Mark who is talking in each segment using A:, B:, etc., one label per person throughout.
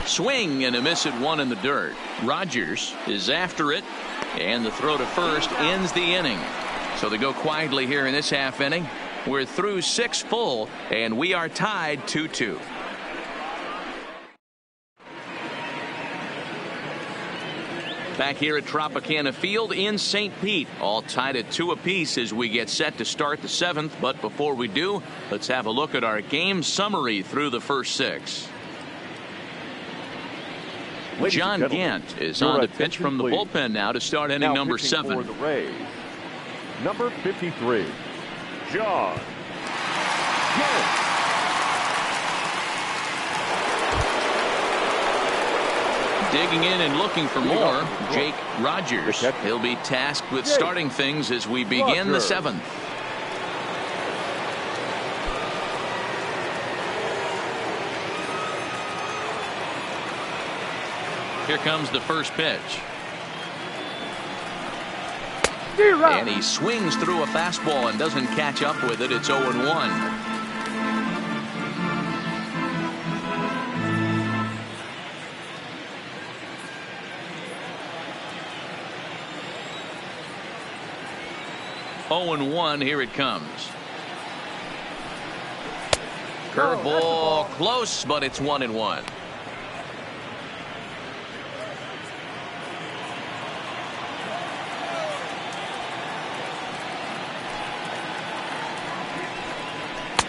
A: Swing and a miss at one in the dirt. Rogers is after it, and the throw to first ends the inning. So they go quietly here in this half inning. We're through 6 full, and we are tied 2-2. Back here at Tropicana Field in St. Pete, all tied at 2 apiece as we get set to start the 7th. But before we do, let's have a look at our game summary through the first 6. John Gant is on to pitch from the bullpen now to start inning number 7.
B: For the Rays, number 53, John Gant.
A: Digging in and looking for more, Jake Rogers. He'll be tasked with starting things as we begin the 7th. Here comes the first pitch. And he swings through a fastball and doesn't catch up with it. It's 0-1. Here it comes. Curveball close, but it's 1-1.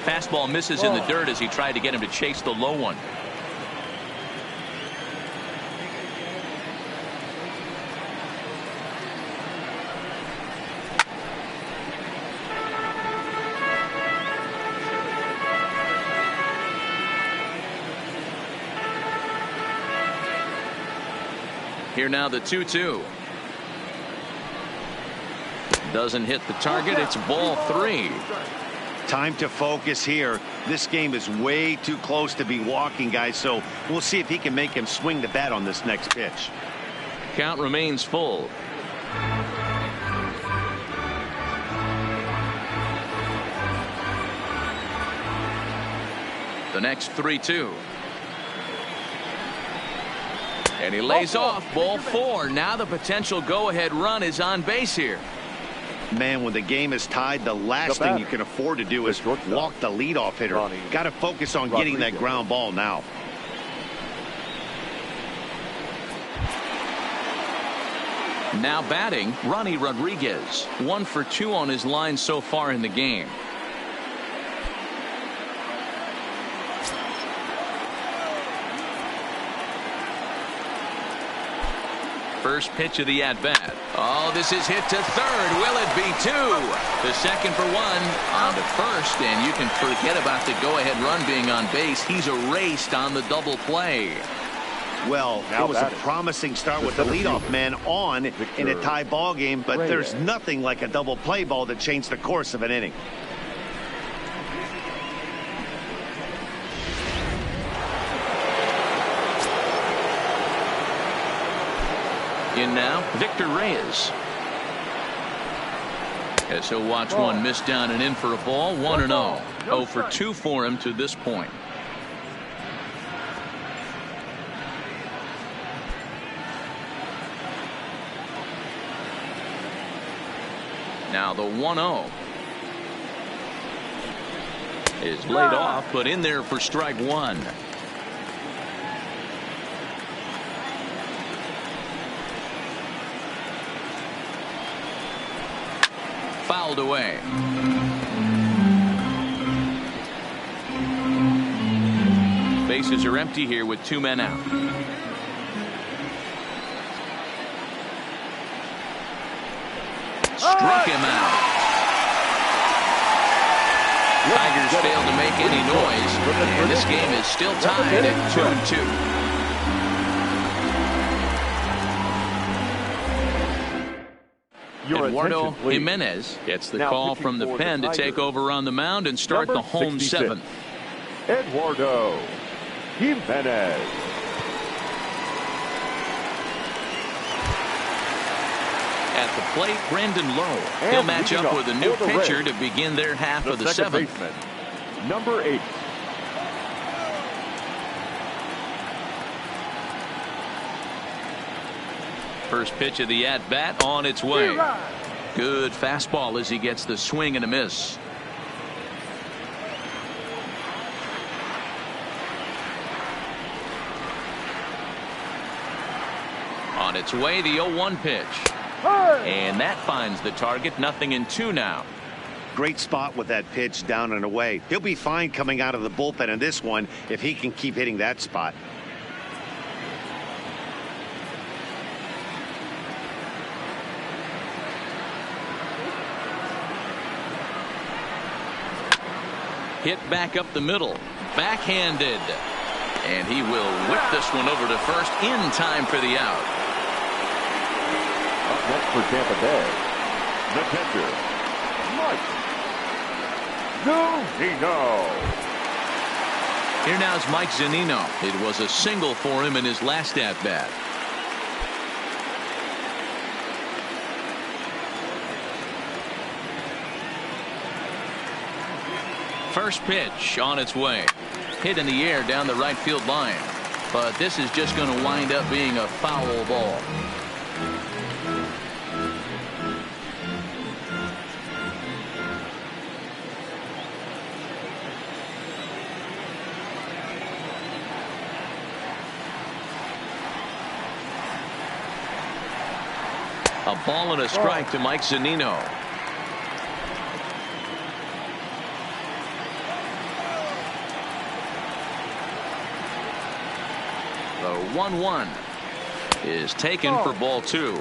A: Fastball misses in the dirt as he tried to get him to chase the low one. Here now the 2-2. Doesn't hit the target. It's ball 3.
C: Time to focus here. This game is way too close to be walking, guys, so we'll see if he can make him swing the bat on this next pitch.
A: Count remains full. The next 3-2. And he lays off ball 4. Now the potential go-ahead run is on base here.
C: Man, when the game is tied, the last thing you can afford to do is walk the leadoff hitter. Got to focus on getting that ground ball now.
A: Now batting, Ronnie Rodriguez. 1 for 2 on his line so far in the game. First pitch of the at-bat. Oh, this is hit to third. Will it be 2? The second for 1 on to first, and you can forget about the go-ahead run being on base. He's erased on the double play.
C: Well, it was a promising start with the leadoff man on in a tie ball game, but there's nothing like a double play ball that changed the course of an inning.
A: In now, Victor Reyes. As he'll watch one miss down and in for a ball. 1-0. 0 for 2 for him to this point. Now the 1-0 is laid off, but in there for strike 1. Fouled away. Bases are empty here with 2 men out. Struck him out. Tigers failed to make any noise, and this game is still tied at 2-2. Eduardo Jimenez gets the call from the pen to take over on the mound and start the home 7th.
B: Eduardo Jimenez.
A: At the plate, Brandon Lowe. He'll match up with a new pitcher to begin their half of the 7th.
B: Number 8.
A: First pitch of the at-bat on its way. Good fastball as he gets the swing and a miss. On its way, the 0-1 pitch. And that finds the target. 0-2 now.
C: Great spot with that pitch down and away. He'll be fine coming out of the bullpen in this one if he can keep hitting that spot.
A: Hit back up the middle. Backhanded. And he will whip this one over to first in time for the out.
B: Up next for Tampa Bay, the pitcher, Mike Zunino.
A: Here now is Mike Zunino. It was a single for him in his last at-bat. First pitch on its way. Hit in the air down the right field line. But this is just going to wind up being a foul ball. A ball and a strike to Mike Zunino. The 1-1 is taken for ball 2.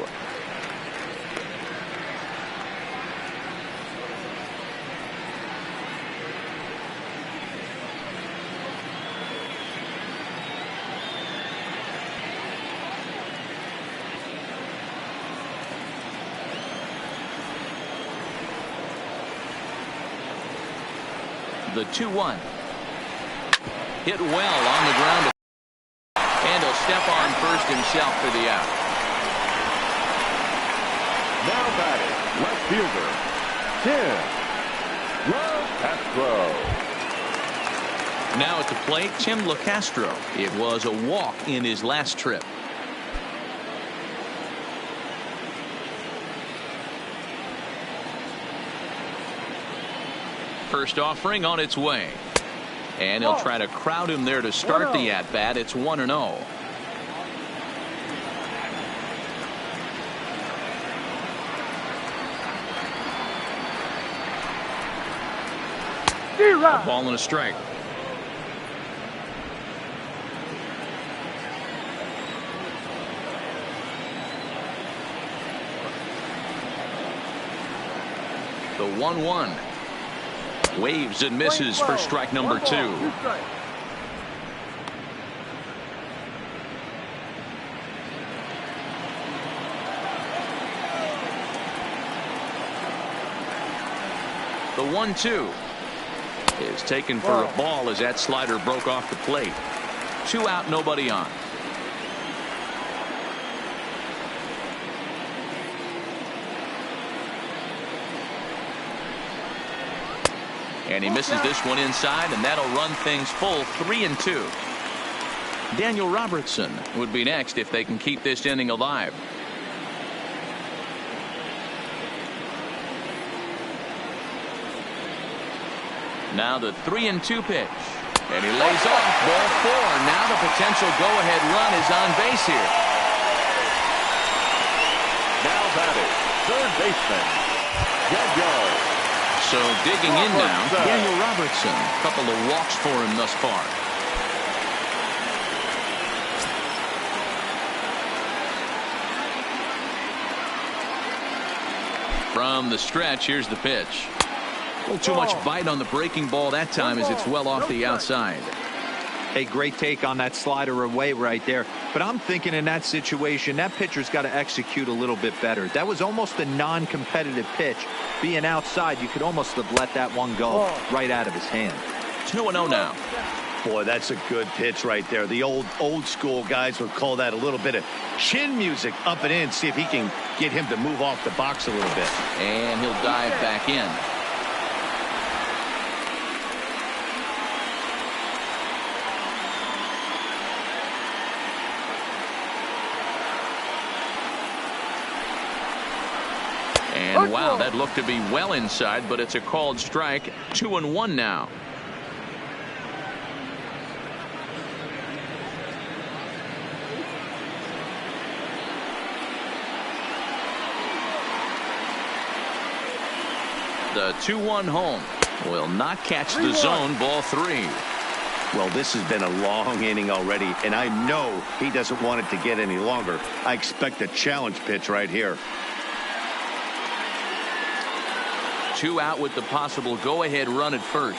A: The 2-1 hit well on the ground. And he'll step on first himself for the out.
B: Now batting, left fielder, Tim LeCastro.
A: Now at the plate, Tim LeCastro. It was a walk in his last trip. First offering on its way. And he'll try to crowd him there to start the at-bat. It's 1-0. A ball and a strike. The 1-1. Waves and misses for strike number 2. The 1-2 is taken for a ball as that slider broke off the plate. 2 out, nobody on. And he misses this one inside, and that'll run things full 3-2. Daniel Robertson would be next if they can keep this inning alive. Now the 3-2 pitch. And he lays off ball 4. Now the potential go-ahead run is on base here.
B: Now batting, third baseman, Daniel.
A: So digging in now, Daniel Robertson. A couple of walks for him thus far. From the stretch, here's the pitch. A little too much bite on the breaking ball that time as it's well off the outside.
D: A great take on that slider away right there. But I'm thinking in that situation, that pitcher's got to execute a little bit better. That was almost a non-competitive pitch. Being outside, you could almost have let that one go right out of his hand.
A: 2-0 now.
C: Boy, that's a good pitch right there. The old school guys would call that a little bit of chin music up and in. See if he can get him to move off the box a little bit.
A: And he'll dive back in. And wow, that looked to be well inside, but it's a called strike. 2-1 now. The 2-1 home will not catch the zone. Ball 3.
C: Well, this has been a long inning already, and I know he doesn't want it to get any longer. I expect a challenge pitch right here.
A: 2 out with the possible go-ahead run at first.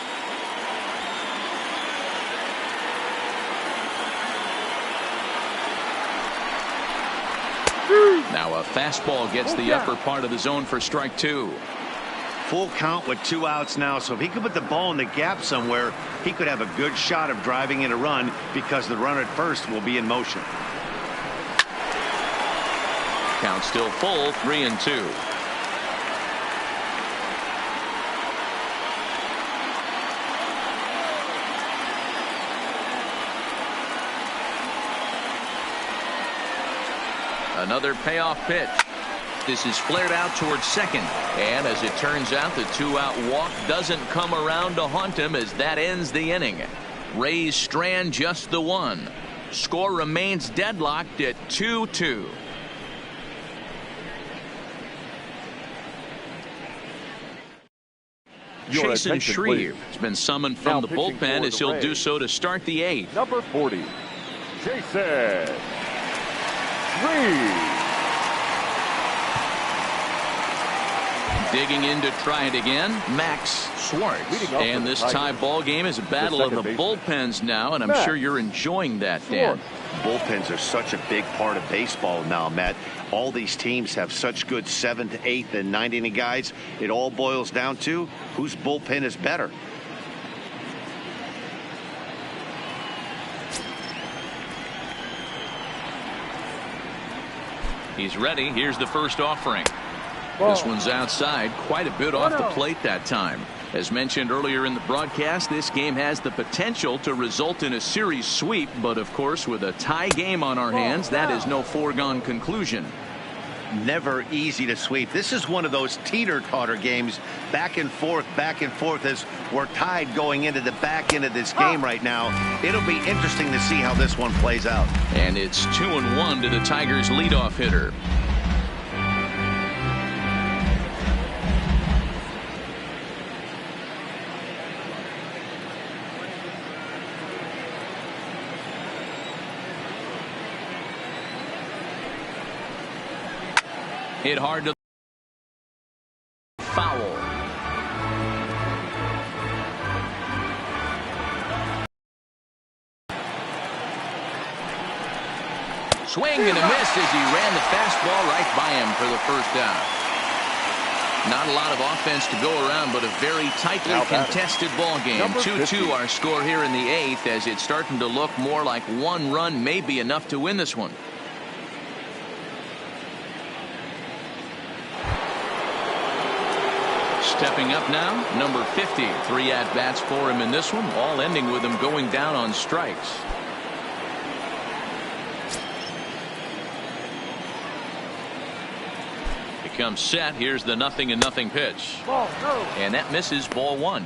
A: Now a fastball gets the upper part of the zone for strike 2.
C: Full count with 2 outs now, so if he could put the ball in the gap somewhere, he could have a good shot of driving in a run because the runner at first will be in motion.
A: Count still full, 3-2. Another payoff pitch. This is flared out towards second, and as it turns out, the 2-out walk doesn't come around to haunt him as that ends the inning. Rays strand just the 1. Score remains deadlocked at 2-2. Jason Shreve has been summoned from the bullpen as he'll do so to start the 8th.
B: Number 40, Jason Shreve.
A: Digging in to try it again, Max Schwartz. And this tie ball game is a battle of the bullpens now, and I'm sure you're enjoying that, Dan.
C: Bullpens are such a big part of baseball now, Matt. All these teams have such good 7th, 8th, and 9th inning guys. It all boils down to whose bullpen is better.
A: He's ready. Here's the first offering. This one's outside, quite a bit off the plate that time. As mentioned earlier in the broadcast, this game has the potential to result in a series sweep, but of course with a tie game on our hands, that is no foregone conclusion.
C: Never easy to sweep. This is one of those teeter-totter games, back and forth as we're tied going into the back end of this game right now. It'll be interesting to see how this one plays out.
A: And it's 2-1 to the Tigers' leadoff hitter. Hit hard to foul. Swing and a miss as he ran the fastball right by him for the first out. Not a lot of offense to go around, but a very tightly contested ball game. 2-2 our score here in the 8th, as it's starting to look more like 1 run may be enough to win this one. Stepping up now, number 50. 3 at-bats for him in this one, all ending with him going down on strikes. He comes set. Here's the 0-0 pitch. And that misses, ball 1.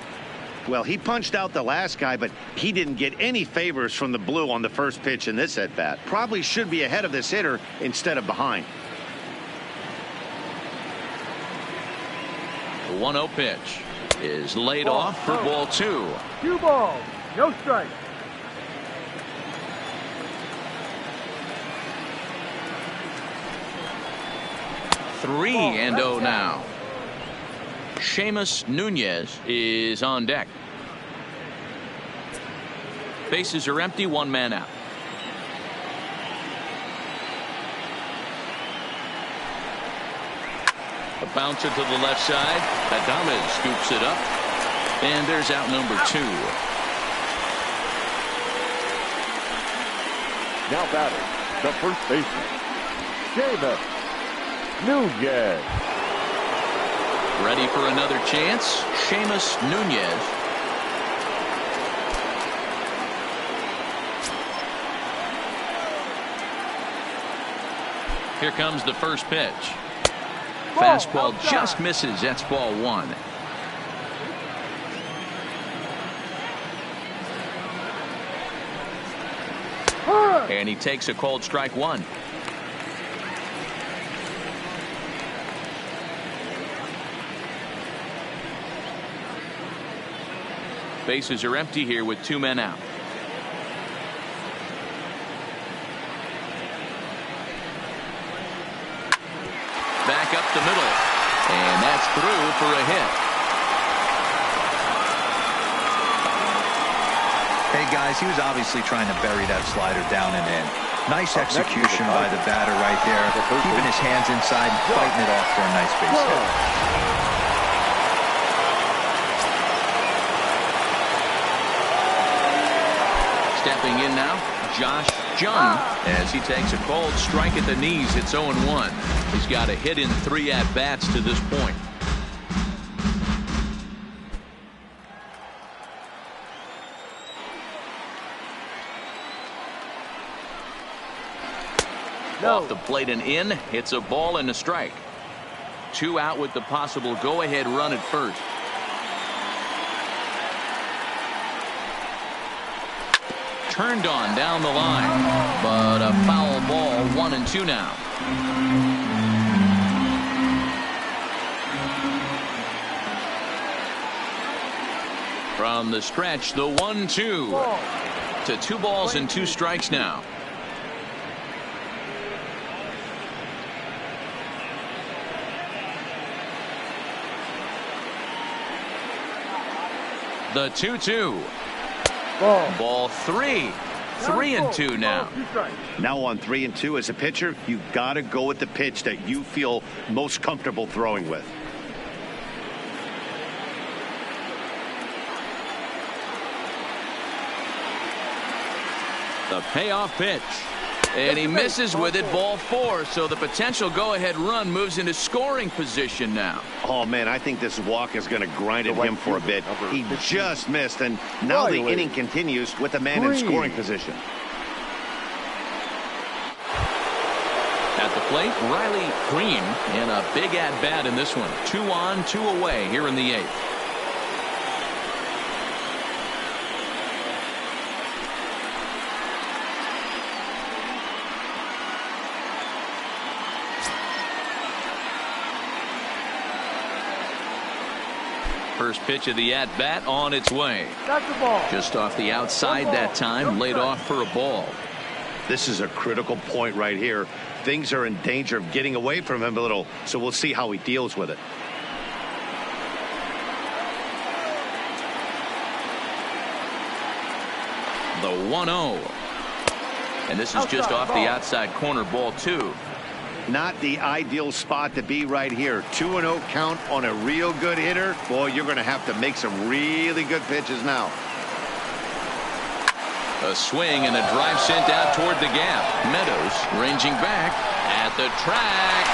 C: Well, he punched out the last guy, but he didn't get any favors from the blue on the first pitch in this at-bat. Probably should be ahead of this hitter instead of behind.
A: The 1-0 pitch is laid off for ball 2.
E: 2 balls, no strike.
A: Three and 0 now. Seamus Nunez is on deck. Bases are empty, 1 man out. A bouncer to the left side. Adames scoops it up. And there's out number 2.
B: Now batting, the first baseman, Seamus Nunez.
A: Ready for another chance. Seamus Nunez. Here comes the first pitch. Fastball just misses. That's ball one. And he takes a cold strike one. Bases are empty here with 2 men out. Back up the middle. And that's through for a hit.
D: Hey, guys, he was obviously trying to bury that slider down and in. Nice execution by the batter right there. Keeping his hands inside and fighting it off for a nice base hit.
A: Stepping in now, Josh Jung, as he takes a cold strike at the knees. It's 0-1. He's got a hit in 3 at-bats to this point. Off the plate and in. It's a ball and a strike. 2 out with the possible go-ahead run at first. Turned on down the line, but a foul ball. 1-2 now. From the stretch, the 1-2 to 2 balls and 2 strikes now. The 2-2. Ball 3. 3-2 now.
C: Now on 3-2 as a pitcher, you've got to go with the pitch that you feel most comfortable throwing with.
A: The payoff pitch. And he misses with it, ball 4. So the potential go-ahead run moves into scoring position now.
C: Oh, man, I think this walk is going to grind at him for a bit. He just missed, and now the inning continues with a man in scoring position.
A: At the plate, Riley Cream in a big at-bat in this one. 2 on, 2 away here in the 8th. First pitch of the at-bat on its way.
E: That's the ball.
A: Just off the outside that time, laid off for a ball.
C: This is a critical point right here. Things are in danger of getting away from him a little, so we'll see how he deals with it.
A: The 1-0. And this is just off the outside corner, ball 2.
C: Not the ideal spot to be right here. 2-0 count on a real good hitter. Boy, you're going to have to make some really good pitches now.
A: A swing and a drive sent out toward the gap. Meadows ranging back at the track.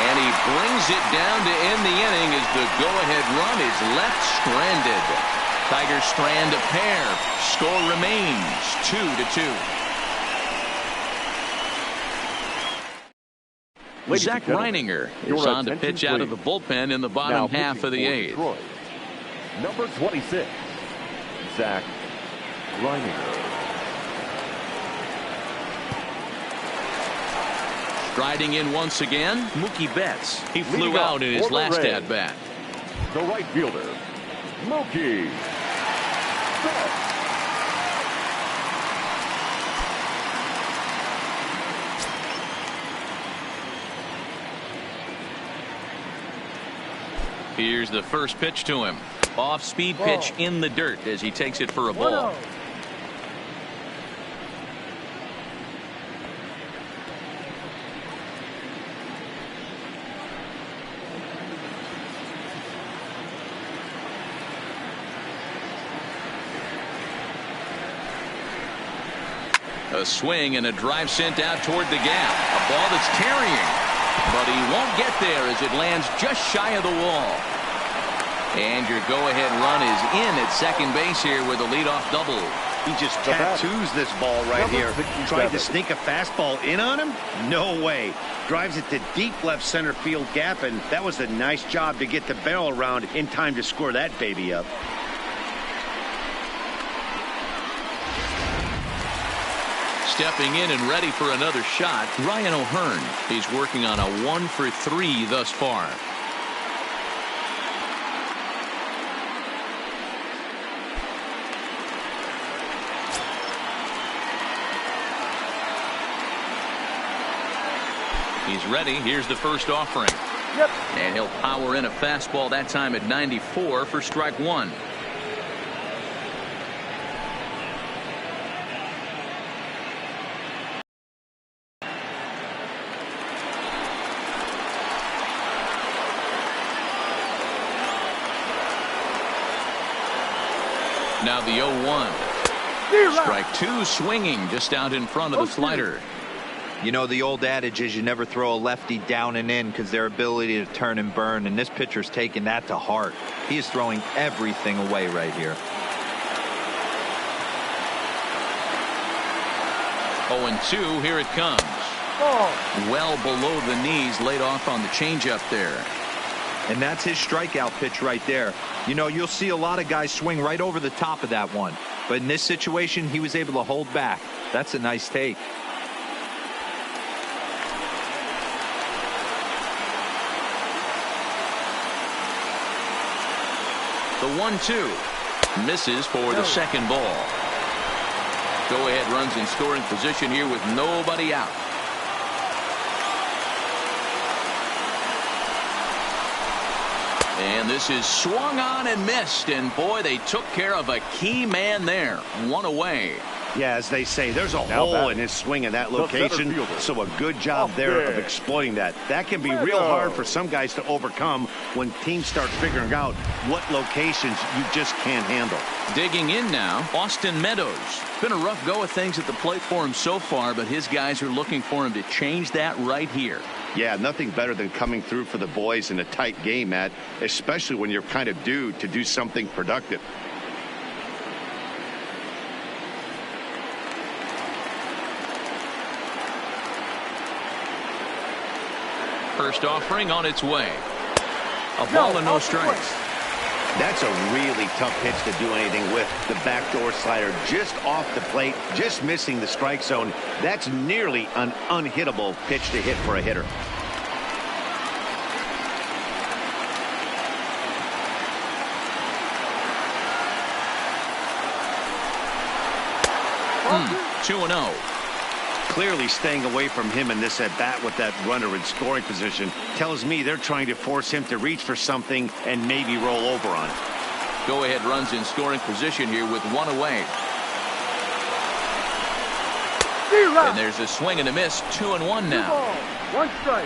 A: And he brings it down to end the inning as the go-ahead run is left stranded. Tigers strand a pair. Score remains 2-2. Zach Reininger is on to pitch out of the bullpen in the bottom half of the 8th.
B: Number 26, Zach Reininger.
A: Striding in once again, Mookie Betts. He flew out in his last at-bat.
B: The right fielder, Mookie Betts.
A: Here's the first pitch to him. Off-speed pitch in the dirt as he takes it for a ball. A swing and a drive sent out toward the gap. A ball that's carrying. But he won't get there as it lands just shy of the wall. And your go-ahead run is in at second base here with a leadoff double.
C: He just tattoos this ball right here. Tried to sneak a fastball in on him? No way. Drives it to deep left center field gap, and that was a nice job to get the barrel around in time to score that baby up.
A: Stepping in and ready for another shot, Ryan O'Hearn. He's working on a 1-for-3 thus far. He's ready. Here's the first offering.
E: Yep.
A: And he'll power in a fastball that time at 94 for strike one. Now the 0-1. Strike two, swinging just out in front of the slider.
D: You know, the old adage is you never throw a lefty down and in because their ability to turn and burn, and this pitcher's taking that to heart. He is throwing everything away right here.
A: 0-2, here it comes. Well below the knees, laid off on the changeup there.
D: And that's his strikeout pitch right there. You know, you'll see a lot of guys swing right over the top of that one. But in this situation, he was able to hold back. That's a nice take.
A: The 1-2 misses for the second ball. Go ahead runs in scoring position here with nobody out. And this is swung on and missed, and boy, they took care of a key man there. One away.
C: Yeah, as they say, there's a hole in his swing in that location, so a good job there of exploiting that. That can be real hard for some guys to overcome when teams start figuring out what locations you just can't handle.
A: Digging in now, Austin Meadows. Been a rough go of things at the plate for him so far, but his guys are looking for him to change that right here.
C: Yeah, nothing better than coming through for the boys in a tight game, Matt, especially when you're kind of due to do something productive.
A: First offering on its way. A ball and no strikes.
C: That's a really tough pitch to do anything with. The backdoor slider just off the plate, just missing the strike zone. That's nearly an unhittable pitch to hit for a hitter.
A: Hmm. 2-0.
C: Clearly staying away from him in this at-bat with that runner in scoring position tells me they're trying to force him to reach for something and maybe roll over on it.
A: Go ahead runs in scoring position here with one away. And there's a swing and a miss. 2-1 now.
E: 1 strike.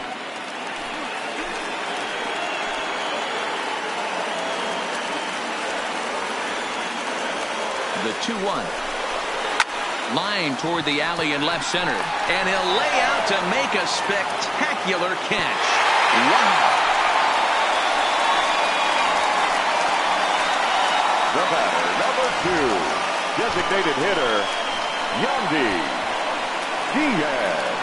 A: The 2-1. Line toward the alley in left center. And he'll lay out to make a spectacular catch. Wow.
B: The batter, number 2, designated hitter, Yandy Diaz.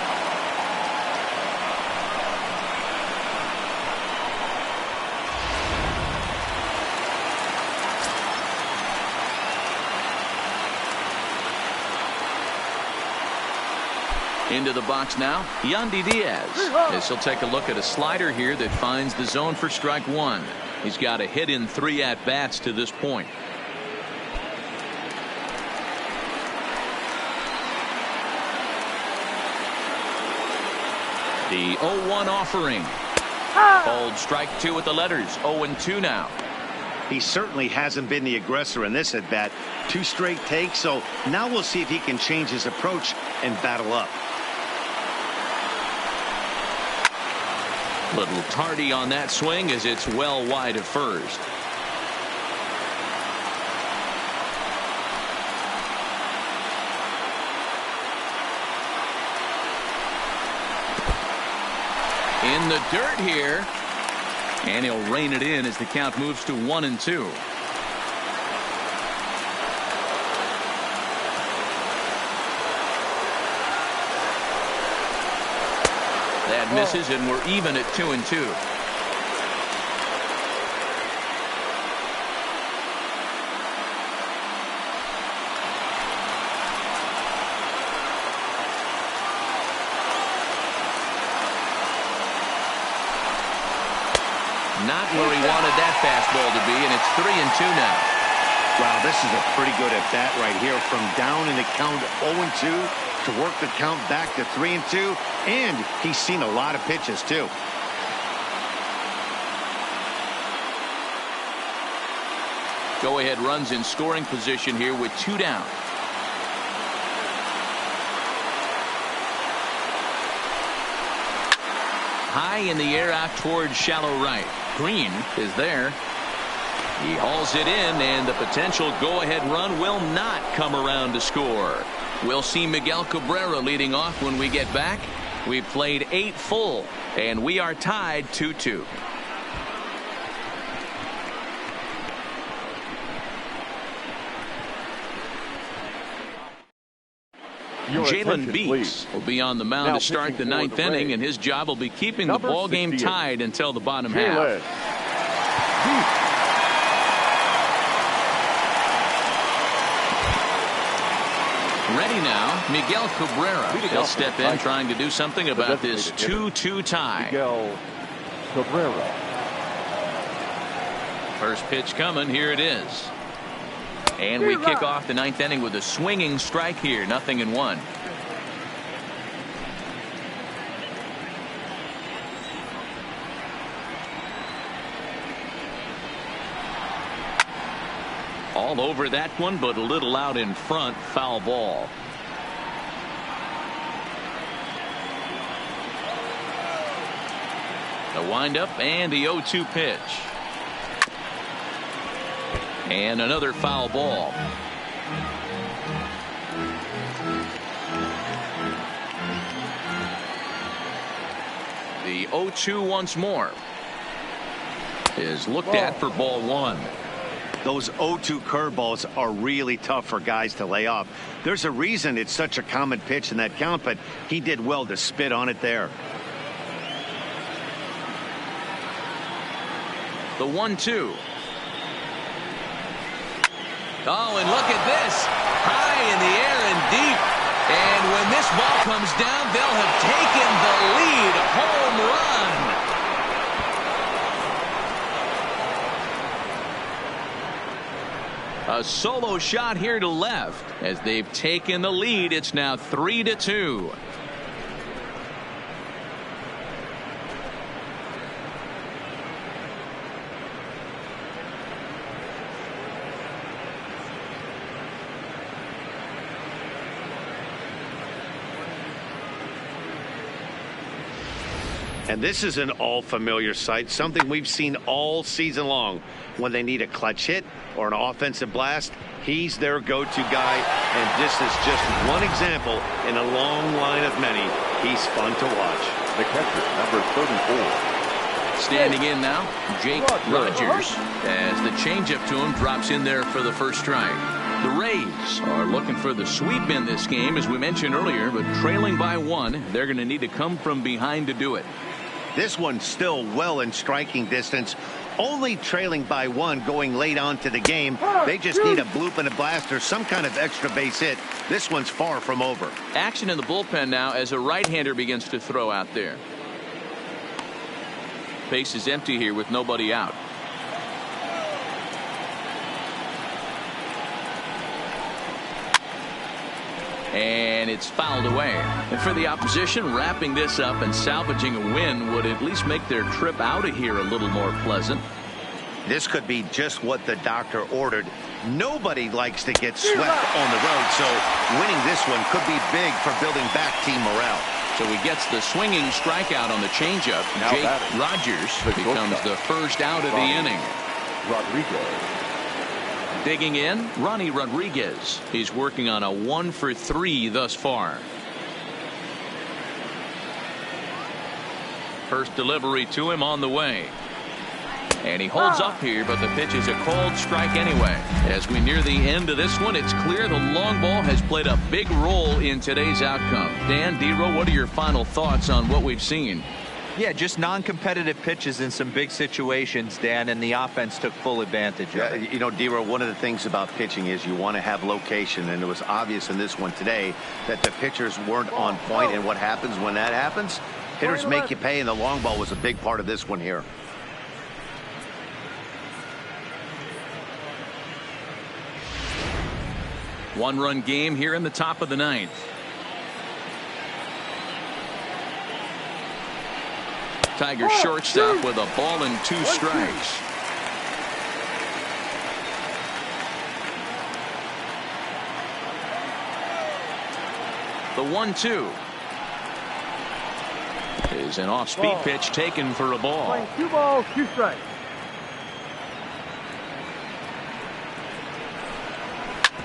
A: Into the box now, Yandy Diaz. As he'll take a look at a slider here that finds the zone for strike one. He's got a hit in 3 at-bats to this point. The 0-1 offering. Called strike two with the letters. 0-2 now.
C: He certainly hasn't been the aggressor in this at-bat. 2 straight takes, so now we'll see if he can change his approach and battle up.
A: Little tardy on that swing as it's well wide of first. In the dirt here. And he'll rein it in as the count moves to 1-2. That misses, and we're even at 2-2. Not where he wanted that fastball to be, and it's 3-2 now.
C: Wow, this is a pretty good at bat right here. From down in the count 0-2 to work the count back to 3-2, and he's seen a lot of pitches too.
A: Go-ahead runs in scoring position here with 2 down. High in the air out towards shallow right. Green is there. He hauls it in, and the potential go-ahead run will not come around to score. We'll see Miguel Cabrera leading off when we get back. We've played 8 full, and we are tied 2-2. Jalen Beeks will be on the mound
B: now
A: to start the 9th inning, and his job will be keeping the ball game tied until the bottom half. Ready now, Miguel Cabrera. He'll step in trying to do something about this 2-2 tie.
B: Miguel Cabrera.
A: First pitch coming. Here it is. And we kick off the 9th inning with a swinging strike here. 0-1. All over that one, but a little out in front. Foul ball. The windup and the 0-2 pitch. And another foul ball. The 0-2 once more is looked at for ball 1.
C: Those 0-2 curveballs are really tough for guys to lay off. There's a reason it's such a common pitch in that count, but he did well to spit on it there.
A: The 1-2. Oh, and look at this. High in the air and deep. And when this ball comes down, they'll have taken the lead. Home run. A solo shot here to left. As they've taken the lead, it's now 3-2.
C: And this is an all-familiar sight, something we've seen all season long. When they need a clutch hit or an offensive blast, he's their go-to guy. And this is just one example in a long line of many. He's fun to watch.
B: The catcher, number 34.
A: Standing in now, Jake Rogers, as the changeup to him drops in there for the first strike. The Rays are looking for the sweep in this game, as we mentioned earlier, but trailing by 1, they're going to need to come from behind to do it.
C: This one's still well in striking distance, only trailing by 1 going late on to the game. They just need a bloop and a blast or some kind of extra base hit. This one's far from over.
A: Action in the bullpen now as a right-hander begins to throw out there. Base is empty here with nobody out. And it's fouled away. And for the opposition, wrapping this up and salvaging a win would at least make their trip out of here a little more pleasant.
C: This could be just what the doctor ordered. Nobody likes to get swept on the road, so winning this one could be big for building back team morale.
A: So he gets the swinging strikeout on the changeup. Jake Rogers becomes the first out of the inning.
B: Rodriguez.
A: Digging in, Ronnie Rodriguez. He's working on a 1-for-3 thus far. First delivery to him on the way. And he holds up here, but the pitch is a cold strike anyway. As we near the end of this one, it's clear the long ball has played a big role in today's outcome. Dan, D-Row, what are your final thoughts on what we've seen?
D: Yeah, just non-competitive pitches in some big situations, Dan, and the offense took full advantage of it.
C: You know, D-Row, one of the things about pitching is you want to have location, and it was obvious in this one today that the pitchers weren't on point, and what happens when that happens? Hitters make you pay, and the long ball was a big part of this one here.
A: One-run game here in the top of the ninth. Tigers shortstop with a ball and 2 strikes. The 1-2 is an off-speed pitch taken for a ball.
E: 2 balls, 2 strikes.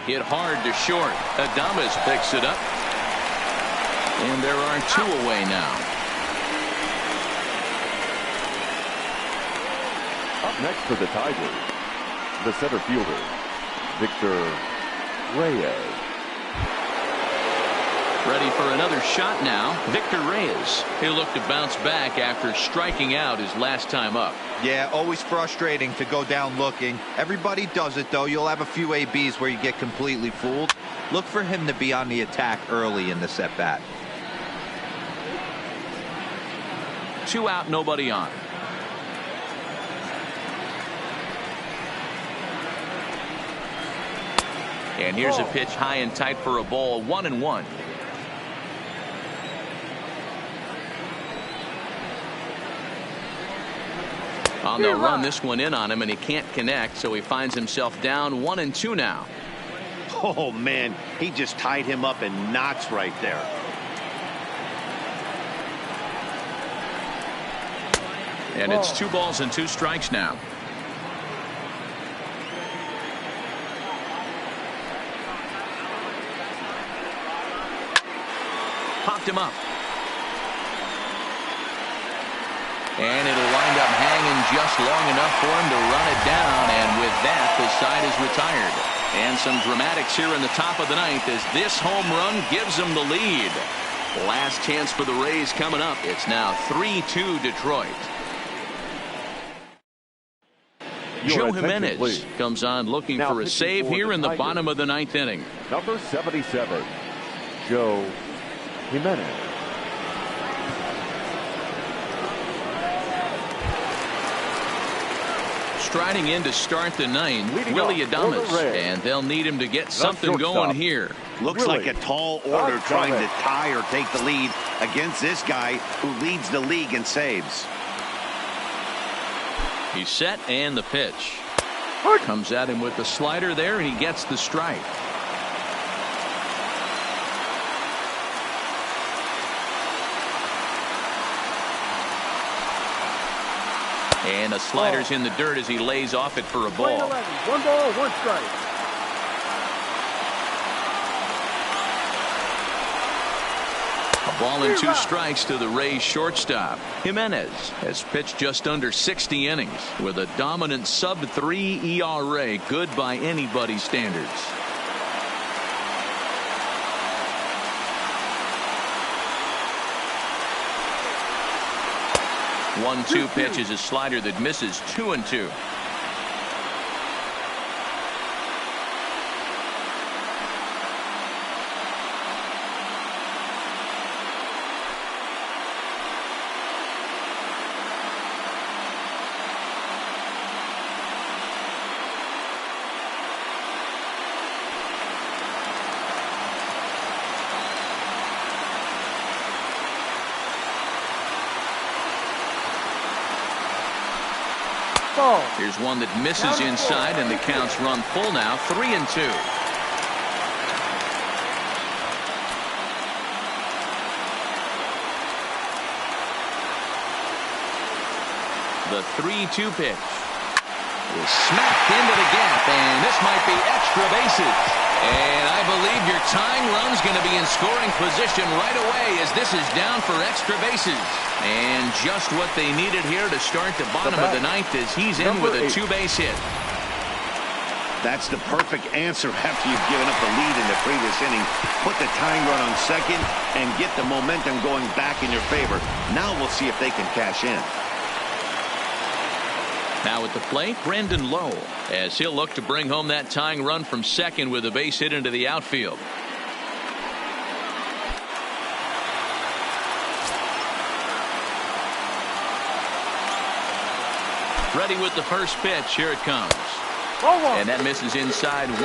A: Hit hard to short. Adames picks it up. And there are 2 away now.
B: Up next for the Tigers, the center fielder, Victor Reyes.
A: Ready for another shot now. Victor Reyes. He'll look to bounce back after striking out his last time up.
D: Yeah, always frustrating to go down looking. Everybody does it, though. You'll have a few ABs where you get completely fooled. Look for him to be on the attack early in this at-bat.
A: 2 out, nobody on. And here's a pitch high and tight for a ball. 1-1. On the run, this one in on him, and he can't connect, so he finds himself down 1-2 now.
C: Oh, man, he just tied him up in knots right there.
A: And it's 2 balls and 2 strikes now. Popped him up. And it'll wind up hanging just long enough for him to run it down. And with that, the side is retired. And some dramatics here in the top of the ninth as this home run gives them the lead. Last chance for the Rays coming up. It's now 3-2 Detroit. Joe Jimenez comes on looking for a save here in the bottom of the ninth inning.
B: Number 77, Joe Jimenez.
A: Striding in to start the ninth, Willie Adames, and they'll need him to get something going here.
C: Looks like a tall order trying to tie or take the lead against this guy who leads the league in saves.
A: He's set, and the pitch comes at him with the slider there, and he gets the strike. And the slider's in the dirt as he lays off it for a ball.
E: 1 ball, 1 strike.
A: A ball and 2 strikes to the Rays shortstop. Jimenez has pitched just under 60 innings with a dominant sub-3 ERA, good by anybody's standards. 1-2 pitch is a slider that misses 2-2. Here's one that misses inside, and the count's run full now, 3-2. The 3-2 pitch is smacked into the gap, and this might be extra bases. And I believe your tying run's going to be in scoring position right away as this is down for extra bases. And just what they needed here to start the bottom of the ninth as he's in with a 2-base hit.
C: That's the perfect answer after you've given up the lead in the previous inning. Put the tying run on second and get the momentum going back in your favor. Now we'll see if they can cash in.
A: Now at the plate, Brandon Lowe, as he'll look to bring home that tying run from second with a base hit into the outfield. Ready with the first pitch. Here it comes. And that misses inside 1-0.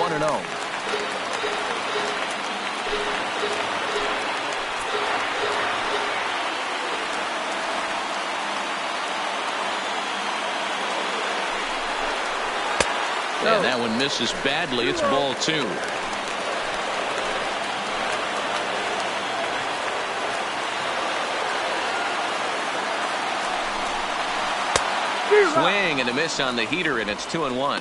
A: And that one misses badly. It's ball 2. Swing and a miss on the heater, and it's 2-1.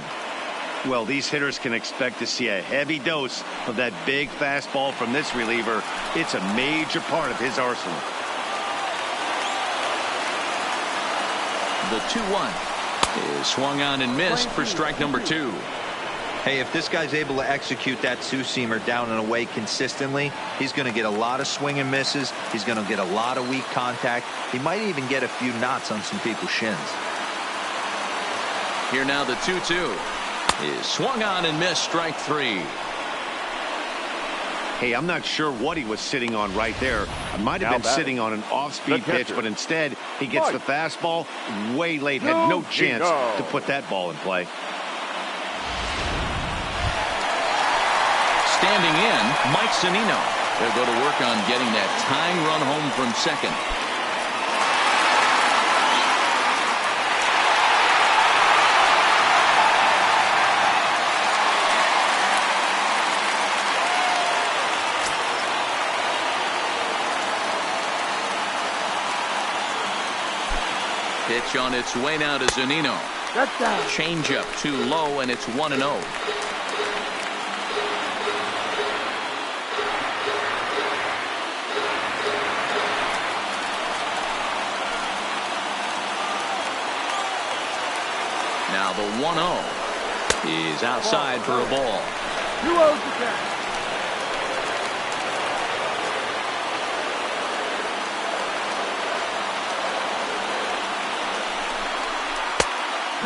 C: Well, these hitters can expect to see a heavy dose of that big fastball from this reliever. It's a major part of his arsenal.
A: The 2-1 is swung on and missed for strike number 2.
D: Hey, if this guy's able to execute that two-seamer down and away consistently, he's going to get a lot of swing and misses. He's going to get a lot of weak contact. He might even get a few knots on some people's shins.
A: Here now the 2-2 is swung on and missed, strike 3.
C: Hey, I'm not sure what he was sitting on right there. It might have been sitting on an off-speed pitch, but instead he gets the fastball way late. Had no chance to put that ball in play.
A: Standing in, Mike Zunino. They'll go to work on getting that tying run home from second. Pitch on its way now to Zunino. Changeup too low, and it's 1-0. Now the 1-0 is outside for a ball.
E: 2-0 to catch.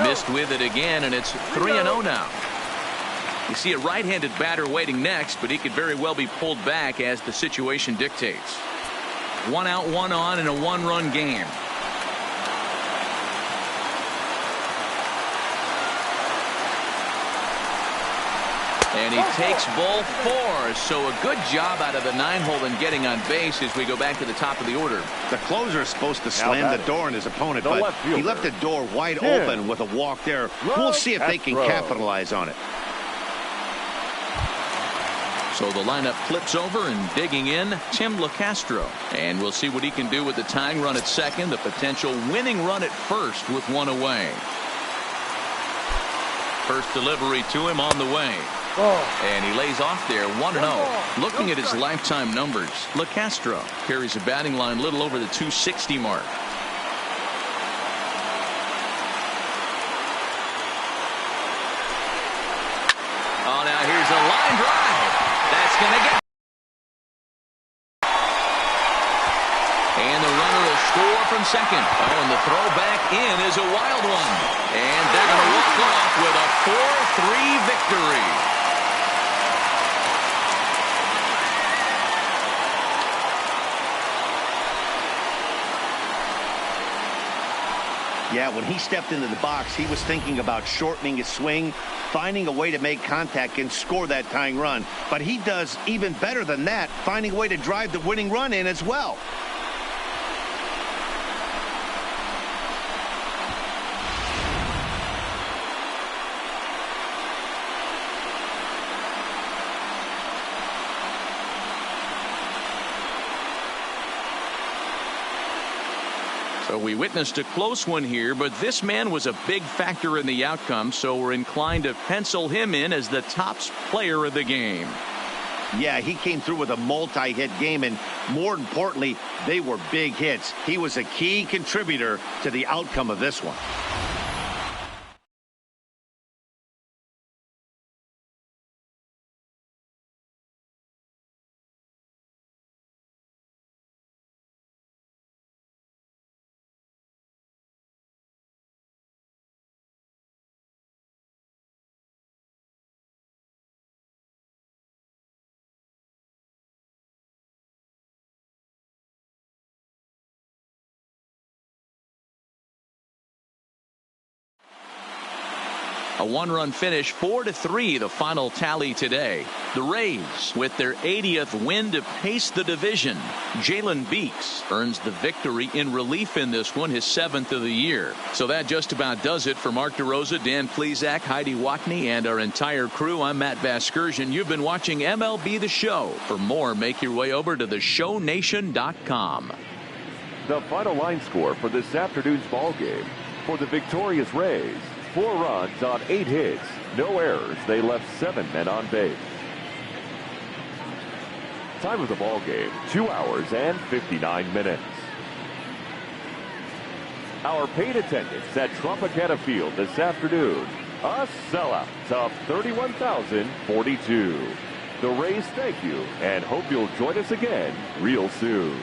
A: Missed with it again, and it's 3-0 now. You see a right-handed batter waiting next, but he could very well be pulled back as the situation dictates. 1 out, 1 on in a 1-run game. And he takes ball 4, so a good job out of the 9-hole in getting on base as we go back to the top of the order.
C: The closer is supposed to slam the door on his opponent, but he left the door wide open with a walk there. We'll see if they can capitalize on it.
A: So the lineup flips over, and digging in, Tim LeCastro. And we'll see what he can do with the tying run at second, the potential winning run at first with 1 away. First delivery to him on the way. And he lays off there, 1-0. Looking at his lifetime numbers, LeCastro carries a batting line little over the 260 mark. Oh, now here's a line drive. That's going to get. And the runner will score from second. Oh, and the throw back in is a wild one. And they're going to walk off with a 4-3 victory.
C: Yeah, when he stepped into the box, he was thinking about shortening his swing, finding a way to make contact and score that tying run. But he does even better than that, finding a way to drive the winning run in as well.
A: So we witnessed a close one here, but this man was a big factor in the outcome, so we're inclined to pencil him in as the top player of the game.
C: Yeah, he came through with a multi-hit game, and more importantly, they were big hits. He was a key contributor to the outcome of this one.
A: A one-run finish, 4-3, the final tally today. The Rays, with their 80th win to pace the division. Jalen Beeks earns the victory in relief in this one, his 7th of the year. So that just about does it for Mark DeRosa, Dan Plesac, Heidi Watney, and our entire crew. I'm Matt Vasgersian. You've been watching MLB The Show. For more, make your way over to theshownation.com.
B: The final line score for this afternoon's ball game. For the victorious Rays, 4 runs on 8 hits, no errors. They left 7 men on base. Time of the ball game, 2 hours and 59 minutes. Our paid attendance at Tropicana Field this afternoon, a sellout of 31,042. The Rays thank you and hope you'll join us again real soon.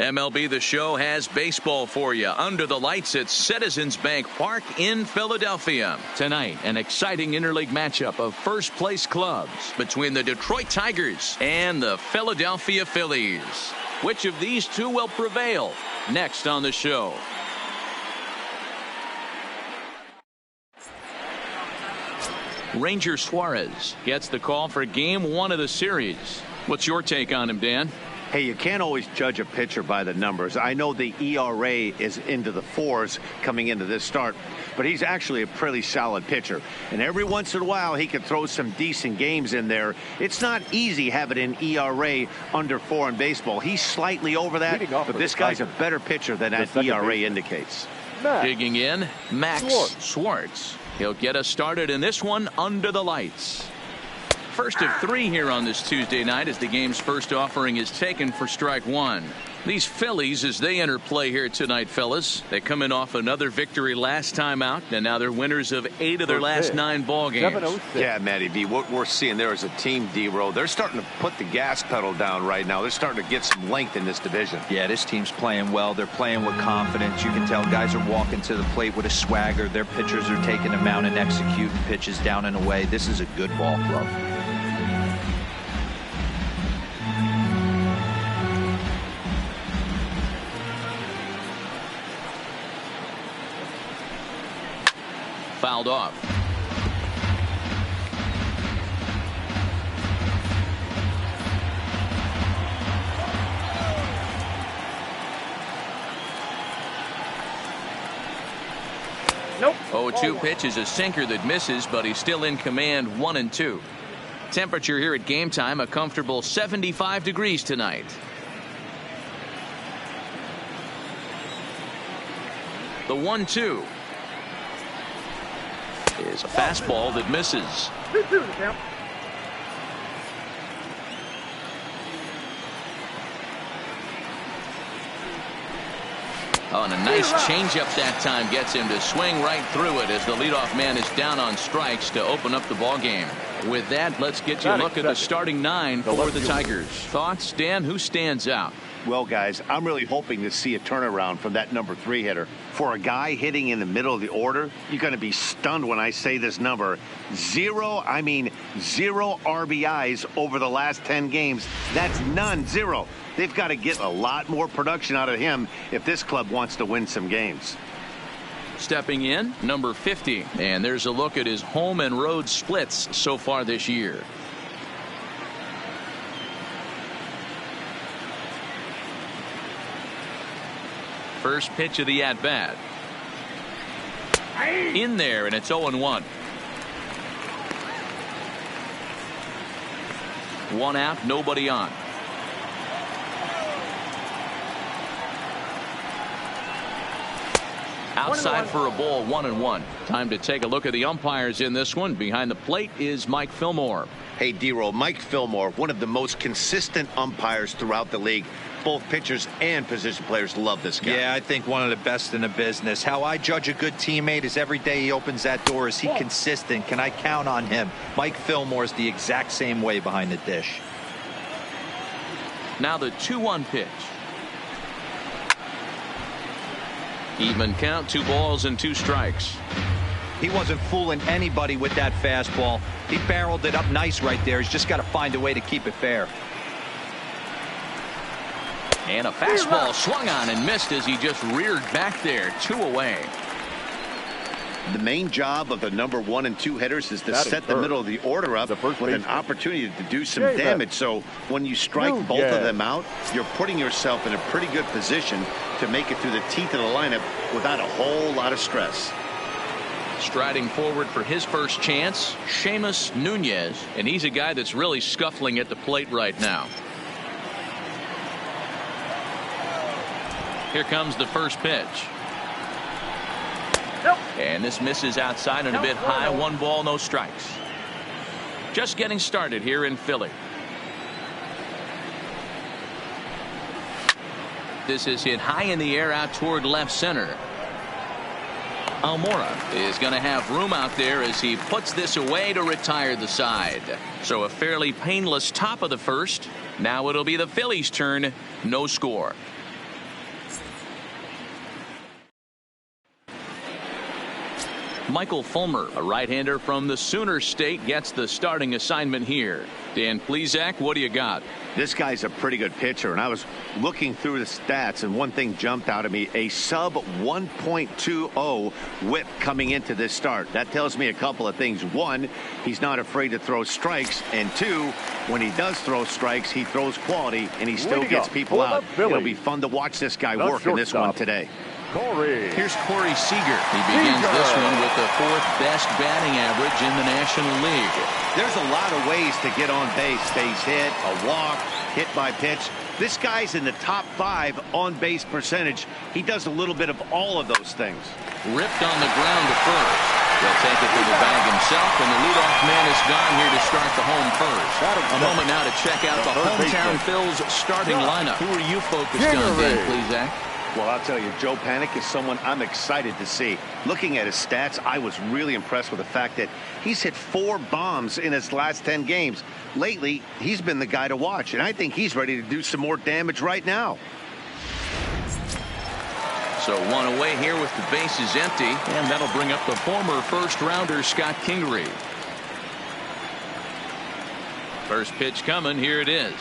A: MLB The Show has baseball for you under the lights at Citizens Bank Park in Philadelphia. Tonight, an exciting interleague matchup of first-place clubs between the Detroit Tigers and the Philadelphia Phillies. Which of these two will prevail? Next on the show. Ranger Suarez gets the call for game 1 of the series. What's your take on him, Dan?
C: Hey, you can't always judge a pitcher by the numbers. I know the ERA is into the 4s coming into this start, but he's actually a pretty solid pitcher. And every once in a while, he can throw some decent games in there. It's not easy having an ERA under 4 in baseball. He's slightly over that, but this guy's a better pitcher than that ERA indicates.
A: Digging in, Max Schwartz. He'll get us started in this one under the lights. First of 3 here on this Tuesday night as the game's first offering is taken for strike 1. These Phillies, as they enter play here tonight, fellas, they come in off another victory last time out, and now they're winners of 8 of their last 9 ball games.
F: Yeah, Matty V, what we're seeing there is a team, D-Row. They're starting to put the gas pedal down right now. They're starting to get some length in this division.
D: Yeah, this team's playing well. They're playing with confidence. You can tell guys are walking to the plate with a swagger. Their pitchers are taking them out and executing pitches down and away. This is a good ball club.
A: Fouled off.
E: Nope.
A: 0-2 pitch is a sinker that misses, but he's still in command. 1-2. Temperature here at game time, a comfortable 75 degrees tonight. The 1-2 is a fastball that misses.
E: 2-2 to count.
A: Oh, and a nice changeup that time gets him to swing right through it as the leadoff man is down on strikes to open up the ball game. With that, let's get you a look at the starting 9 for the Tigers. Thoughts, Dan? Who stands out?
C: Well, guys, I'm really hoping to see a turnaround from that number 3 hitter. For a guy hitting in the middle of the order, you're going to be stunned when I say this number. 0 RBIs over the last 10 games. That's none, 0. They've got to get a lot more production out of him if this club wants to win some games.
A: Stepping in, number 50. And there's a look at his home and road splits so far this year. First pitch of the at-bat. In there, and it's 0-1. 1 out, nobody on. Outside for a ball, 1-1. Time to take a look at the umpires in this one. Behind the plate is Mike Fillmore.
C: Hey, D-Roll, Mike Fillmore, one of the most consistent umpires throughout the league. Both pitchers and position players love this guy.
D: Yeah, I think one of the best in the business. How I judge a good teammate is every day he opens that door. Is he consistent? Can I count on him? Mike Fillmore is the exact same way behind the dish.
A: Now the 2-1 pitch. Even count, 2 balls and 2 strikes.
D: He wasn't fooling anybody with that fastball. He barreled it up nice right there. He's just got to find a way to keep it fair.
A: And a fastball swung on and missed as he just reared back there. 2 away.
C: The main job of the number 1 and 2 hitters is to set the middle of the order up with an opportunity to do some damage. So when you strike both of them out, you're putting yourself in a pretty good position to make it through the teeth of the lineup without a whole lot of stress.
A: Striding forward for his first chance, Seamus Nunez, and he's a guy that's really scuffling at the plate right now. Here comes the first pitch. And this misses outside and a bit high. 1 ball, no strikes. Just getting started here in Philly. This is hit high in the air out toward left center. Almora is going to have room out there as he puts this away to retire the side. So a fairly painless top of the first. Now it'll be the Phillies' turn. No score. Michael Fulmer, a right-hander from the Sooner State, gets the starting assignment here. Dan Plesac, what do you got?
C: This guy's a pretty good pitcher, and I was looking through the stats, and one thing jumped out at me, a sub 1.20 whip coming into this start. That tells me a couple of things. One, he's not afraid to throw strikes, and two, when he does throw strikes, he throws quality, and he still gets people out. It'll be fun to watch this guy work in this one today.
A: Here's Corey Seager. He begins this one with the 4th best batting average in the National League.
C: There's a lot of ways to get on base. Base hit, a walk, hit by pitch. This guy's in the top 5 on base percentage. He does a little bit of all of those things.
A: Ripped on the ground to first. He'll take it to the bag himself, and the leadoff man is gone here to start the home first. A moment now to check out the Hometown Phil's starting lineup. Who are you focused on, Dan Plesac?
C: Well, I'll tell you, Joe Panik is someone I'm excited to see. Looking at his stats, I was really impressed with the fact that he's hit 4 bombs in his last 10 games. Lately, he's been the guy to watch, and I think he's ready to do some more damage right now.
A: So one away here with the bases empty, and that'll bring up the former first-rounder Scott Kingery. First pitch coming, here it is.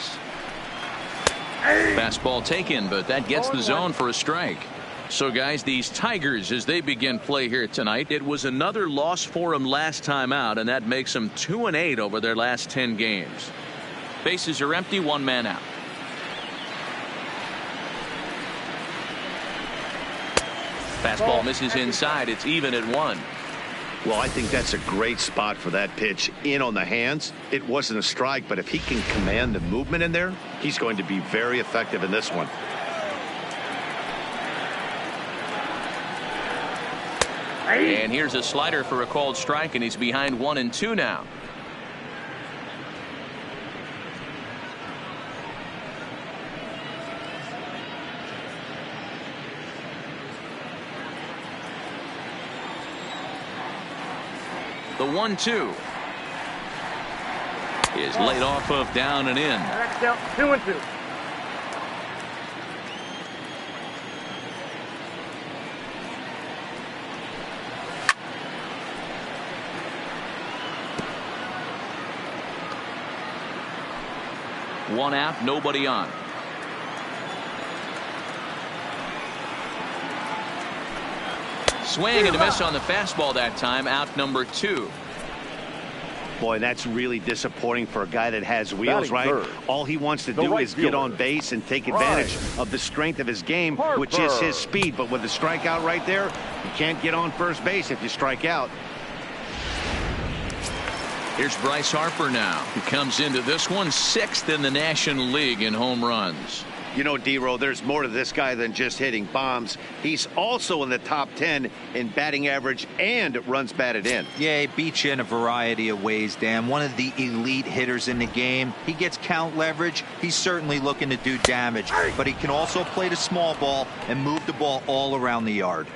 A: Fastball taken, but that gets the zone for a strike. So guys, these Tigers, as they begin play here tonight, it was another loss for them last time out, and that makes them 2-8 over their last 10 games. Bases are empty, 1 man out. Fastball misses inside. It's even at 1.
C: Well, I think that's a great spot for that pitch in on the hands. It wasn't a strike, but if he can command the movement in there, he's going to be very effective in this one.
A: And here's a slider for a called strike, and he's behind 1-2 now. The 1-2 is laid off of down and in.
E: 2-2.
A: One out, nobody on. Swing and a miss on the fastball that time. Out number 2.
C: Boy, that's really disappointing for a guy that has wheels, right? All he wants to do is get on base and take advantage of the strength of his game, which is his speed. But with the strikeout right there, you can't get on first base if you strike out.
A: Here's Bryce Harper now. He comes into this one 6th in the National League in home runs.
C: You know, D-Row, there's more to this guy than just hitting bombs. He's also in the top 10 in batting average and runs batted in.
D: Yeah, he beats you in a variety of ways, Dan. One of the elite hitters in the game. He gets count leverage. He's certainly looking to do damage, but he can also play the small ball and move the ball all around the yard.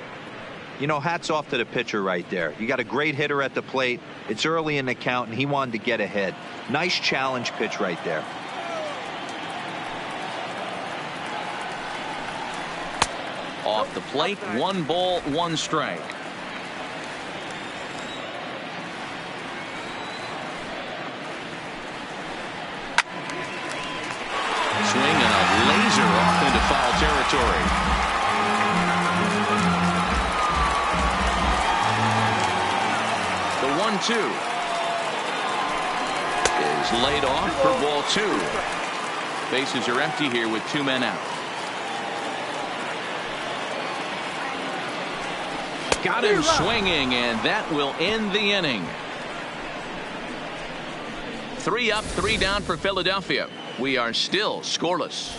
D: You know, hats off to the pitcher right there. You got a great hitter at the plate. It's early in the count, and he wanted to get ahead. Nice challenge pitch right there.
A: Off the plate, 1 ball, 1 strike. Swing and a laser off into foul territory. The 1-2 is laid off for ball 2. Bases are empty here with 2 men out. Got him swinging, and that will end the inning. 3 up, 3 down for Philadelphia. We are still scoreless.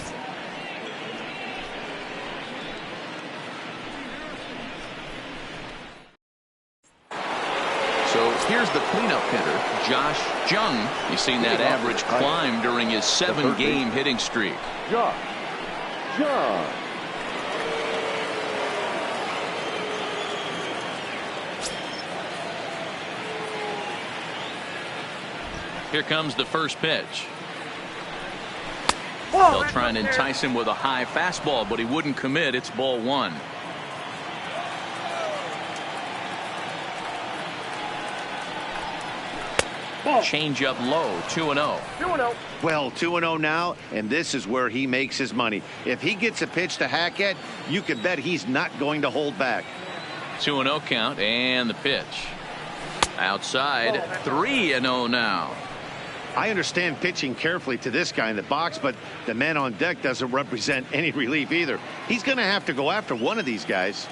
A: So here's the cleanup hitter, Josh Jung. You've seen that average climb during his 7-game hitting streak.
B: Josh Jung.
A: Here comes the first pitch. They'll try and entice him with a high fastball, but he wouldn't commit. It's ball 1. Change up low, 2-0.
E: 2-0.
C: Well, 2-0 now, and this is where he makes his money. If he gets a pitch to hack at, you can bet he's not going to hold back.
A: 2-0 count, and the pitch. Outside, 3-0 now.
C: I understand pitching carefully to this guy in the box, but the man on deck doesn't represent any relief either. He's going to have to go after one of these guys.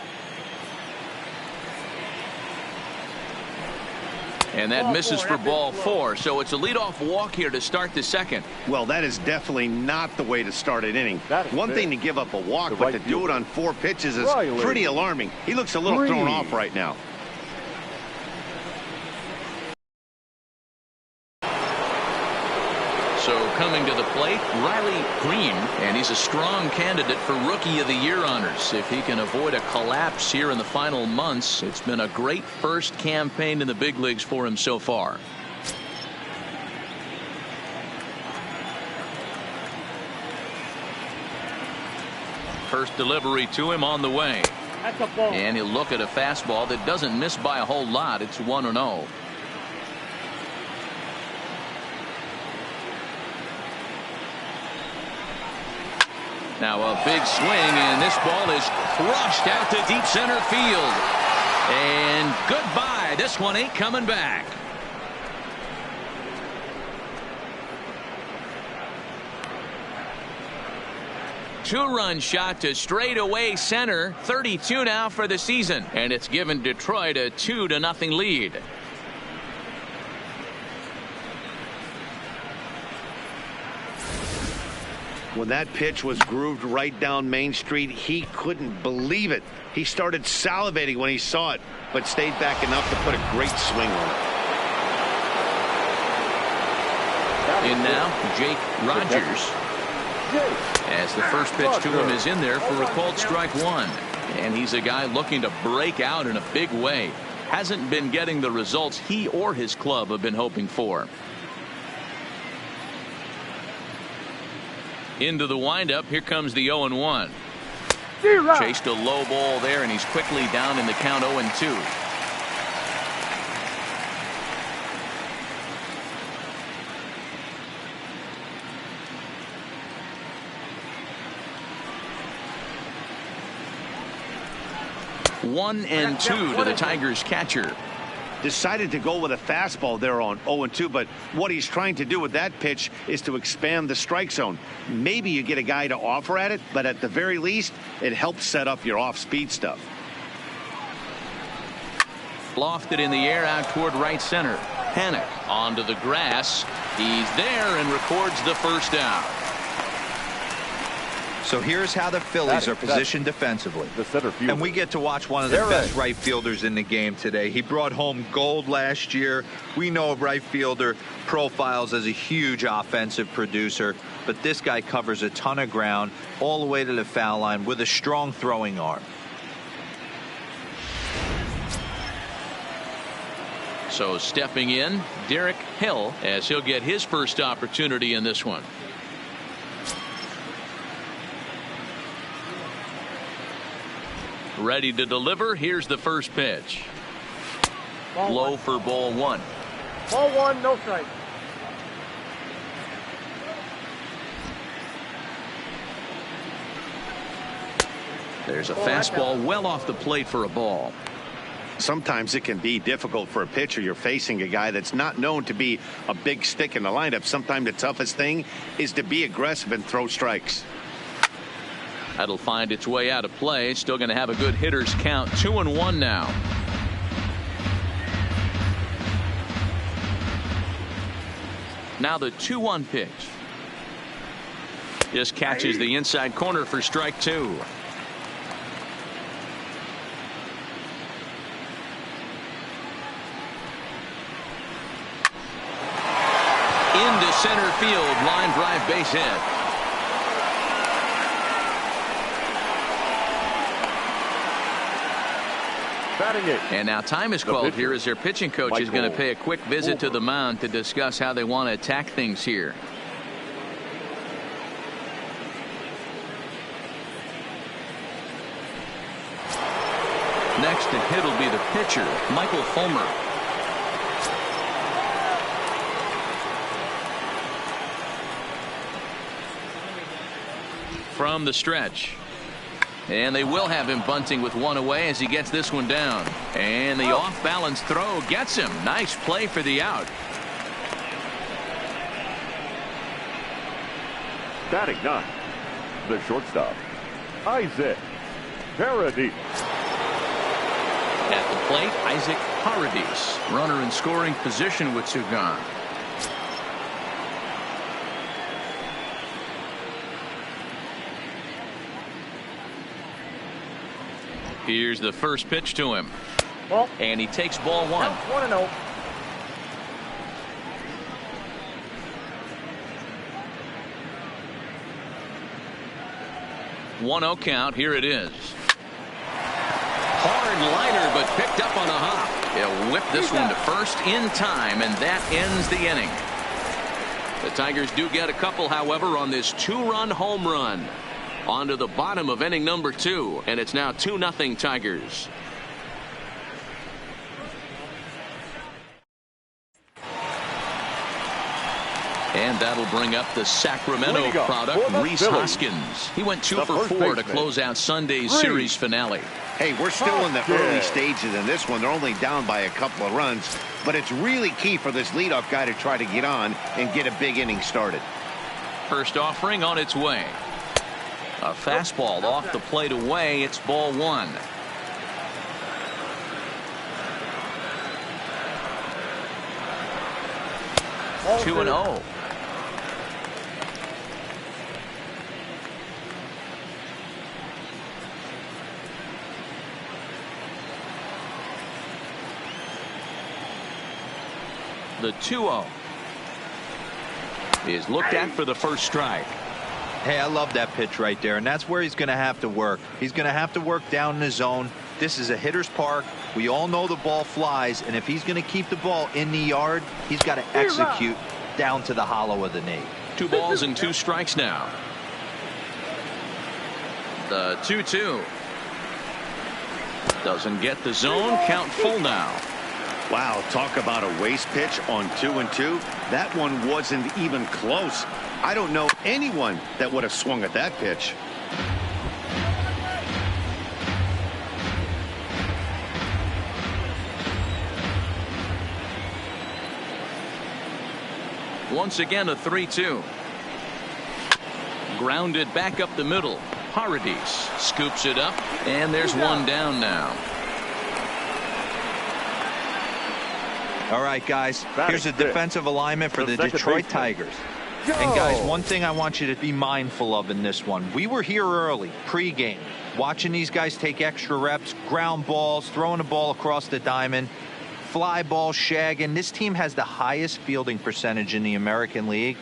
A: And that misses for ball 4, so it's a leadoff walk here to start the second.
C: Well, that is definitely not the way to start an inning. One thing to give up a walk, but to do it on 4 pitches is pretty alarming. He looks a little thrown off right now.
A: So coming to the plate, Riley Green, and he's a strong candidate for Rookie of the Year honors. If he can avoid a collapse here in the final months, it's been a great first campaign in the big leagues for him so far. First delivery to him on the way.
E: That's a ball.
A: And he'll look at a fastball that doesn't miss by a whole lot. It's 1-0. Now a big swing, and this ball is crushed out to deep center field. And goodbye. This one ain't coming back. Two-run shot to straightaway center. 32 now for the season, and it's given Detroit a 2-0 lead.
C: When that pitch was grooved right down Main Street, he couldn't believe it. He started salivating when he saw it, but stayed back enough to put a great swing on it.
A: In now, Jake Rogers. As the first pitch to him is in there for a called strike 1. And he's a guy looking to break out in a big way. Hasn't been getting the results he or his club have been hoping for. Into the windup. Here comes the 0-1. Chased a low ball there, and he's quickly down in the count 0-2. One and 2 to the Tigers catcher.
C: Decided to go with a fastball there on 0-2, but what he's trying to do with that pitch is to expand the strike zone. Maybe you get a guy to offer at it, but at the very least, it helps set up your off-speed stuff.
A: Lofted in the air out toward right center. Panic onto the grass. He's there and records the first out.
D: So here's how the Phillies are positioned defensively.
B: The center fielder.
D: And we get to watch one of the best right fielders in the game today. He brought home gold last year. We know a right fielder profiles as a huge offensive producer, but this guy covers a ton of ground all the way to the foul line with a strong throwing arm.
A: So stepping in, Derek Hill, as he'll get his first opportunity in this one. Ready to deliver. Here's the first pitch. Low for ball 1.
E: Ball 1, no strike.
A: There's a fastball well off the plate for a ball.
C: Sometimes it can be difficult for a pitcher. You're facing a guy that's not known to be a big stick in the lineup. Sometimes the toughest thing is to be aggressive and throw strikes.
A: That'll find its way out of play. Still going to have a good hitter's count. 2-1 now. Now the 2-1 pitch. Just catches the inside corner for strike 2. Into center field. Line drive, base hit. And now time is called here as their pitching coach is going to pay a quick visit to the mound to discuss how they want to attack things here. Next to hit will be the pitcher, Michael Fulmer. from the stretch. And they will have him bunting with one away as he gets this one down. And the off-balance throw gets him. Nice play for the out.
B: Batting 9, the shortstop, Isaac Paradis.
A: At the plate, Isaac Paradis. Runner in scoring position with two gone. Here's the first pitch to him.
E: Ball.
A: And he takes ball one.
E: 1-0.
A: One-0 count. Here it is. Hard liner, but picked up on the hop. He'll whip this one to first in time, and that ends the inning. The Tigers do get a couple, however, on this two-run home run. On to the bottom of inning number 2, and it's now 2-0 Tigers. And that'll bring up the Sacramento product, Rhys Hoskins. He went 2 for 4 to close out Sunday's series finale.
C: Hey, we're still in the early stages in this one. They're only down by a couple of runs, but it's really key for this leadoff guy to try to get on and get a big inning started.
A: First offering on its way. A fastball off the plate away. It's ball 1.
E: Ball
A: 2-0. The 2-0 is looked at for the first strike.
D: Hey, I love that pitch right there, and that's where he's going to have to work. He's going to have to work down in the zone. This is a hitter's park. We all know the ball flies, and if he's going to keep the ball in the yard, he's got to execute down to the hollow of the knee.
A: 2 balls and 2 strikes now. The 2-2 doesn't get the zone. Count full now.
C: Wow, talk about a waste pitch on 2-2. That one wasn't even close. I don't know anyone that would have swung at that pitch.
A: Once again, a 3-2. Grounded back up the middle. Paradis scoops it up, and there's one down now.
D: All right, guys, here's a defensive alignment for the Detroit Tigers. And guys, one thing I want you to be mindful of in this one. We were here early, pregame, watching these guys take extra reps, ground balls, throwing the ball across the diamond, fly ball, shagging. This team has the highest fielding percentage in the American League,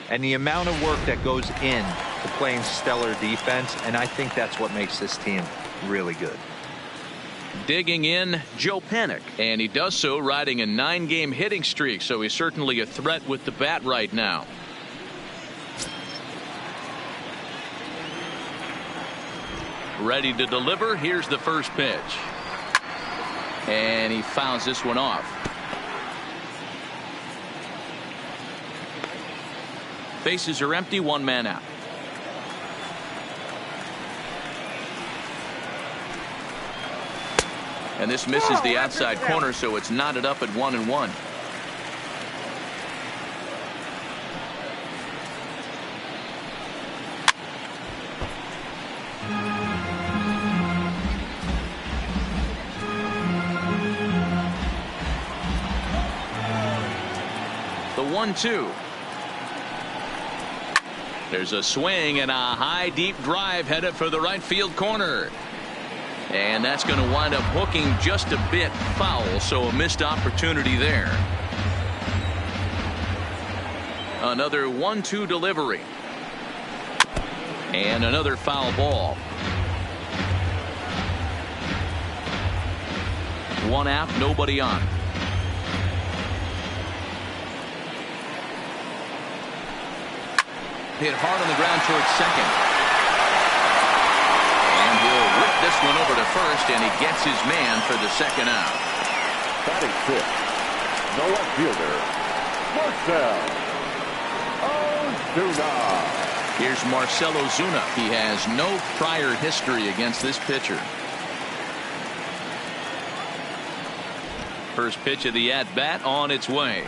D: and the amount of work that goes in to playing stellar defense, and I think that's what makes this team really good.
A: Digging in, Joe Panik, and he does so riding a 9-game hitting streak, so he's certainly a threat with the bat right now. Ready to deliver. Here's the first pitch. And he fouls this one off. Bases are empty, 1 man out. And this misses the outside corner, so it's knotted up at 1-1. The 1-2. There's a swing and a high deep drive headed for the right field corner. And that's going to wind up hooking just a bit foul, so a missed opportunity there. Another 1-2 delivery. And another foul ball. 1 out, nobody on. Hit hard on the ground towards second. And he'll whip this one over to first, and he gets his man for the second out.
B: Batting 5th, the left fielder, Marcell Ozuna.
A: Here's Marcell Ozuna. He has no prior history against this pitcher. First pitch of the at-bat on its way.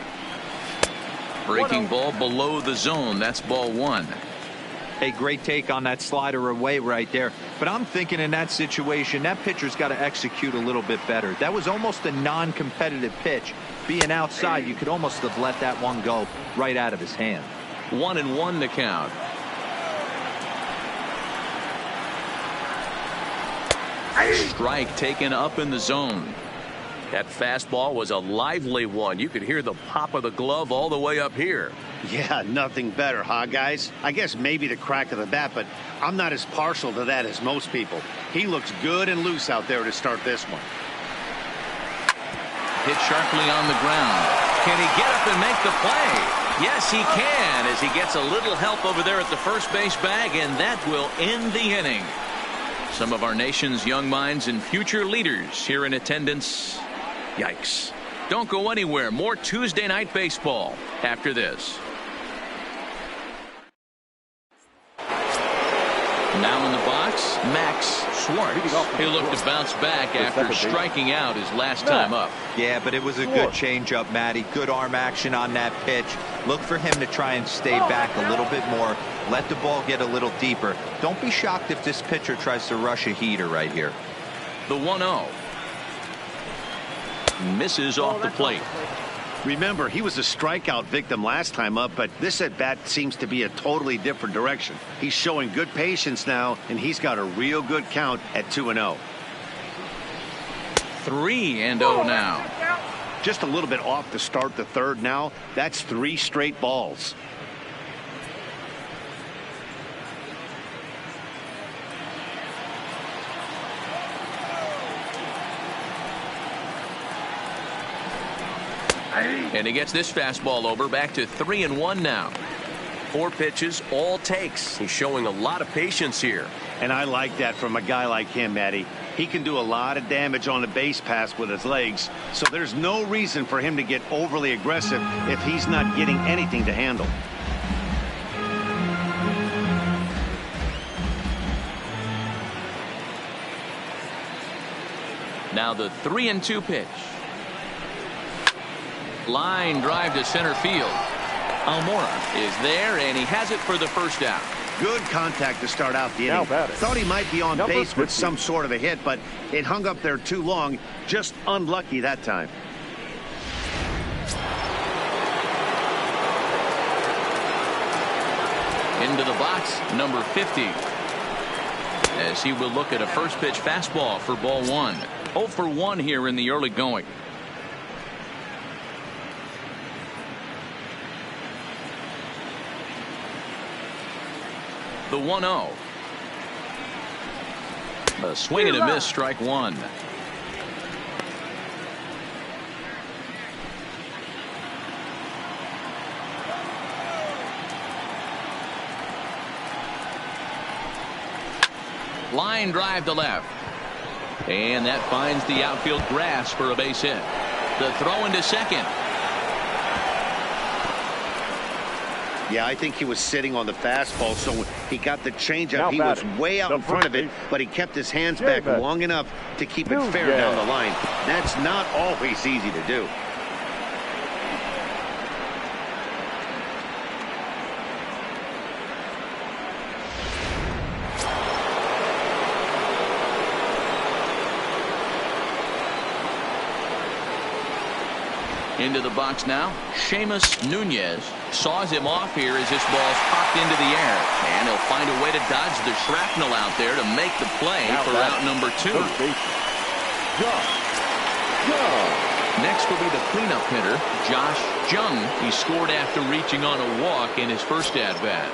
A: Breaking ball below the zone. That's ball one.
D: A great take on that slider away right there. But I'm thinking in that situation, that pitcher's got to execute a little bit better. That was almost a non-competitive pitch. Being outside, you could almost have let that one go right out of his hand.
A: 1-1 to count. Strike taken up in the zone. That fastball was a lively one. You could hear the pop of the glove all the way up here.
C: Yeah, nothing better, huh, guys? I guess maybe the crack of the bat, but I'm not as partial to that as most people. He looks good and loose out there to start this one.
A: Hit sharply on the ground. Can he get up and make the play? Yes, he can, as he gets a little help over there at the first base bag, and that will end the inning. Some of our nation's young minds and future leaders here in attendance. Yikes. Don't go anywhere. More Tuesday Night Baseball after this. Now in the box, Max Schwartz. He'll look to bounce back after striking out his last time up.
D: Yeah, but it was a good changeup, Matty. Good arm action on that pitch. Look for him to try and stay back a little bit more. Let the ball get a little deeper. Don't be shocked if this pitcher tries to rush a heater right here.
A: The 1-0. Misses off the plate.
C: Remember, he was a strikeout victim last time up, but this at-bat seems to be a totally different direction. He's showing good patience now, and he's got a real good count at 2-0.
A: 3-0 now.
C: Just a little bit off to start the third now. That's 3 straight balls.
A: And he gets this fastball over, back to 3-1 now.
F: 4 pitches, all takes. He's showing a lot of patience here.
C: And I like that from a guy like him, Matty. He can do a lot of damage on a base pass with his legs, so there's no reason for him to get overly aggressive if he's not getting anything to handle.
A: Now the 3-2 pitch. Line drive to center field. Almora is there, and he has it for the first out.
C: Good contact to start out the inning. Thought he might be on base with some sort of a hit, but it hung up there too long. Just unlucky that time.
A: Into the box, number 50. As he will look at a first pitch fastball for ball 1. 0 for 1 here in the early going. The 1-0. A swing and a miss, strike one. Line drive to left. And that finds the outfield grass for a base hit. The throw into second.
C: Yeah, I think he was sitting on the fastball, so he got the changeup. He was way out in front of it, but he kept his hands back long enough to keep it fair down the line. That's not always easy to do.
A: Into the box now, Seamus Nunez saws him off here as this ball's popped into the air. And he'll find a way to dodge the shrapnel out there to make the play for out number 2. Next will be the cleanup hitter, Josh Jung. He scored after reaching on a walk in his first at-bat.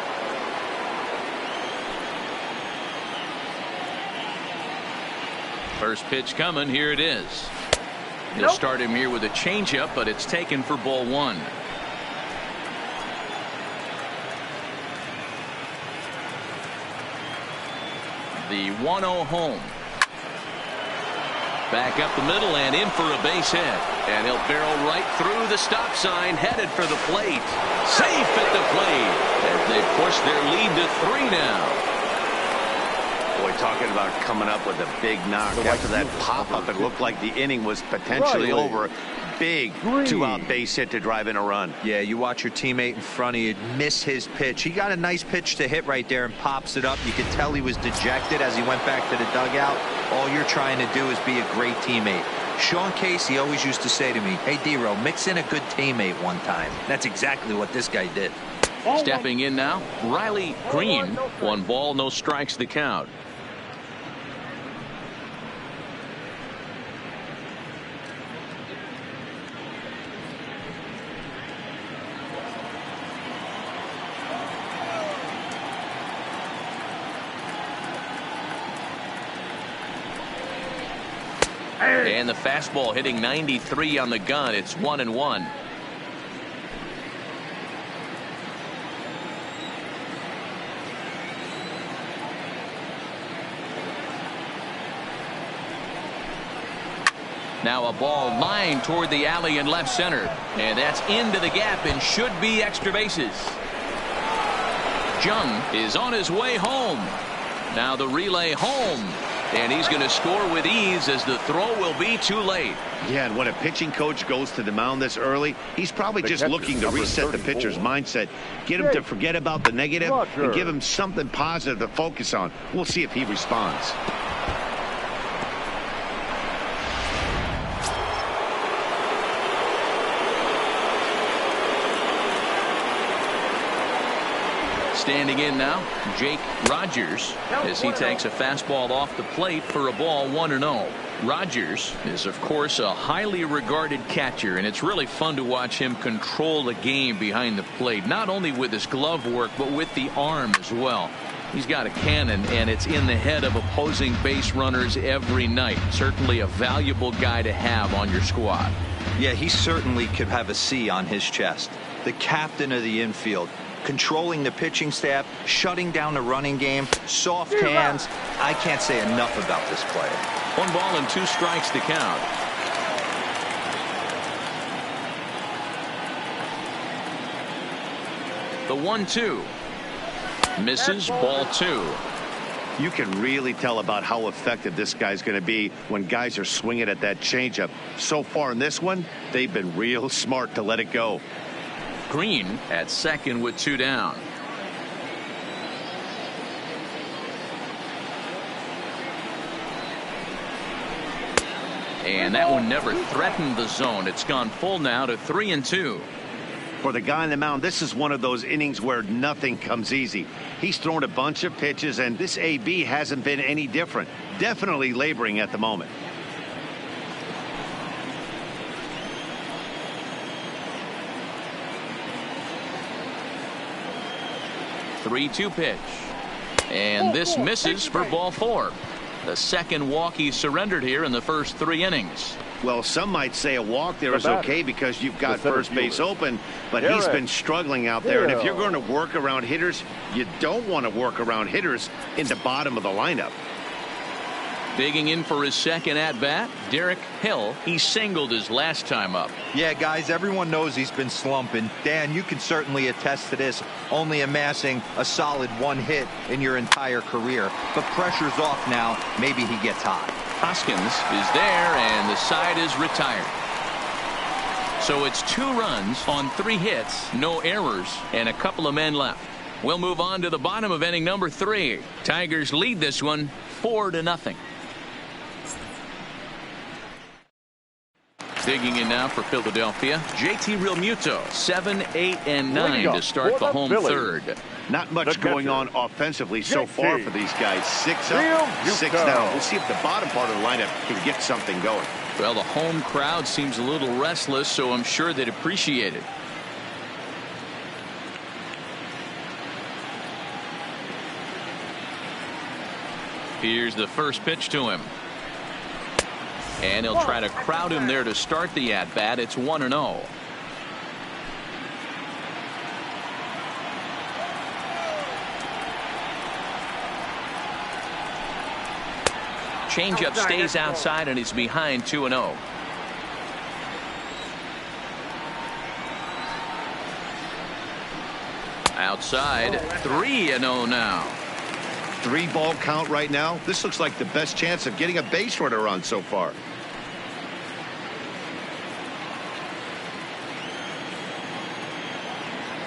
A: First pitch coming, here it is. He'll start him here with a changeup, but it's taken for ball 1. The 1-0 home. Back up the middle and in for a base hit. And he'll barrel right through the stop sign, headed for the plate. Safe at the plate as they push their lead to 3 now.
C: Boy, talking about coming up with a big knock. After that pop-up, it looked like the inning was potentially over. Big 2-out base hit to drive in a run.
D: Yeah, you watch your teammate in front of you miss his pitch. He got a nice pitch to hit right there and pops it up. You could tell he was dejected as he went back to the dugout. All you're trying to do is be a great teammate. Sean Casey always used to say to me, hey, D-Row, mix in a good teammate one time. That's exactly what this guy did.
A: Stepping in now, Riley Green. 1 ball, no strikes the count. And the fastball hitting 93 on the gun. It's 1-1. Now a ball lined toward the alley in left center. And that's into the gap and should be extra bases. Jung is on his way home. Now the relay home. And he's going to score with ease as the throw will be too late.
C: Yeah, and when a pitching coach goes to the mound this early, he's probably just looking to reset the pitcher's mindset, get him to forget about the negative, and give him something positive to focus on. We'll see if he responds.
A: Standing in now, Jake Rogers, as he takes a fastball off the plate for a ball, 1-0. Rogers is, of course, a highly regarded catcher, and it's really fun to watch him control the game behind the plate, not only with his glove work, but with the arm as well. He's got a cannon, and it's in the head of opposing base runners every night. Certainly a valuable guy to have on your squad.
D: Yeah, he certainly could have a C on his chest. The captain of the infield. Controlling the pitching staff, shutting down the running game, soft hands. I can't say enough about this player.
A: 1 ball and 2 strikes to count. The 1-2. Misses, ball 2.
C: You can really tell about how effective this guy's going to be when guys are swinging at that changeup. So far in this one, they've been real smart to let it go.
A: Green at second with 2 down. And that one never threatened the zone. It's gone full now to 3-2.
C: For the guy on the mound, this is one of those innings where nothing comes easy. He's thrown a bunch of pitches, and this AB hasn't been any different. Definitely laboring at the moment.
A: 3-2 pitch. And this misses for ball 4. The second walk he surrendered here in the first 3 innings.
C: Well, some might say a walk there is okay because you've got first base open, but he's been struggling out there. And if you're going to work around hitters, you don't want to work around hitters in the bottom of the lineup.
A: Digging in for his second at-bat, Derek Hill. He singled his last time up.
D: Yeah, guys, everyone knows he's been slumping. Dan, you can certainly attest to this, only amassing a solid 1 hit in your entire career. But pressure's off now. Maybe he gets hot.
A: Hoskins is there, and the side is retired. So it's 2 runs on 3 hits, no errors, and a couple of men left. We'll move on to the bottom of inning number 3. Tigers lead this one 4-0. Digging in now for Philadelphia, JT Realmuto, 7, 8, and 9 to start the home third.
C: Not much going on offensively so far for these guys. 6 up, 6 down. We'll see if the bottom part of the lineup can get something going.
A: Well, the home crowd seems a little restless, so I'm sure they'd appreciate it. Here's the first pitch to him. And he'll try to crowd him there to start the at-bat. It's 1-0. Changeup stays outside, and he's behind 2-0. Outside, 3-0 now.
C: 3-ball count right now. This looks like the best chance of getting a base runner on so far.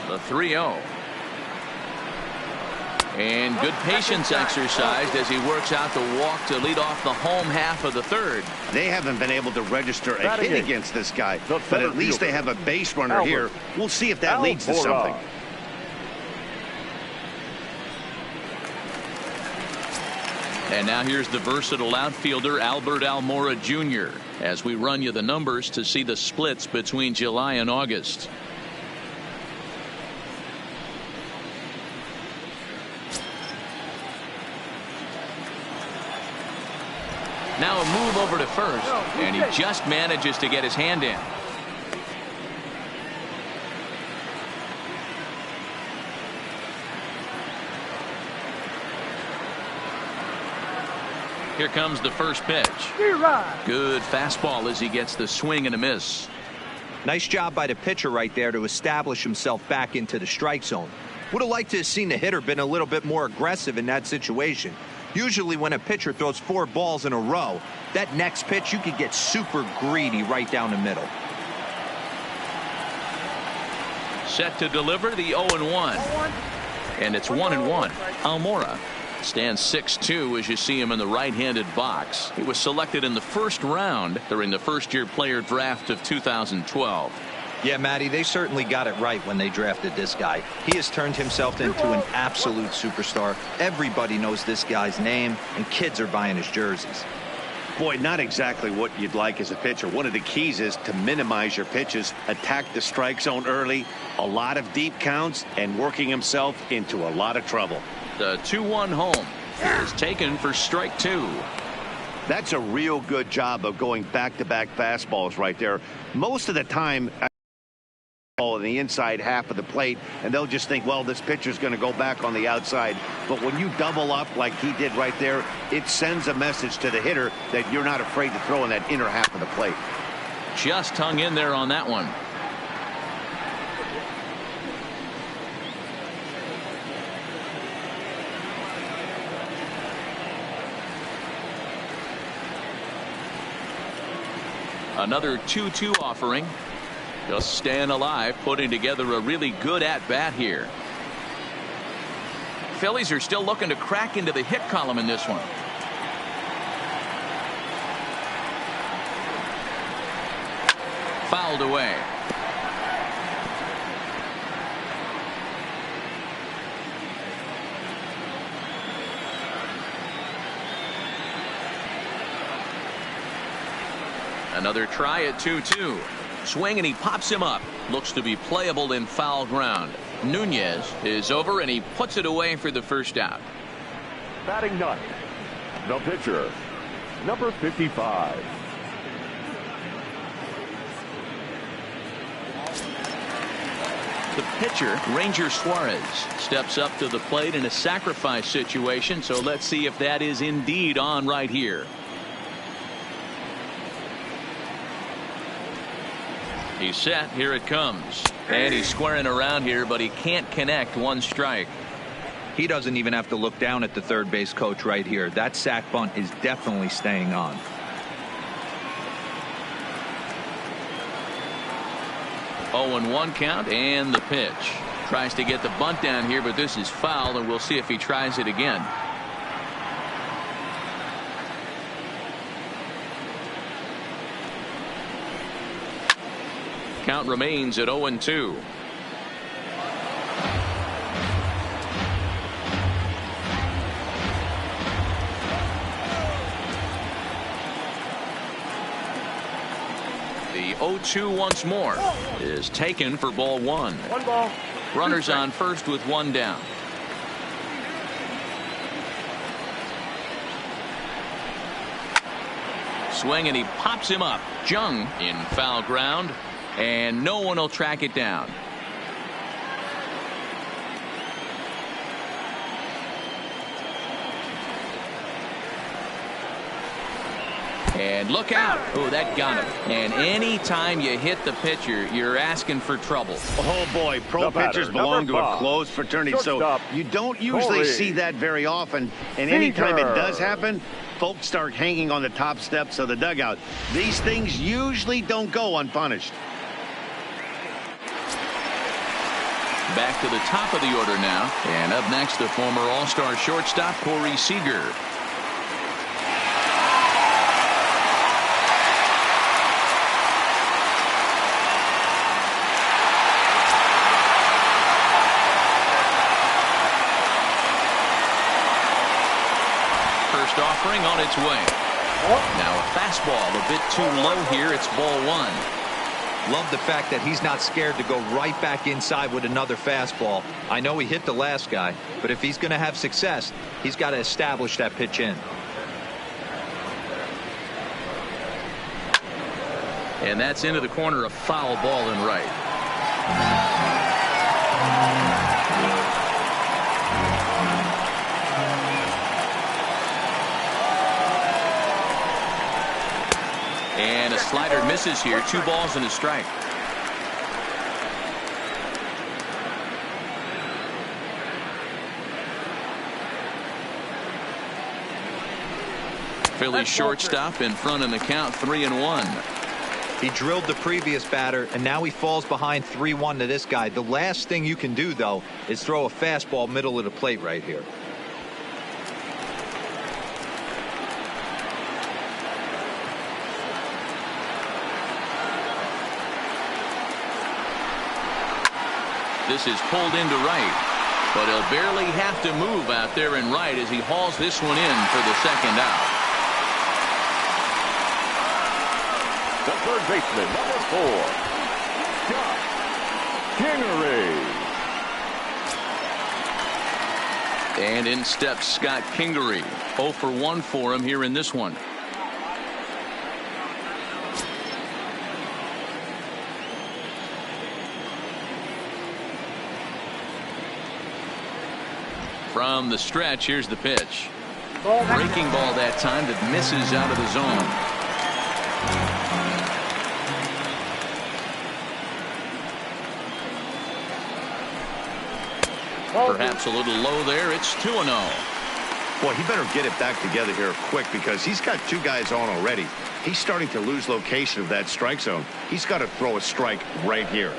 A: The 3-0. And good patience exercised as he works out the walk to lead off the home half of the third.
C: They haven't been able to register a hit against this guy, but at least they have a base runner here. We'll see if that leads to something.
A: And now here's the versatile outfielder Albert Almora Jr. as we run you the numbers to see the splits between July and August. Now a move over to first, and he just manages to get his hand in. Here comes the first pitch. Good fastball as he gets the swing and a miss.
D: Nice job by the pitcher right there to establish himself back into the strike zone. Would have liked to have seen the hitter been a little bit more aggressive in that situation. Usually when a pitcher throws 4 balls in a row, that next pitch you could get super greedy right down the middle.
A: Set to deliver the 0-1. And it's 1-1. Almora stands 6'2" as you see him in the right-handed box. He was selected in the first round during the first-year player draft of 2012.
D: Yeah, Matty, they certainly got it right when they drafted this guy. He has turned himself into an absolute superstar. Everybody knows this guy's name, and kids are buying his jerseys.
C: Boy, not exactly what you'd like as a pitcher. One of the keys is to minimize your pitches, attack the strike zone early, a lot of deep counts, and working himself into a lot of trouble.
A: The 2-1 home is taken for strike 2.
C: That's a real good job of going back-to-back fastballs right there. Most of the time, in the inside half of the plate, and they'll just think, well, this pitcher's going to go back on the outside. But when you double up like he did right there, it sends a message to the hitter that you're not afraid to throw in that inner half of the plate.
A: Just hung in there on that one. Another 2-2 offering. Just staying alive, putting together a really good at-bat here. Phillies are still looking to crack into the hit column in this one. Fouled away. Another try at 2-2. Swing and he pops him up. Looks to be playable in foul ground. Nunez is over and he puts it away for the first out.
B: Batting ninth, the pitcher, number 55.
A: The pitcher, Ranger Suarez, steps up to the plate in a sacrifice situation. So let's see if that is indeed on right here. He's set. Here it comes. And he's squaring around here, but he can't connect. 1 strike.
D: He doesn't even have to look down at the third base coach right here. That sac bunt is definitely staying on.
A: Oh, and 1 count, and the pitch. Tries to get the bunt down here, but this is foul, and we'll see if he tries it again. Count remains at 0-2. The 0-2 once more is taken for ball 1.
E: 1 ball.
A: Runners on first with 1 down. Swing and he pops him up. Jung in foul ground. And no one will track it down. And look out. Oh, that got him. And anytime you hit the pitcher, you're asking for trouble.
C: Oh, boy. Pro pitchers belong to a closed fraternity, so you don't usually see that very often. And anytime it does happen, folks start hanging on the top steps of the dugout. These things usually don't go unpunished.
A: Back to the top of the order now. And up next, the former All-Star shortstop, Corey Seager. First offering on its way. Now a fastball a bit too low here. It's ball one.
D: Love the fact that he's not scared to go right back inside with another fastball. I know he hit the last guy, but if he's going to have success, he's got to establish that pitch in.
A: And that's into the corner, a foul ball and right. And a slider misses here. 2 balls and a strike. Phillies shortstop in front in the count, 3-1.
D: He drilled the previous batter, and now he falls behind 3-1 to this guy. The last thing you can do, though, is throw a fastball middle of the plate right here.
A: This is pulled into right, but he'll barely have to move out there in right as he hauls this one in for the second out.
B: The third baseman, number 4, Scott Kingery.
A: And in steps Scott Kingery. 0 for 1 for him here in this one. From the stretch, here's the pitch. Breaking ball that time that misses out of the zone. Perhaps a little low there. It's 2-0.
C: Boy, he better get it back together here quick because he's got 2 guys on already. He's starting to lose location of that strike zone. He's got to throw a strike right here.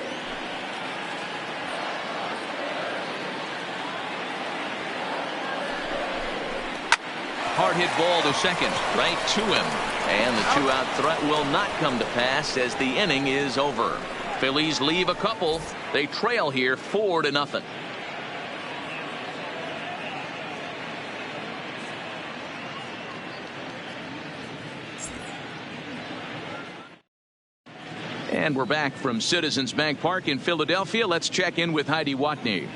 A: Hard hit ball to second, right to him. And the 2-out threat will not come to pass as the inning is over. Phillies leave a couple. They trail here 4-0. And we're back from Citizens Bank Park in Philadelphia. Let's check in with Heidi Watney.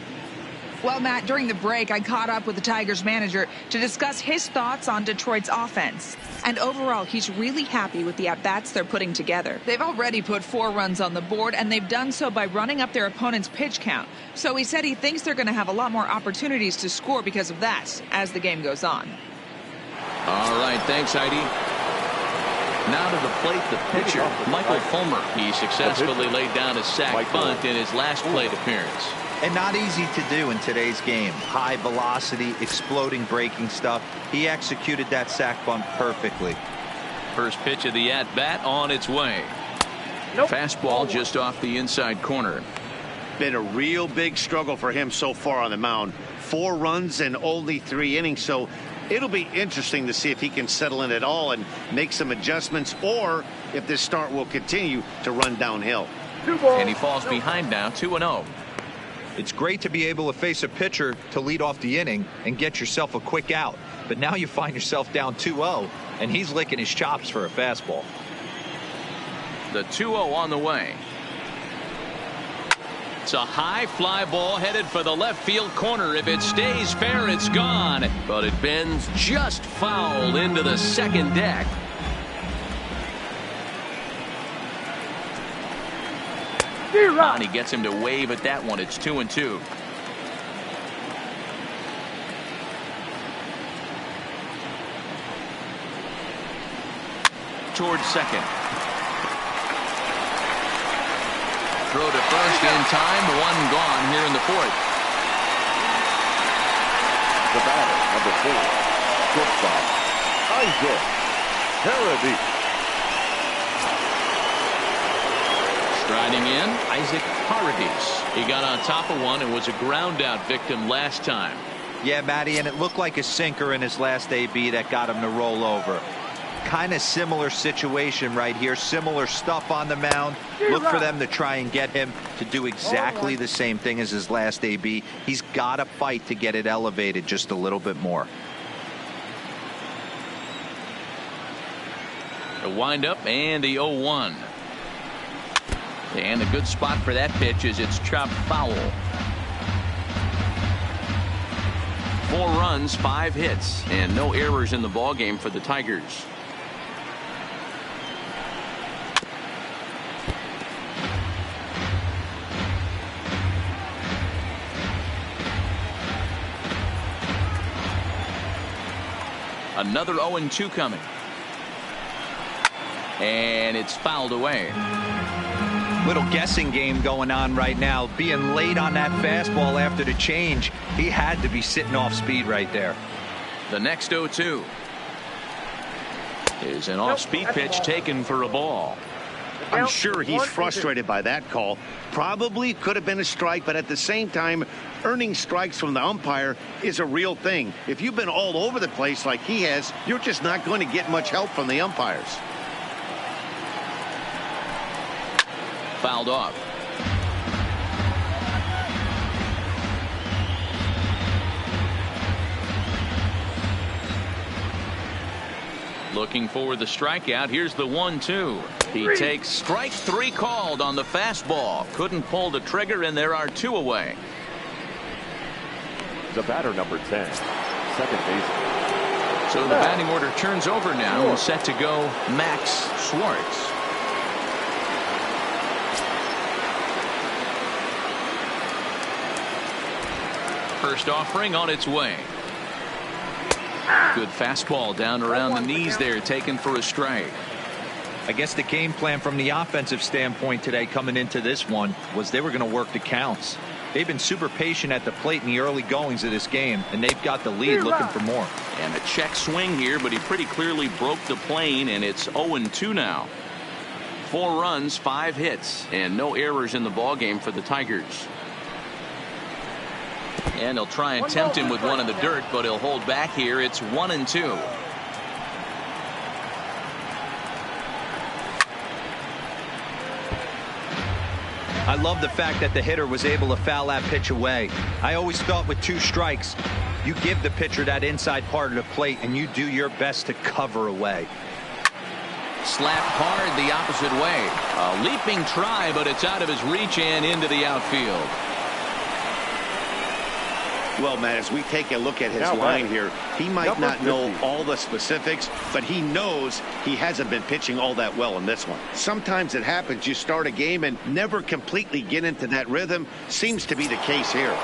G: Well, Matt, during the break, I caught up with the Tigers manager to discuss his thoughts on Detroit's offense. And overall, he's really happy with the at-bats they're putting together. They've already put 4 runs on the board, and they've done so by running up their opponent's pitch count. So he said he thinks they're going to have a lot more opportunities to score because of that as the game goes on.
A: All right, thanks, Heidi. Now to the plate, the pitcher, Michael Fulmer. He successfully laid down a sac bunt in his last plate appearance.
D: And not easy to do in today's game. High velocity, exploding breaking stuff. He executed that sac bunt perfectly.
A: First pitch of the at-bat on its way. Fastball just off the inside corner.
C: Been a real big struggle for him so far on the mound. 4 runs in only 3 innings, so it'll be interesting to see if he can settle in at all and make some adjustments, or if this start will continue to run downhill.
A: And he falls behind now, 2-0.
D: It's great to be able to face a pitcher to lead off the inning and get yourself a quick out. But now you find yourself down 2-0, and he's licking his chops for a fastball.
A: The 2-0 on the way. It's a high fly ball headed for the left field corner. If it stays fair, it's gone. But it bends just foul into the second deck. And he gets him to wave at that one. It's 2-2. towards second. Throw to first in time. One gone here in the fourth.
B: The batter, number 4, shortstop, Isaac Paradis.
A: Striding in, Isaac Paradis. He got on top of one and was a ground out victim last time.
D: Yeah, Matty, and it looked like a sinker in his last AB that got him to roll over. Kind of similar situation right here. Similar stuff on the mound. Look for them to try and get him to do exactly the same thing as his last AB. He's got to fight to get it elevated just a little bit more.
A: The windup and the 0-1. And a good spot for that pitch is it's chopped foul. 4 runs, 5 hits, and no errors in the ballgame for the Tigers. Another 0-2 coming. And it's fouled away.
D: Little guessing game going on right now. Being late on that fastball after the change. He had to be sitting off speed right there.
A: The next 0-2 is an off-speed pitch taken for a ball.
C: I'm sure he's frustrated by that call. Probably could have been a strike, but at the same time, earning strikes from the umpire is a real thing. If you've been all over the place like he has, you're just not going to get much help from the umpires.
A: Fouled off. Looking for the strikeout. Here's the 1-2. He takes strike 3 called on the fastball. Couldn't pull the trigger, and there are 2 away.
B: The batter, number 10, second baseman.
A: So the batting order turns over now and set to go Max Schwartz. First offering on its way. Good fastball down around the knees there, taken for a strike.
D: I guess the game plan from the offensive standpoint today coming into this one was they were going to work the counts. They've been super patient at the plate in the early goings of this game, and they've got the lead looking for more.
A: And a check swing here, but he pretty clearly broke the plane, and it's 0-2 now. 4 runs, 5 hits, and no errors in the ballgame for the Tigers. And he'll try and tempt him with one in the dirt, but he'll hold back here. It's 1-2.
D: I love the fact that the hitter was able to foul that pitch away. I always thought with 2 strikes, you give the pitcher that inside part of the plate and you do your best to cover away.
A: Slapped hard the opposite way. A leaping try, but it's out of his reach and into the outfield.
C: Well, Matt, as we take a look at his line here, he might not know all the specifics, but he knows he hasn't been pitching all that well in this one. Sometimes it happens. You start a game and never completely get into that rhythm. Seems to be the case here.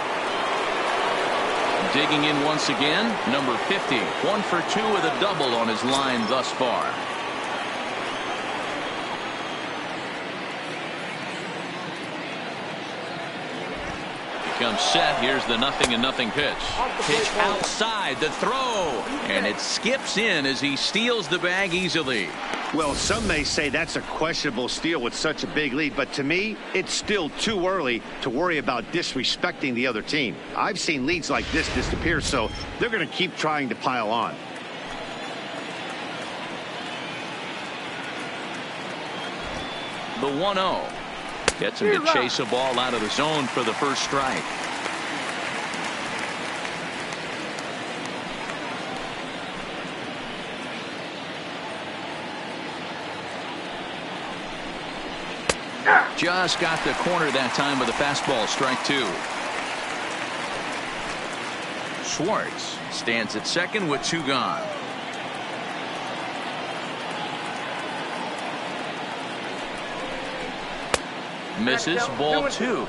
A: Digging in once again, number 50. 1 for 2 with a double on his line thus far. Comes set. Here's the 0-0 pitch. Pitch outside, the throw, and it skips in as he steals the bag easily.
C: Well, some may say that's a questionable steal with such a big lead, but to me, it's still too early to worry about disrespecting the other team. I've seen leads like this disappear, so they're going to keep trying to pile on.
A: The 1-0. Gets him to chase a ball out of the zone for the first strike. Just got the corner that time with a fastball, strike 2. Schwartz stands at second with 2 gone. Misses, ball 2.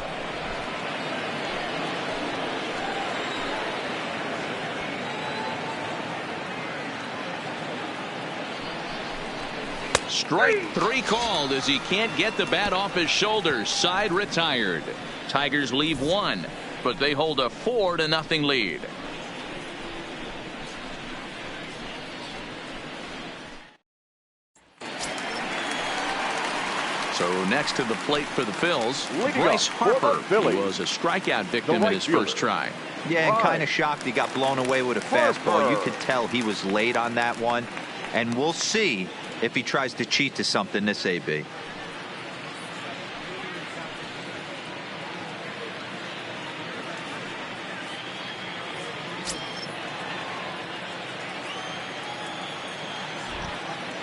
A: Strike three called as he can't get the bat off his shoulders. Side retired. Tigers leave one, but they hold a 4-0 lead. So next to the plate for the Phils, Bryce Harper. He was a strikeout victim in his first try.
D: Yeah, and kind of shocked he got blown away with a fastball. You could tell he was late on that one. And we'll see if he tries to cheat to something this AB.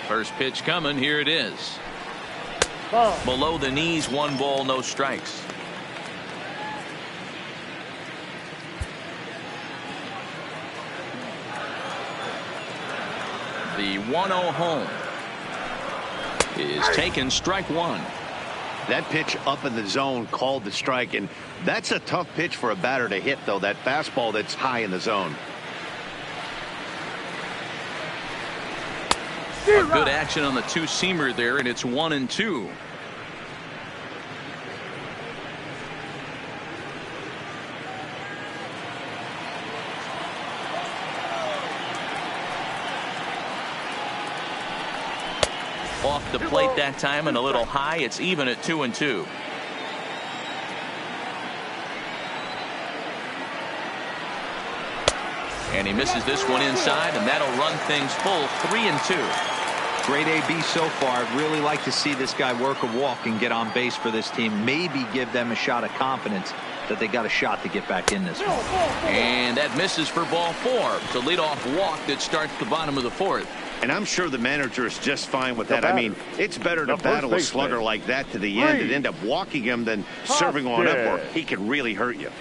A: First pitch coming. Here it is. Below the knees, 1 ball, no strikes. The 1-0 home is taken. Strike one.
C: That pitch up in the zone called the strike, and that's a tough pitch for a batter to hit, though, that fastball that's high in the zone.
A: Good action on the two-seamer there, and it's 1-2. Off the plate that time and a little high. It's even at 2-2. And he misses this one inside, and that'll run things full. 3-2.
D: Great AB so far. I'd really like to see this guy work a walk and get on base for this team. Maybe give them a shot of confidence that they got a shot to get back in this one.
A: And that misses for ball 4. It's a leadoff walk that starts the bottom of the 4th.
C: And I'm sure the manager is just fine with that. I mean, it's better to battle a slugger like that to the end and end up walking him than serving on up where he can really hurt you.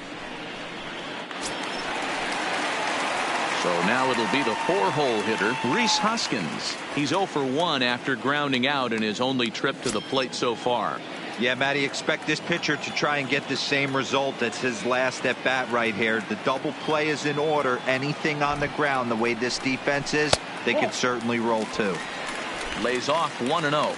A: So now it'll be the 4-hole hitter, Rhys Hoskins. He's 0 for 1 after grounding out in his only trip to the plate so far.
D: Yeah, Matty, expect this pitcher to try and get the same result. That's his last at bat right here. The double play is in order. Anything on the ground, the way this defense is, they could certainly roll too.
A: Lays off 1-0.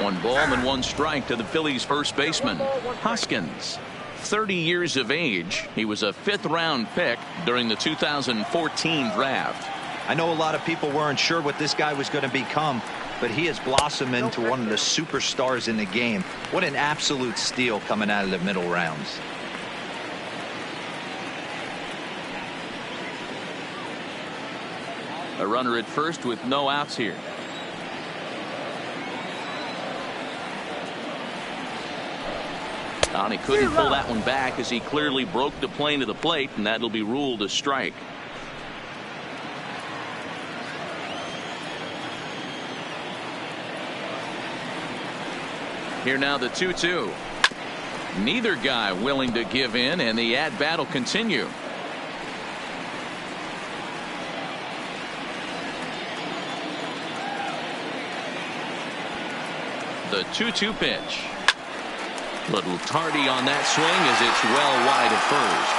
A: One ball and 1 strike to the Phillies first baseman. Hoskins, 30 years of age. He was a 5th-round pick during the 2014 draft.
D: I know a lot of people weren't sure what this guy was going to become, but he has blossomed into one of the superstars in the game. What an absolute steal coming out of the middle rounds.
A: A runner at first with no outs here. And he couldn't pull that one back as he clearly broke the plane of the plate, and that'll be ruled a strike. Here now the 2-2. Neither guy willing to give in, and the at-bat will continue. The 2-2 pitch. Little tardy on that swing as it's well wide of first.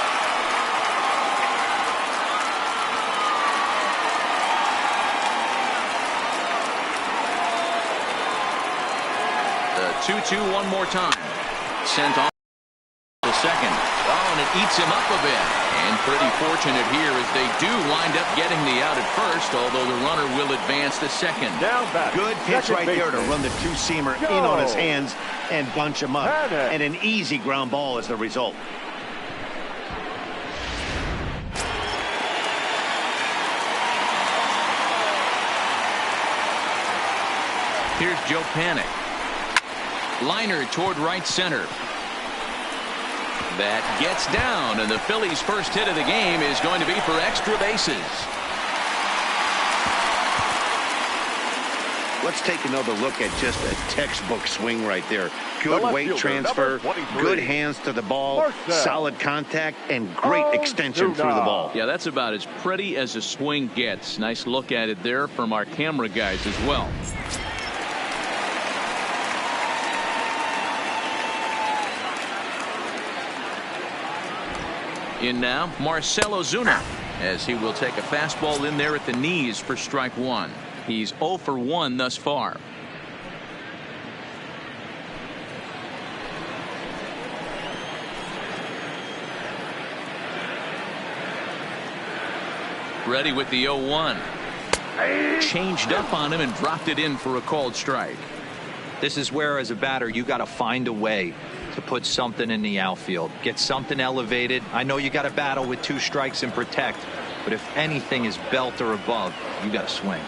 A: The 2-2 one more time. Sent on the second. Oh, and it eats him up a bit. And pretty fortunate here as they do wind up getting the out at first, although the runner will advance to second.
B: Down back.
C: Good pitch right there to run the two-seamer in on his hands and bunch him up. And an easy ground ball as the result.
A: Here's Joe Panic. Liner toward right center. That gets down, and the Phillies' first hit of the game is going to be for extra bases.
C: Let's take another look at just a textbook swing right there. Good weight transfer, good hands to the ball, solid contact, and great extension through the ball.
A: Yeah, that's about as pretty as a swing gets. Nice look at it there from our camera guys as well. In now, Marcell Ozuna, as he will take a fastball in there at the knees for strike one. He's 0 for 1 thus far. Ready with the 0-1. Changed up on him and dropped it in for a called strike.
D: This is where, as a batter, you got to find a way to put something in the outfield. Get something elevated. I know you got to battle with 2 strikes and protect, but if anything is belt or above, you got to swing.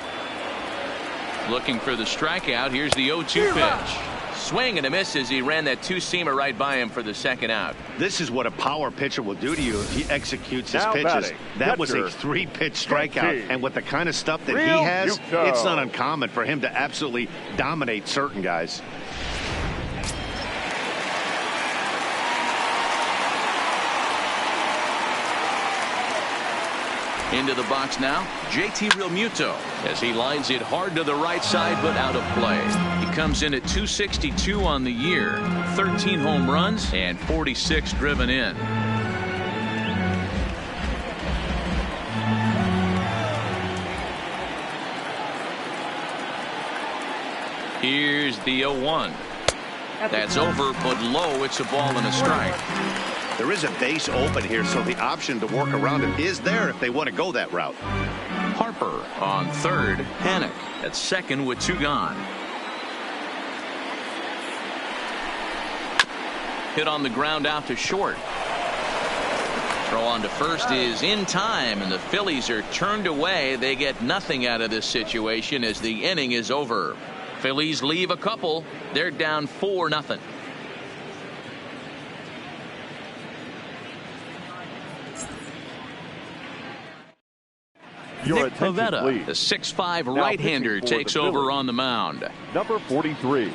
A: Looking for the strikeout. Here's the 0-2 pitch. Swing and a miss as he ran that two-seamer right by him for the second out.
C: This is what a power pitcher will do to you if he executes his
B: Now
C: pitches.
B: batting,
C: That was a
B: catcher,
C: 3-pitch strikeout, and with the kind of stuff that he has, it's not uncommon for him to absolutely dominate certain guys.
A: Into the box now, JT Realmuto, as he lines it hard to the right side, but out of play. He comes in at 262 on the year, 13 home runs and 46 driven in. Here's the 0-1. That's over, but low. It's a ball and a strike.
C: There is a base open here, so the option to work around it is there if they want to go that route.
A: Harper on third. Panic at second with 2 gone. Hit on the ground out to short. Throw on to first is in time, and the Phillies are turned away. They get nothing out of this situation as the inning is over. Phillies leave a couple. They're down 4-0. Nick Pivetta, the 6'5" right-hander, takes over on the mound.
B: Number 43,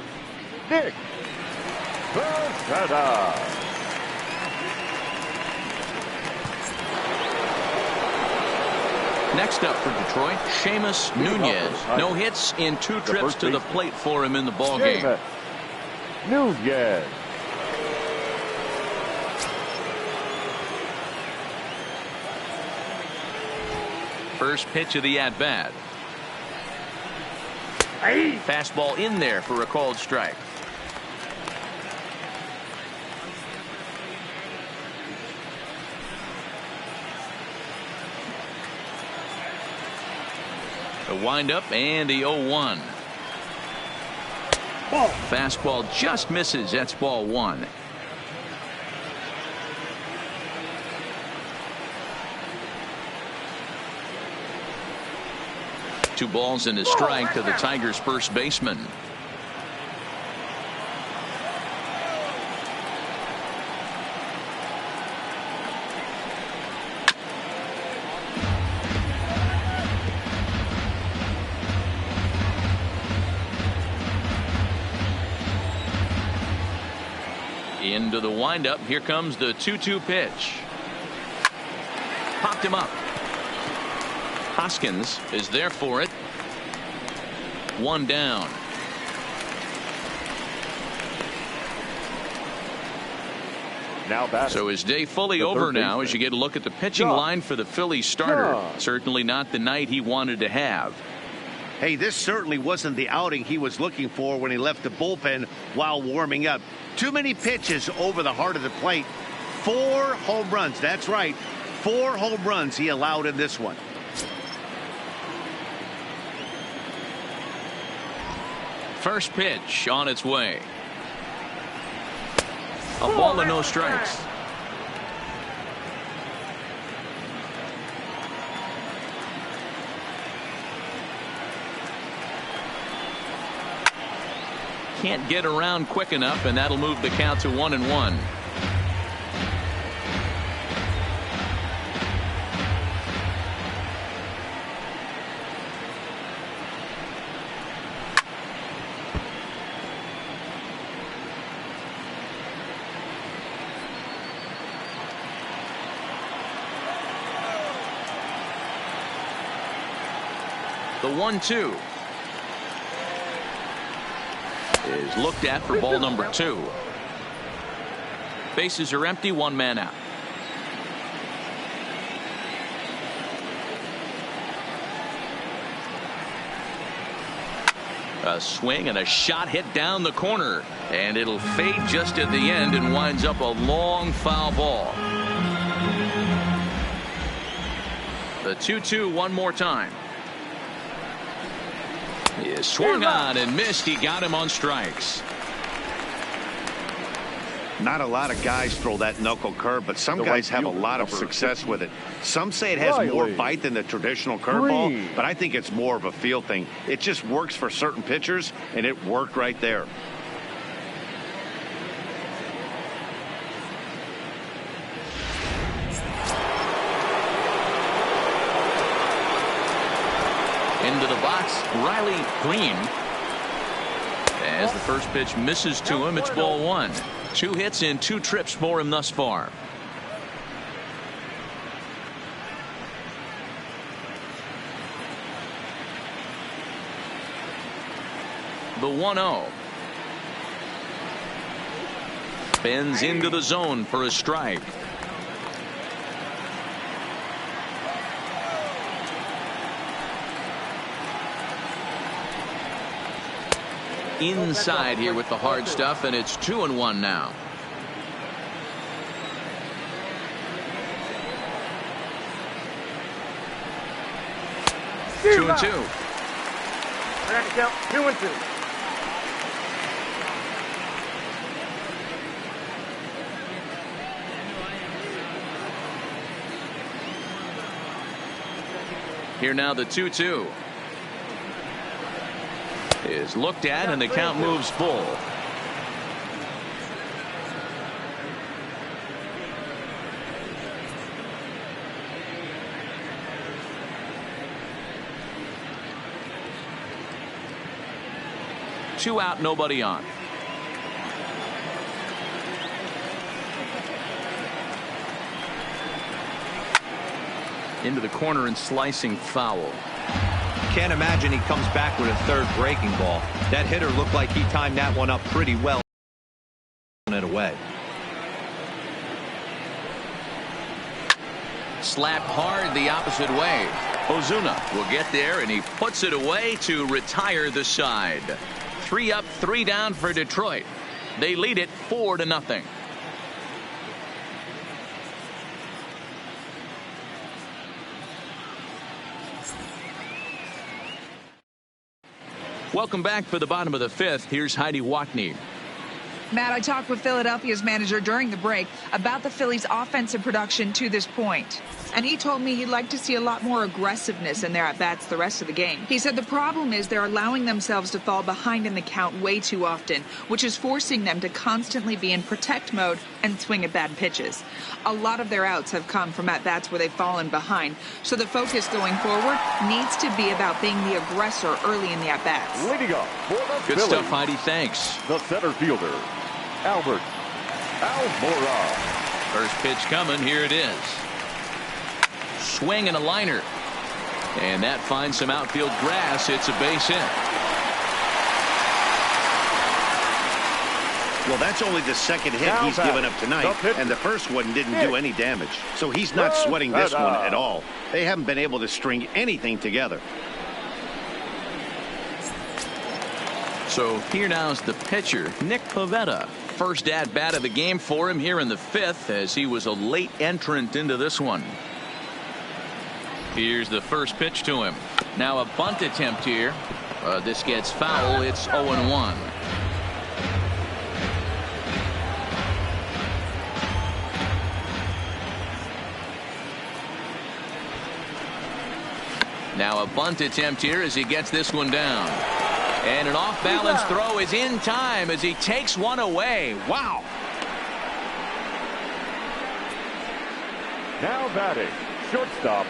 B: Nick Pivetta.
A: Next up for Detroit, Seamus Nunez. No hits in 2 trips to the plate for him in the ballgame.
B: Nunez.
A: First pitch of the at-bat. Fastball in there for a called strike. The windup and the 0-1. Fastball just misses. That's ball 1. Two balls and a strike to the Tigers' first baseman. Into the windup. Here comes the 2-2 pitch. Popped him up. Hoskins is there for it. 1 down. So his day fully over now as you get a look at the pitching line for the Phillies starter. Certainly not the night he wanted to have.
C: Hey, this certainly wasn't the outing he was looking for when he left the bullpen while warming up. Too many pitches over the heart of the plate. 4 home runs. That's right. 4 home runs he allowed in this one.
A: First pitch on its way. A ball and no strikes. Can't get around quick enough, and that'll move the count to 1-1. The 1-2 is looked at for ball number 2. Bases are empty, 1 man out. A swing and a shot hit down the corner, and it'll fade just at the end and winds up a long foul ball. The 2-2 one more time. He is swung on and missed. He got him on strikes.
C: Not a lot of guys throw that knuckle curve, but some guys have a lot of success with it. Some say it has more bite than the traditional curveball, but I think it's more of a feel thing. It just works for certain pitchers, and it worked right there.
A: Into the box, Riley Green. As the first pitch misses to him, it's ball one. 2 hits in 2 trips for him thus far. The 1-0. Bends into the zone for a strike. Inside here with the hard stuff, and it's 2-1 now. Two and two.
E: I got to count 2-2.
A: Here now the 2-2 is looked at, and the count moves full. Two out, nobody on. Into the corner and slicing foul.
D: Can't imagine he comes back with a third breaking ball. That hitter looked like he timed that one up pretty well. It away.
A: Slapped hard the opposite way. Ozuna will get there, and he puts it away to retire the side. 3 up, 3 down for Detroit. They lead it 4-0. Welcome back for the bottom of the 5th. Here's Heidi Watney.
G: Matt, I talked with Philadelphia's manager during the break about the Phillies' offensive production to this point. And he told me he'd like to see a lot more aggressiveness in their at-bats the rest of the game. He said the problem is they're allowing themselves to fall behind in the count way too often, which is forcing them to constantly be in protect mode and swing at bad pitches. A lot of their outs have come from at-bats where they've fallen behind, so the focus going forward needs to be about being the aggressor early in the at-bats.
B: Leading up for the
A: Good
B: Phillies,
A: stuff, Heidi. Thanks.
B: the center fielder, Albert Almora.
A: First pitch coming. Here it is. Swing and a liner. And that finds some outfield grass. It's a base hit.
C: Well, that's only the second hit he's given up tonight, and the first one didn't do any damage. So he's not sweating this one at all. They haven't been able to string anything together.
A: So here now is the pitcher, Nick Pivetta. First at-bat of the game for him here in the 5th, as he was a late entrant into this one. Here's the first pitch to him. Now a bunt attempt here. This gets foul. It's 0-1. Now a bunt attempt here as he gets this one down. And an off-balance throw is in time as he takes one away. Wow.
B: Now batting, shortstop,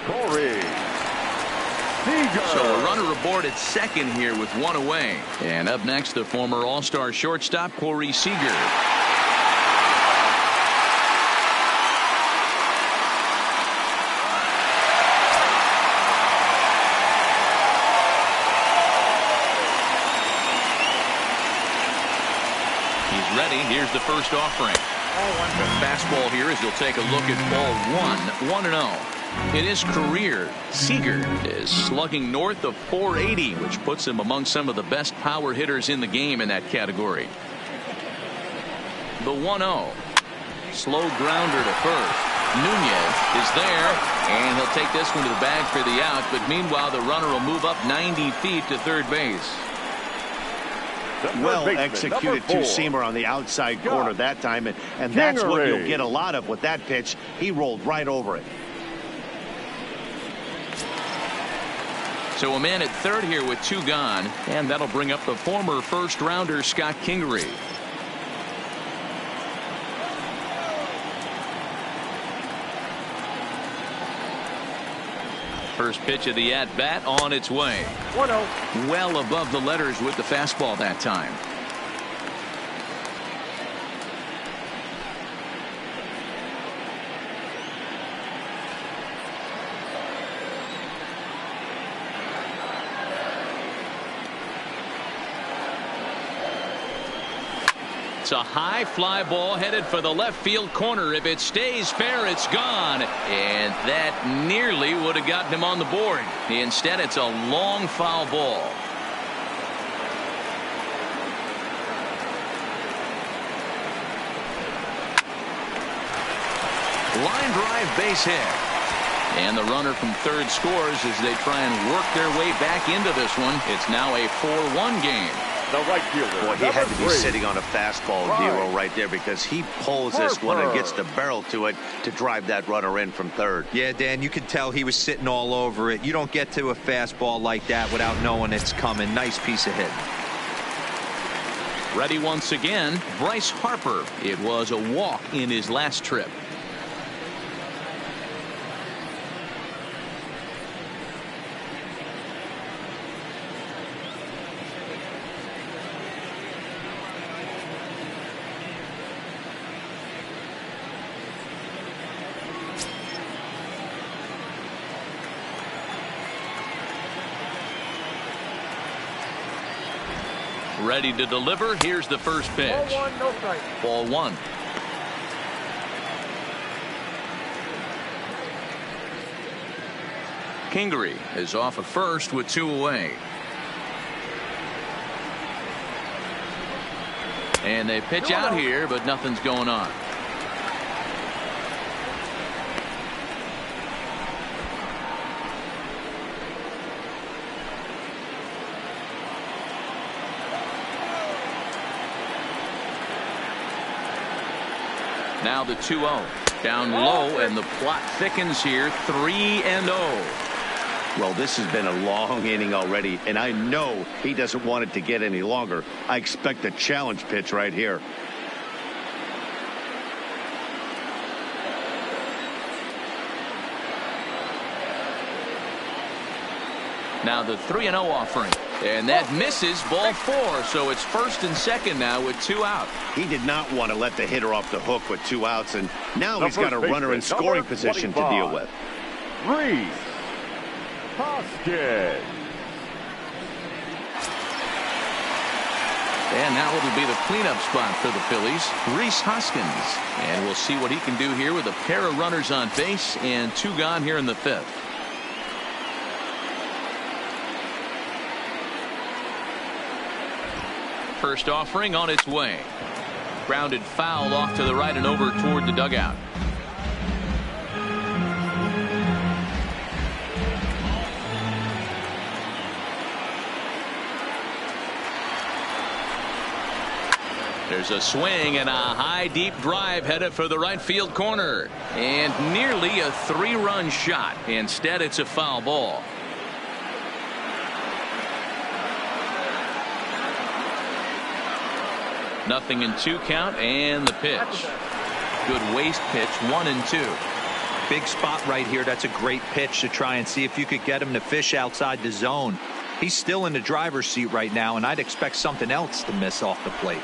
B: Corey Seager.
A: So a runner aboard at second here with one away. And up next, the former All-Star shortstop, Corey Seager. Ready. Here's the first offering. The fastball here as you'll take a look at ball 1. 1-0. In his career, Seager is slugging north of .480, which puts him among some of the best power hitters in the game in that category. The 1-0. Slow grounder to first. Nunez is there, and he'll take this one to the bag for the out, but meanwhile the runner will move up 90 feet to third base.
C: Well executed two-seamer on the outside corner that time, and that's what you'll get a lot of with that pitch. He rolled right over it.
A: So a man at third here with 2 gone, and that'll bring up the former first-rounder Scott Kingery. First pitch of the at-bat on its way.
E: 1-0.
A: Well above the letters with the fastball that time. It's a high fly ball headed for the left field corner. If it stays fair, it's gone. And that nearly would have gotten him on the board. Instead, it's a long foul ball. Line drive base hit. And the runner from third scores as they try and work their way back into this one. It's now a 4-1 game.
B: The right fielder.
C: Boy, he had to be sitting on a fastball, Dero, right there, because he pulls this one and gets the barrel to it to drive that runner in from third.
D: Yeah, Dan, you can tell he was sitting all over it. You don't get to a fastball like that without knowing it's coming. Nice piece of hitting.
A: Ready once again, Bryce Harper. It was a walk in his last trip. Ready to deliver. Here's the first pitch.
E: Ball 1, no strike.
A: Ball 1. Kingery is off at first with 2 away. And they pitch out here, but nothing's going on. Now the 2-0. Down low, and the plot thickens here. 3-0.
C: Well, this has been a long inning already, and I know he doesn't want it to get any longer. I expect a challenge pitch right here.
A: Now the 3-0 offering. And that misses. Ball 4. So it's first and second now with 2 out.
C: He did not want to let the hitter off the hook with 2 outs, and now he's got a runner in scoring position to deal with.
B: Rhys Hoskins.
A: And now it'll be the cleanup spot for the Phillies. Rhys Hoskins. And we'll see what he can do here with a pair of runners on base and 2 gone here in the 5th. First offering on its way. Grounded foul off to the right and over toward the dugout. There's a swing and a high deep drive headed for the right field corner. And nearly a 3-run shot. Instead, it's a foul ball. Nothing in 2 count, and the pitch. Good waste pitch, 1-2.
D: Big spot right here. That's a great pitch to try and see if you could get him to fish outside the zone. He's still in the driver's seat right now, and I'd expect something else to miss off the plate.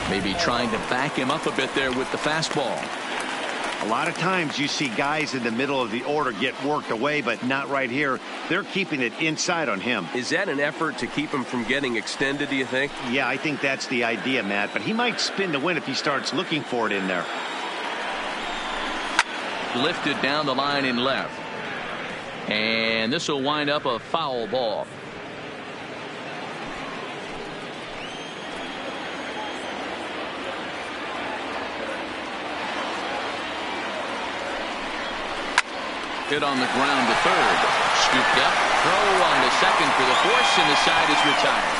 A: Maybe trying to back him up a bit there with the fastball.
C: A lot of times you see guys in the middle of the order get worked away, but not right here. They're keeping it inside on him.
H: Is that an effort to keep him from getting extended, do you think?
C: Yeah, I think that's the idea, Matt. But he might spin to win if he starts looking for it in there.
A: Lifted down the line in left. And this will wind up a foul ball. Hit on the ground to third. Scooped up. Throw on to second for the force, and the side is retired.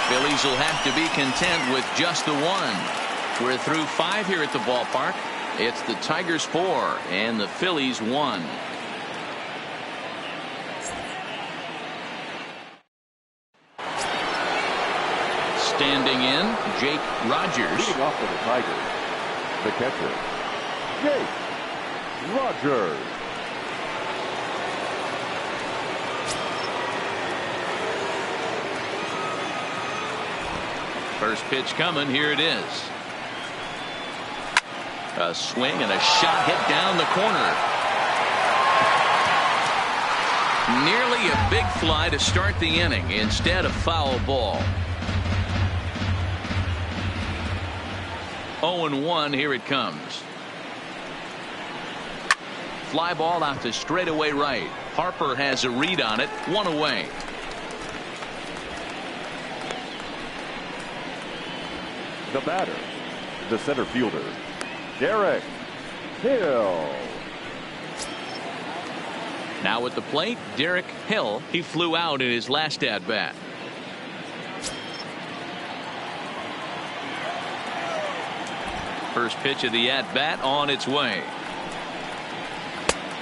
A: Phillies will have to be content with just the one. We're through 5 here at the ballpark. It's the Tigers 4 and the Phillies 1. Standing in, Jake Rogers.
B: Leading off for the Tigers, the catcher, Jake Rogers.
A: First pitch coming. Here it is. A swing and a shot hit down the corner. Nearly a big fly to start the inning. Instead, a foul ball. 0-1. Here it comes. Fly ball out to straightaway right. Harper has a read on it. 1 away.
B: The batter, the center fielder, Derek Hill.
A: Now at the plate, Derek Hill. He flew out in his last at bat. First pitch of the at bat on its way.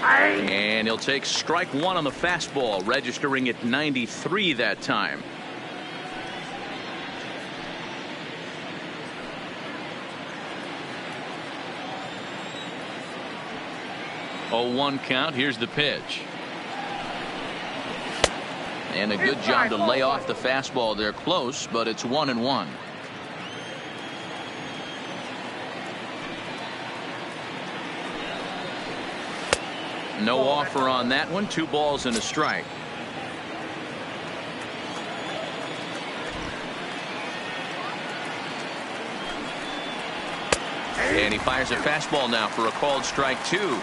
A: And he'll take strike 1 on the fastball, registering at 93 that time. Oh, 1 count. Here's the pitch. And a good job to lay off the fastball there. Close, but it's 1-1. No offer on that one. 2 balls and a strike. And he fires a fastball now for a called strike 2.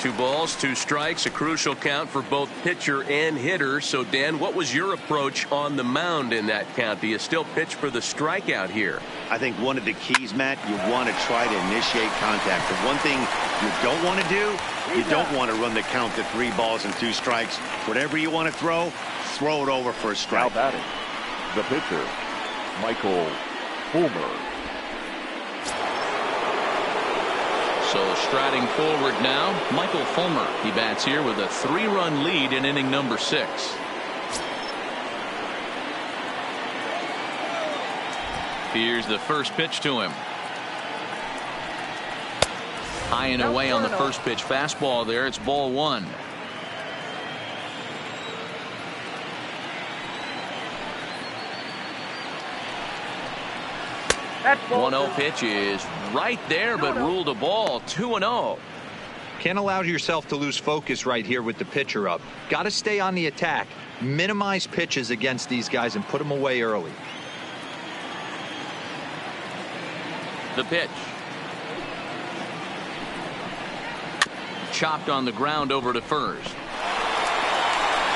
A: 2 balls, 2 strikes, a crucial count for both pitcher and hitter. So, Dan, what was your approach on the mound in that count? Do you still pitch for the strikeout here?
C: I think one of the keys, Matt, you want to try to initiate contact. The one thing you don't want to do, you don't want to run the count to 3 balls and 2 strikes. Whatever you want to throw it over for a strike.
B: Now batting, the pitcher, Michael Fulmer.
A: So striding forward now, Michael Fulmer. He bats here with a 3-run lead in inning number 6. Here's the first pitch to him. High and away on the first pitch fastball there. It's ball 1.
E: That's
A: 1-0 pitch is right there, but ruled a ball. 2-0.
D: Can't allow yourself to lose focus right here with the pitcher up. Got to stay on the attack. Minimize pitches against these guys and put them away early.
A: The pitch. Chopped on the ground over to first.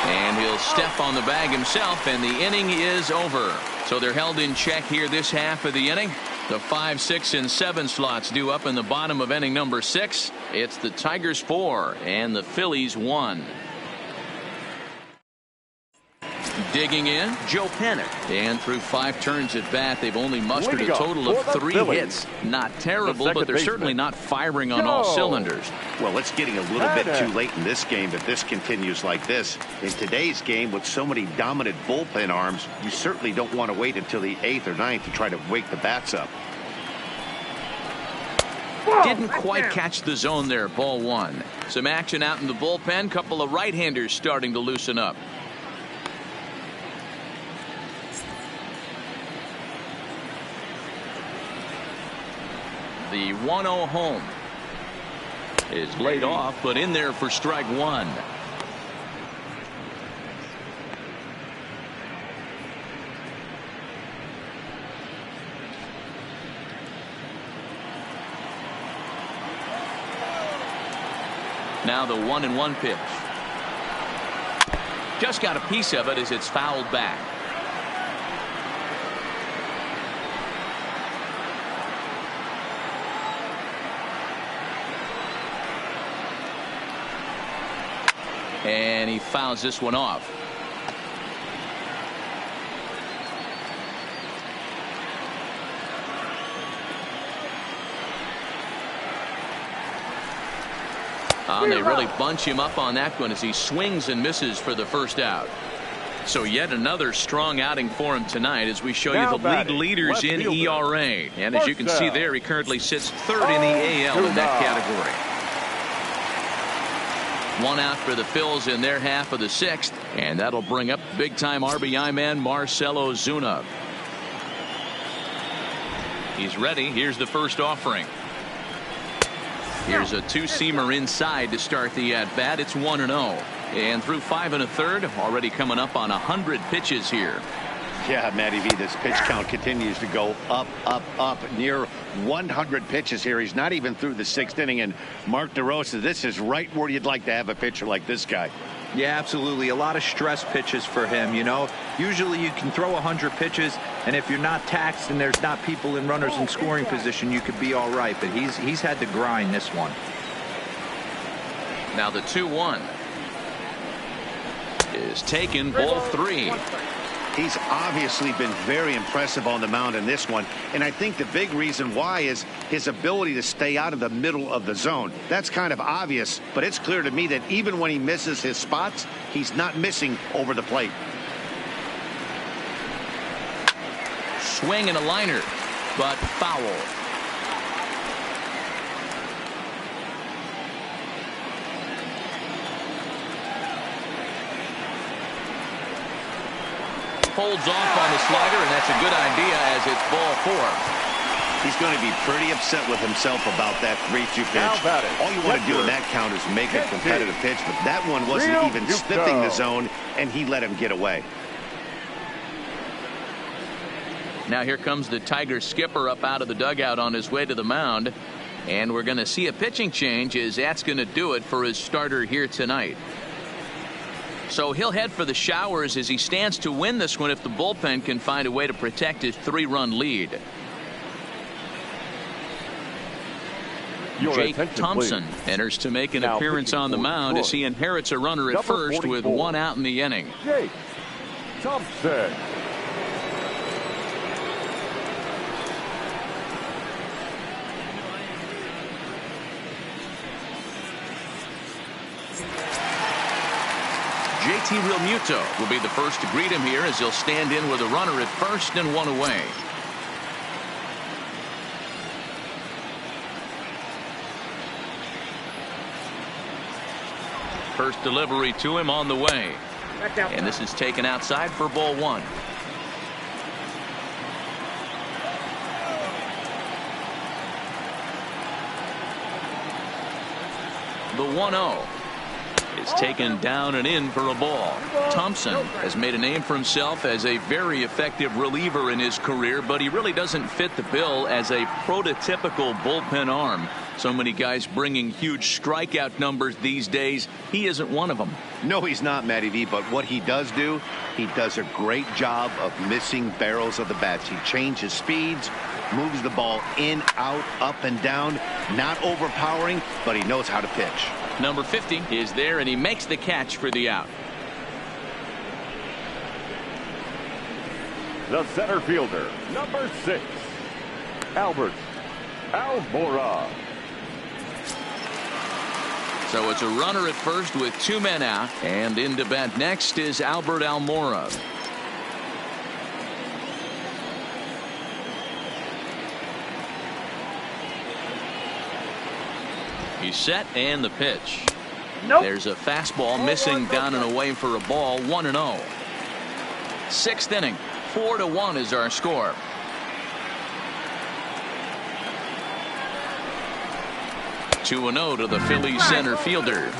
A: And he'll step on the bag himself, and the inning is over. So they're held in check here this half of the inning. The 5, 6, and 7 slots due up in the bottom of inning number 6. It's the Tigers 4 and the Phillies 1. Digging in, Joe Panic. And through 5 turns at bat, they've only mustered a total of 3 hits. Not terrible, but they're certainly not firing on all cylinders.
C: Well, it's getting a little bit too late in this game if this continues like this. In today's game, with so many dominant bullpen arms, you certainly don't want to wait until the 8th or 9th to try to wake the bats up.
A: Didn't quite catch the zone there. Ball 1. Some action out in the bullpen. Couple of right-handers starting to loosen up. The 1-0 home. is laid off, but in there for strike one. Now the 1-1 pitch. Just got a piece of it as it's fouled back. And he fouls this one off. And they really bunch him up on that one as he swings and misses for the first out. So yet another strong outing for him tonight as we show you the league leaders in ERA. And as you can see there, he currently sits third in the AL in that category. One out for the Phils in their half of the sixth, and that'll bring up big-time RBI man Marcell Ozuna. He's ready. Here's the first offering. Here's a two-seamer inside to start the at-bat. It's 1-0. And through 5 1/3, already coming up on 100 pitches here.
C: Yeah, Matty V, this pitch count continues to go up, up, up. Near 100 pitches here. He's not even through the 6th inning. And Mark DeRosa, this is right where you'd like to have a pitcher like this guy.
D: Yeah, absolutely. A lot of stress pitches for him. You know, usually you can throw 100 pitches, and if you're not taxed and there's not people in runners in scoring position, you could be all right. But he's had to grind this one.
A: Now the 2-1 is taken, ball 3.
C: He's obviously been very impressive on the mound in this one, and I think the big reason why is his ability to stay out of the middle of the zone. That's kind of obvious, but it's clear to me that even when he misses his spots, he's not missing over the plate.
A: Swing and a liner, but foul. Holds off on the slider, and that's a good idea as it's ball 4.
C: He's going to be pretty upset with himself about that 3-2 pitch. All you want to do in that count is make a competitive pitch, but that one wasn't even sniffing the zone, and he let him get away.
A: Now here comes the Tiger skipper up out of the dugout on his way to the mound, and we're going to see a pitching change as that's going to do it for his starter here tonight. So he'll head for the showers as he stands to win this one if the bullpen can find a way to protect his 3-run lead. Jake Thompson enters to make an appearance on the mound as he inherits a runner at first with 1 out in the inning.
B: Jake Thompson.
A: JT Realmuto will be the first to greet him here as he'll stand in with a runner at first and 1 away. First delivery to him on the way. And this is taken outside for ball 1. The 1-0 is taken down and in for a ball. Thompson has made a name for himself as a very effective reliever in his career, but he really doesn't fit the bill as a prototypical bullpen arm. So many guys bringing huge strikeout numbers these days. He isn't one of them.
C: No, he's not, Matty V, but what he does do, he does a great job of missing barrels of the bats. He changes speeds, moves the ball in, out, up and down, not overpowering, but he knows how to pitch.
A: Number 50 is there, and he makes the catch for the out.
B: The center fielder, number 6, Albert Almora.
A: So it's a runner at first with 2 men out, and in to bat next is Albert Almora. He's set, and the pitch. There's a fastball missing down and away for a ball. 1-0. 6th inning. 4-1 is our score. 2-0 to the Phillies center fielder.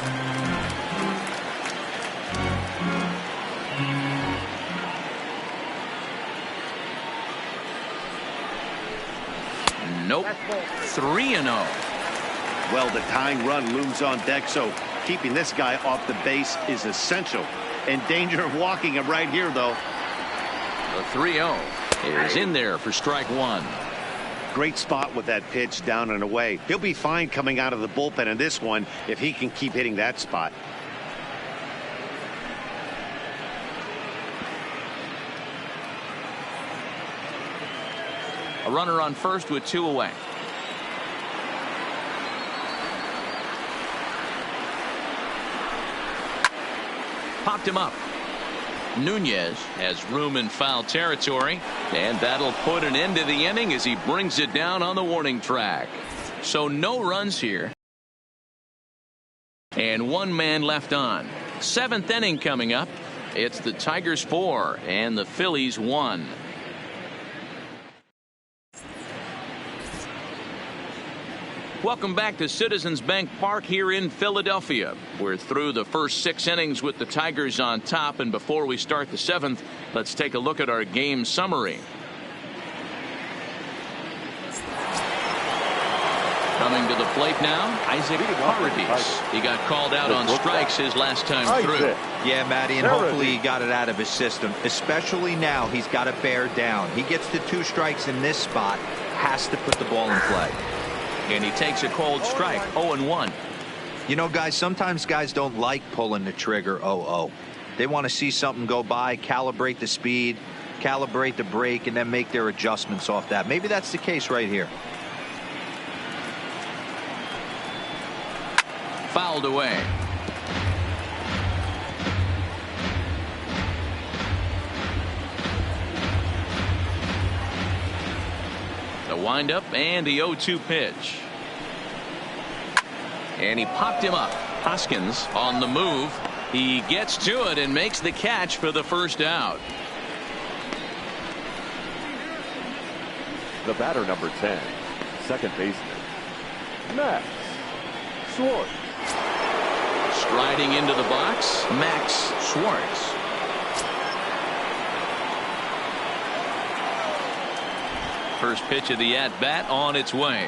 A: Nope. 3-0.
C: Well, the tying run looms on deck, so keeping this guy off the base is essential. In danger of walking him right here, though.
A: The 3-0 is in there for strike one.
C: Great spot with that pitch down and away. He'll be fine coming out of the bullpen in this one if he can keep hitting that spot.
A: A runner on first with 2 away. Popped him up. Nunez has room in foul territory, and that'll put an end to the inning as he brings it down on the warning track. So no runs here. And 1 man left on. 7th inning coming up. It's the Tigers 4 and the Phillies 1. Welcome back to Citizens Bank Park here in Philadelphia. We're through the first 6 innings with the Tigers on top, and before we start the 7th, let's take a look at our game summary. Coming to the plate now, Isaac Paradis. He got called out on strikes his last time through.
D: Yeah, Matty, and hopefully he got it out of his system. Especially now, he's got to bear down. He gets to 2 strikes in this spot, has to put the ball in play.
A: And he takes a cold strike, 0-1.
D: You know, guys, sometimes guys don't like pulling the trigger 0-0. They want to see something go by, calibrate the speed, calibrate the brake, and then make their adjustments off that. Maybe that's the case right here.
A: Fouled away. The windup and the 0-2 pitch. And he popped him up. Hoskins on the move. He gets to it and makes the catch for the first out.
B: The batter, number 10, second baseman, Max Schwartz.
A: Striding into the box, Max Schwartz. First pitch of the at-bat on its way.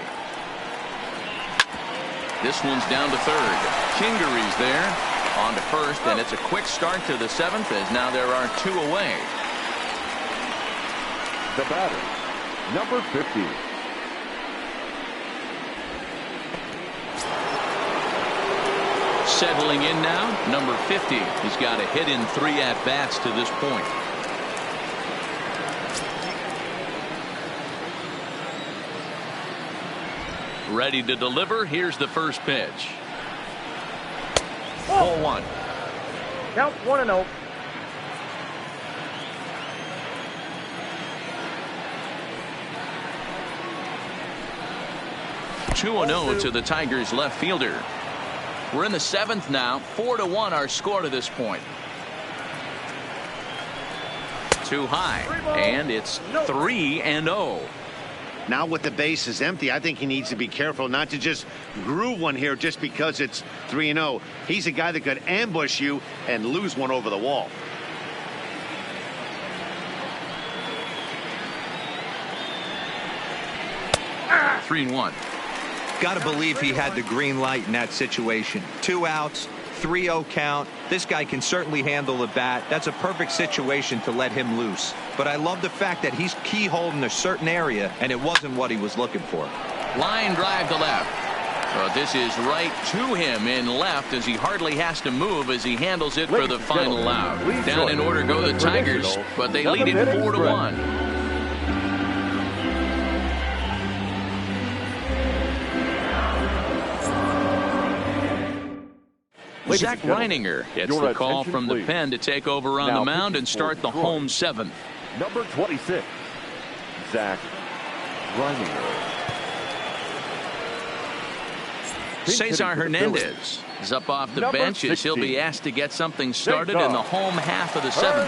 A: This one's down to third. Kingery's there on to first, and it's a quick start to the 7th as now there are 2 away.
B: The batter, number 50.
A: Settling in now, number 50. He's got a hit in 3 at-bats to this point. Ready to deliver. Here's the first pitch. 0-1.
E: Count 1-0.
A: To the Tigers left fielder. We're in the 7th now. 4-1 our score to this point. Too high, and it's 3-0.
C: Now with the bases empty, I think he needs to be careful not to just groove one here just because it's 3-0. He's a guy that could ambush you and lose one over the wall.
A: Ah! 3-1.
D: Got to believe he had the green light in that situation. 2 outs, 3-0 count. This guy can certainly handle the bat. That's a perfect situation to let him loose. But I love the fact that he's keyholding a certain area, and it wasn't what he was looking for.
A: Line drive to left. But this is right to him in left as he hardly has to move as he handles it for the final out. Down in order go the Tigers, but they lead it 4-1. Zach Reininger gets the call from the pen to take over on the mound and start the home 7th.
B: Number 26, Zach Reininger.
A: Cesar Hernandez is up off the bench as he'll be asked to get something started in the home half of the 7th.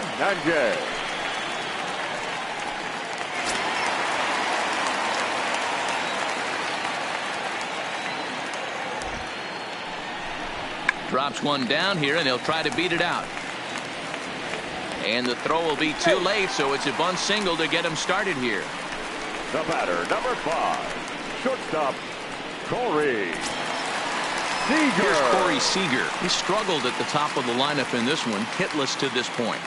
A: Drops one down here, and he'll try to beat it out. And the throw will be too late, so it's a bunt single to get him started here.
B: The batter, number 5, shortstop, Corey Seager.
A: Here's Corey Seager. He struggled at the top of the lineup in this one, hitless to this point.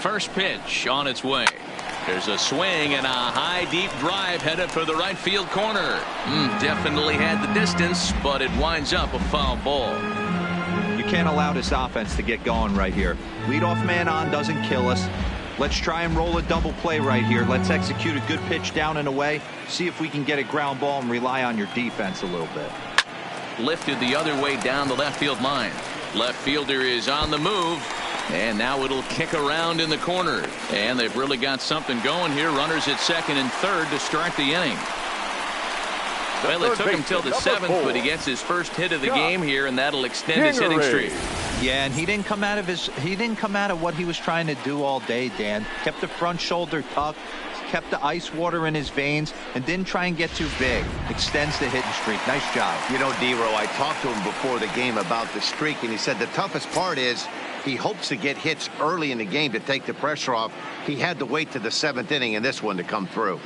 A: First pitch on its way. There's a swing and a high deep drive headed for the right field corner. Definitely had the distance, but it winds up a foul ball.
D: You can't allow this offense to get going right here. Leadoff man on doesn't kill us. Let's try and roll a double play right here. Let's execute a good pitch down and away. See if we can get a ground ball and rely on your defense a little bit.
A: Lifted the other way down the left field line. Left fielder is on the move. And now it'll kick around in the corner. And they've really got something going here. Runners at second and third to start the inning. Well, it took him till the 7th, but he gets his first hit of the game here, and that'll extend his hitting streak.
D: Yeah, and he didn't come out of what he was trying to do all day, Dan. Kept the front shoulder tucked, kept the ice water in his veins, and didn't try and get too big. Extends the hitting streak. Nice job.
C: You know, D-Row, I talked to him before the game about the streak, and he said the toughest part is he hopes to get hits early in the game to take the pressure off. He had to wait to the 7th inning in this one to come through.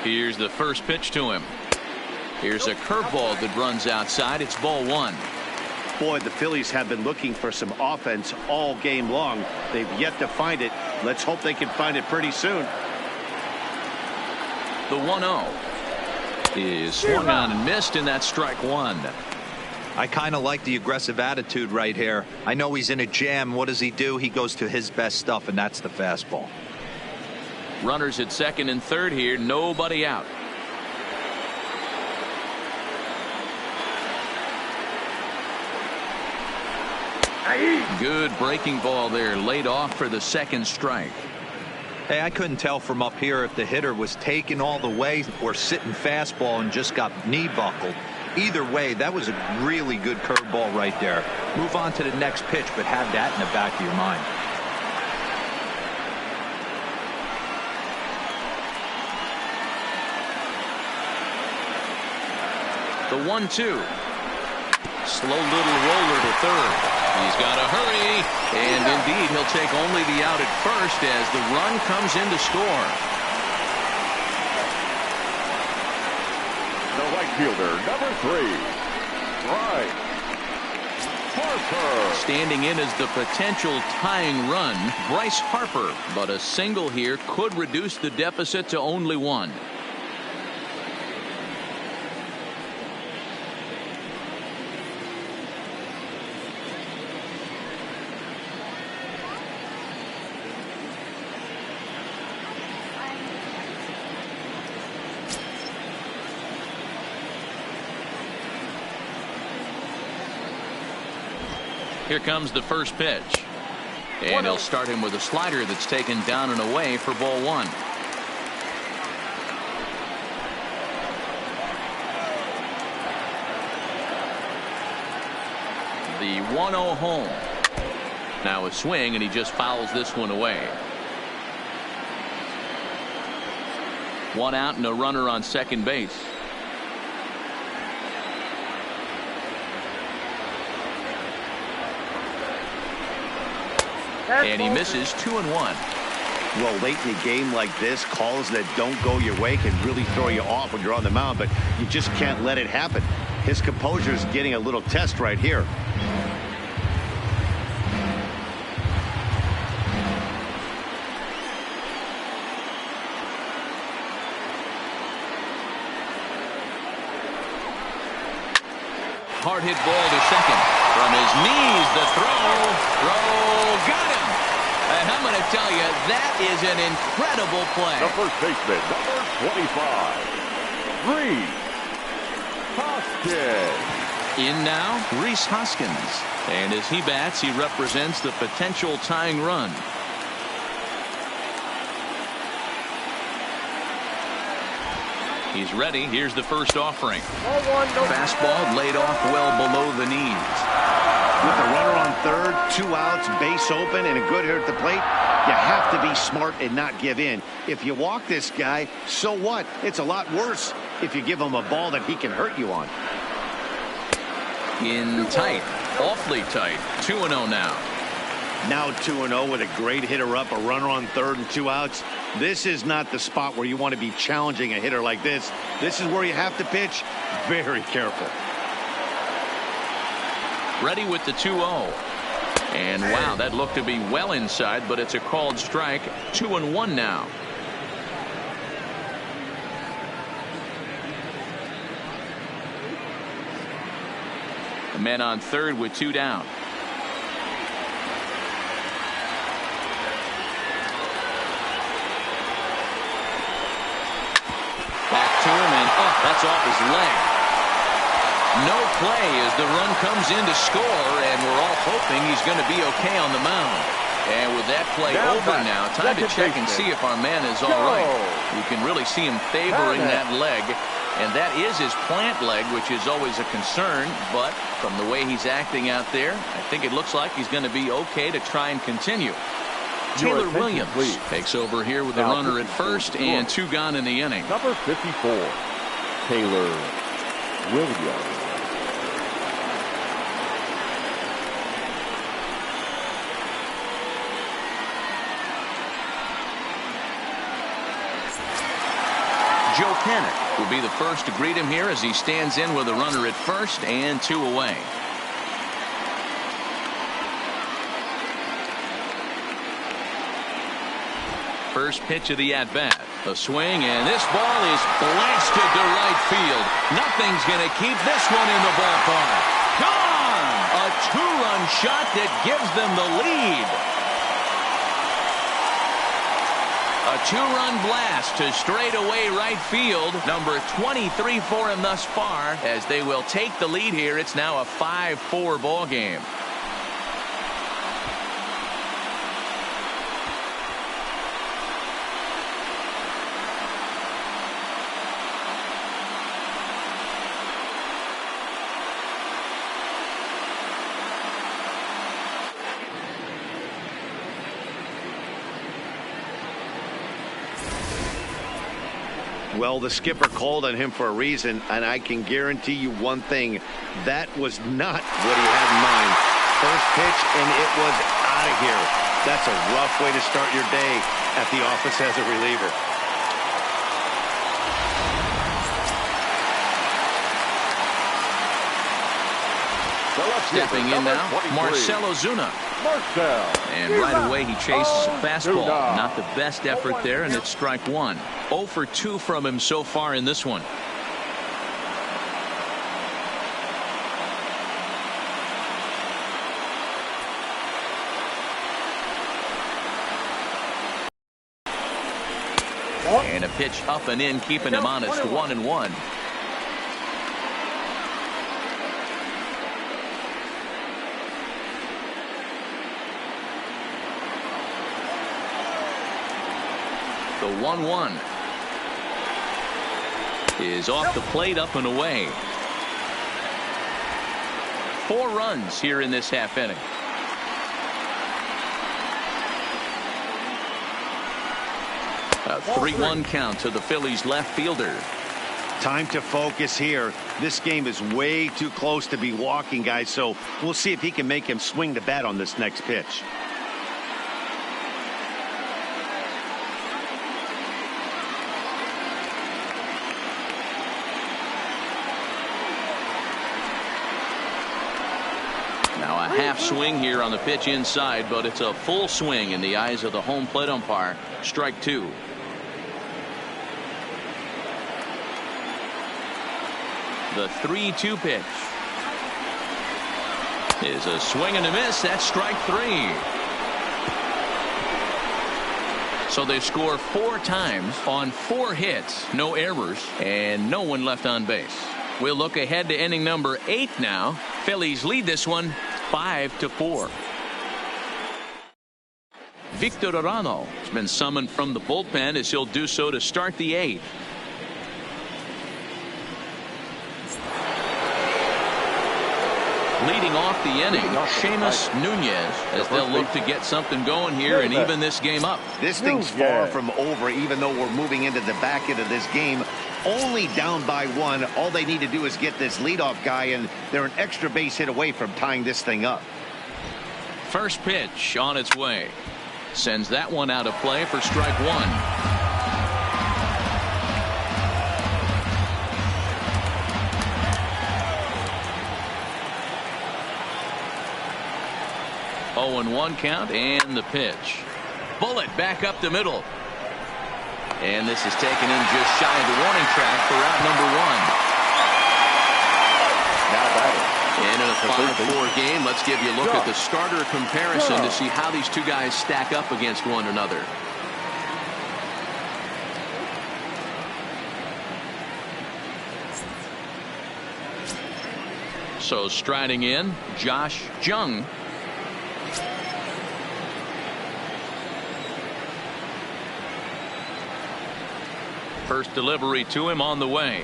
A: Here's the first pitch to him. Here's a curveball that runs outside. It's ball 1.
C: Boy, the Phillies have been looking for some offense all game long. They've yet to find it. Let's hope they can find it pretty soon.
A: The 1-0 is swung on and missed, and that's strike 1.
D: I kind of like the aggressive attitude right here. I know he's in a jam. What does he do? He goes to his best stuff, and that's the fastball.
A: Runners at second and third here. Nobody out. Good breaking ball there, laid off for the second strike.
D: Hey, I couldn't tell from up here if the hitter was taking all the way or sitting fastball and just got knee buckled. Either way, that was a really good curveball right there. Move on to the next pitch, but have that in the back of your mind.
A: The 1-2. Slow little roller to third. He's got to hurry, and indeed he'll take only the out at first as the run comes in to score.
B: The right fielder, number 3, Bryce Harper.
A: Standing in as the potential tying run, Bryce Harper, but a single here could reduce the deficit to only 1. Here comes the first pitch. And he'll start him with a slider that's taken down and away for ball 1. The 1-0 home. Now a swing, and he just fouls this one away. 1 out and a runner on second base. And he misses 2-1.
C: Well, late in a game like this, calls that don't go your way can really throw you off when you're on the mound, but you just can't let it happen. His composure is getting a little test right here.
A: Hard hit ball to second. From his knees, the throw got him. And I'm going to tell you, that is an incredible play.
B: The first baseman, number 25, Reese Hoskins.
A: In now, Reese Hoskins. And as he bats, he represents the potential tying run. He's ready. Here's the first offering.
E: Ball one, no.
A: Fastball laid off well below the knees.
C: With the runner on third, 2 outs, base open, and a good hit at the plate, you have to be smart and not give in. If you walk this guy, so what? It's a lot worse if you give him a ball that he can hurt you on.
A: In tight, awfully tight. 2-0 now.
C: Now 2-0 with a great hitter up, a runner on third and 2 outs. This is not the spot where you want to be challenging a hitter like this. This is where you have to pitch very careful.
A: Ready with the 2-0. And wow, that looked to be well inside, but it's a called strike. 2-1 now. The man on third with 2 down. Back to him, and that's off his leg. No play as the run comes in to score, and we're all hoping he's going to be okay on the mound. And with that play over now, time to check and see if our man is all right. You can really see him favoring that leg, and that is his plant leg, which is always a concern. But from the way he's acting out there, I think it looks like he's going to be okay to try and continue. Taylor Williams takes over here with the runner at first and 2 gone in the inning.
B: Number 54, Taylor Williams.
A: Joe Panik will be the first to greet him here as he stands in with a runner at first and 2 away. First pitch of the at-bat. A swing, and this ball is blasted to right field. Nothing's going to keep this one in the ballpark. Gone! A 2-run shot that gives them the lead. A 2-run blast to straightaway right field. Number 23 for him thus far as they will take the lead here. It's now a 5-4 ball game.
C: Well, the skipper called on him for a reason, and I can guarantee you one thing. That was not what he had in mind. First pitch, and it was out of here. That's a rough way to start your day at the office as a reliever.
A: Stepping in now, Marcell Ozuna. And right away he chases a fastball. Not the best effort there, and it's strike 1. 0 for 2 from him so far in this one. And a pitch up and in, keeping him honest. 1-1. The 1-1 is off the plate, up and away. 4 runs here in this half inning. A 3-1 count to the Phillies left fielder.
C: Time to focus here. This game is way too close to be walking, guys, so we'll see if he can make him swing the bat on this next pitch.
A: Now a half swing here on the pitch inside, but it's a full swing in the eyes of the home plate umpire. Strike 2. The 3-2 pitch is a swing and a miss. That's strike 3. So they score 4 times on 4 hits, no errors, and no one left on base. We'll look ahead to inning number 8 now. Phillies lead this one 5-4. Victor Arano has been summoned from the bullpen as he'll do so to start the 8th. Leading off the inning, Seamus Nunez, as they'll look to get something going here and even this game up.
C: This thing's far from over, even though we're moving into the back end of this game. Only down by 1. All they need to do is get this leadoff guy, and they're an extra base hit away from tying this thing up.
A: First pitch on its way. Sends that one out of play for strike 1. 0-1 count, and the pitch. Bullet back up the middle. And this is taken in just shy of the warning track for out number 1.
B: Now batting.
A: And in a 5-4 game, let's give you a look at the starter comparison to see how these two guys stack up against one another. So striding in, Josh Jung. First delivery to him on the way.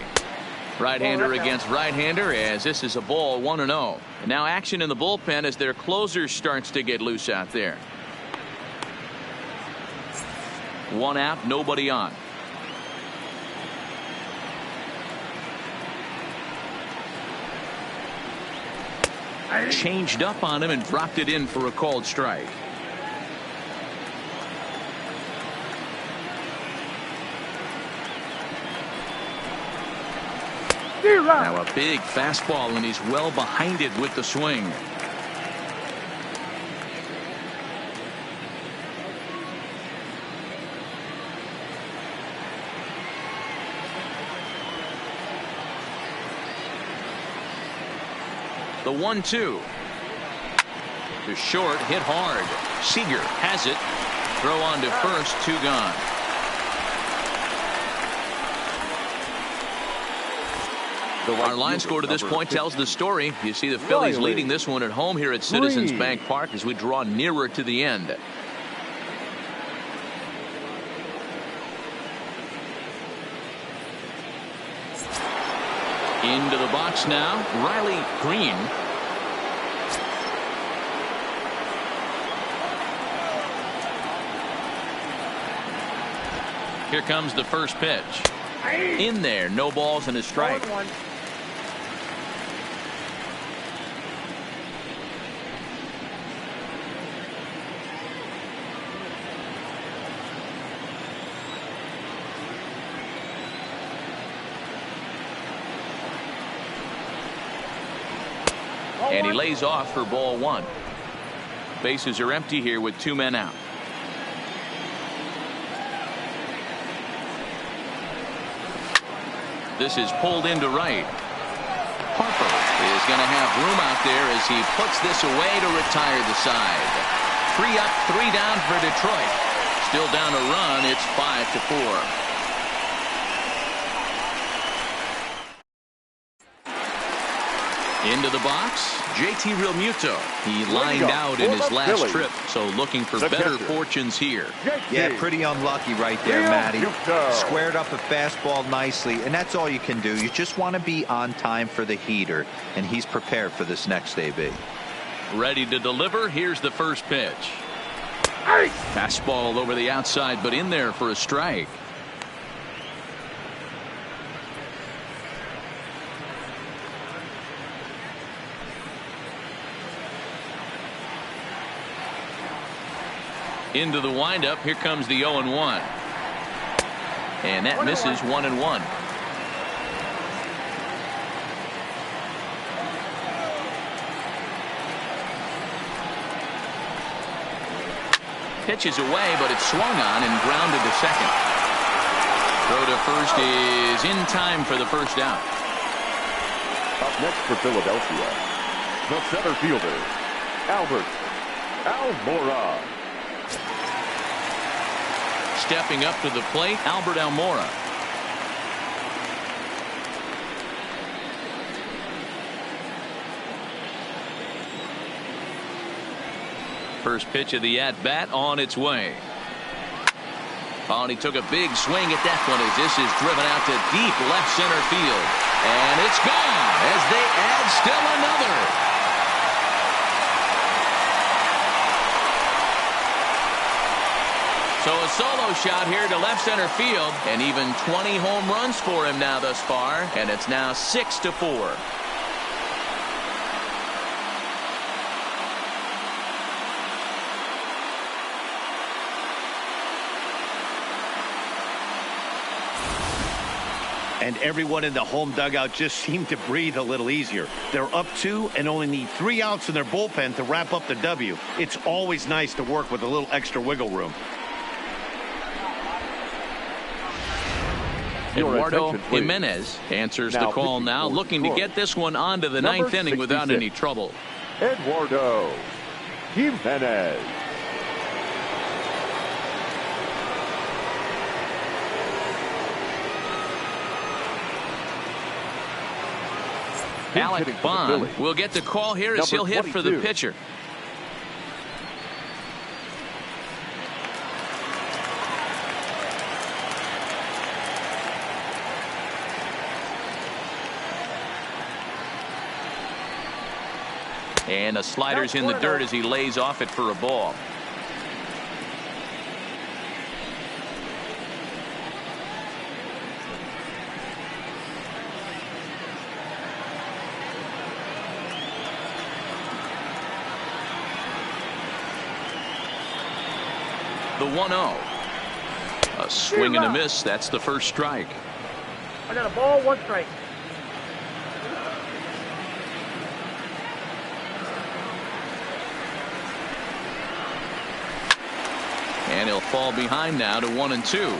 A: Right-hander against right-hander, as this is a ball, 1-0. And now action in the bullpen as their closer starts to get loose out there. 1 out, nobody on. Changed up on him and dropped it in for a called strike. Now a big fastball, and he's well behind it with the swing. The 1-2 to short, hit hard. Seager has it. Throw on to first, 2 gone. Our line score to this point tells the story. You see the Phillies leading this one at home here at Citizens Bank Park as we draw nearer to the end. Into the box now, Riley Green. Here comes the first pitch. In there, no balls and a strike. And he lays off for ball 1. Bases are empty here with 2 men out. This is pulled into right. Harper is going to have room out there as he puts this away to retire the side. 3 up, 3 down for Detroit. Still down a run. It's 5-4. Into the box, JT Realmuto. He lined out in his last trip, so looking for better fortunes here.
D: Yeah, pretty unlucky right there, Matty. Squared up a fastball nicely, and that's all you can do. You just want to be on time for the heater, and he's prepared for this next AB.
A: Ready to deliver. Here's the first pitch. Fastball over the outside, but in there for a strike. Into the windup. Here comes the 0-1. And that misses 1-1. Pitches away, but it's swung on and grounded to second. Throw to first is in time for the first out.
B: Up next for Philadelphia, the center fielder, Albert Almora.
A: Stepping up to the plate, Albert Almora. First pitch of the at-bat on its way. Oh, and he took a big swing at that one as this is driven out to deep left center field. And it's gone as they add still another. So a solo shot here to left center field, and even 20 home runs for him now thus far, and it's now 6-4.
C: And everyone in the home dugout just seemed to breathe a little easier. They're up 2 and only need 3 outs in their bullpen to wrap up the W. It's always nice to work with a little extra wiggle room.
A: Eduardo Jimenez answers the call now, looking to get this one onto the ninth inning without any trouble.
B: Eduardo Jimenez.
A: Alec Bond will get the call here as he'll hit for the pitcher. And a slider's in the dirt as he lays off it for a ball. The 1-0. A swing and a miss. That's the first strike.
E: I got a ball, 1 strike.
A: And he'll fall behind now to 1-2.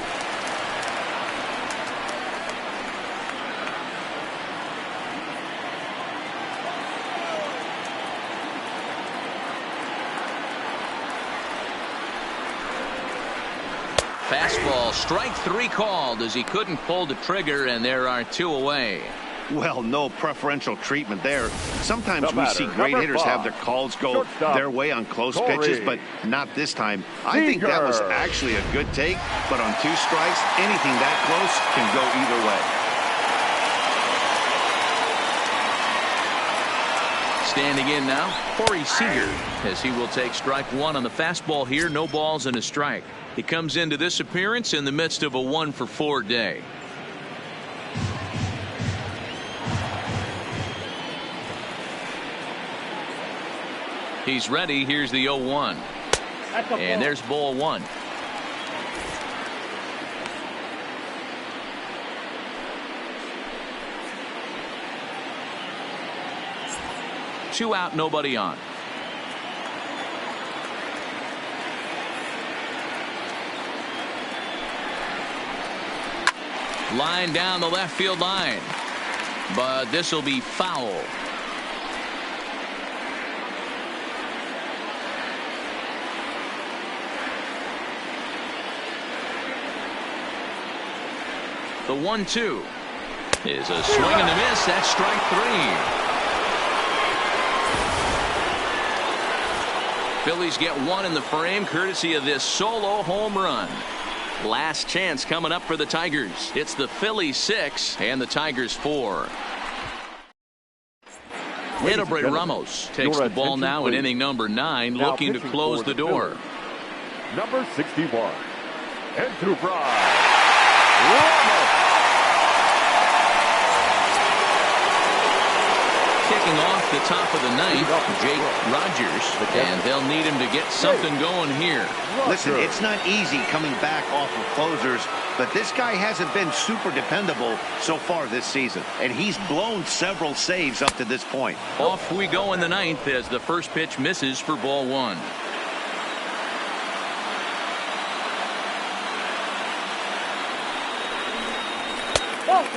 A: Fastball, strike 3 called as he couldn't pull the trigger, and there are 2 away.
C: Well, no preferential treatment there. Sometimes we see great hitters have their calls go their way on close pitches, but not this time. I think that was actually a good take, but on 2 strikes, anything that close can go either way.
A: Standing in now, Corey Seager, as he will take strike 1 on the fastball here. No balls and a strike. He comes into this appearance in the midst of a 1-for-4 day. He's ready. Here's the 0-1. And there's ball 1. Two out, nobody on. Line down the left field line, but this will be foul. The 1-2 is a swing and a miss. That's strike 3. Phillies get 1 in the frame courtesy of this solo home run. Last chance coming up for the Tigers. It's the Phillies 6 and the Tigers 4. Edubray Ramos takes the ball now in inning number 9, looking to close the door.
B: Number 61, Edubray Ramos.
A: Kicking off the top of the 9th, Jake Rogers, and they'll need him to get something going here.
C: Listen, it's not easy coming back off of closers, but this guy hasn't been super dependable so far this season, and he's blown several saves up to this point.
A: Off we go in the 9th as the first pitch misses for ball 1.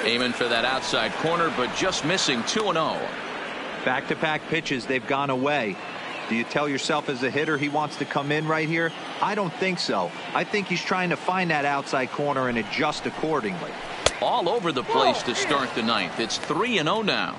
A: Aiming for that outside corner, but just missing. 2-0.
D: Back-to-back pitches, they've gone away. Do you tell yourself as a hitter he wants to come in right here? I don't think so. I think he's trying to find that outside corner and adjust accordingly.
A: All over the place to start the 9th. It's 3-0 now.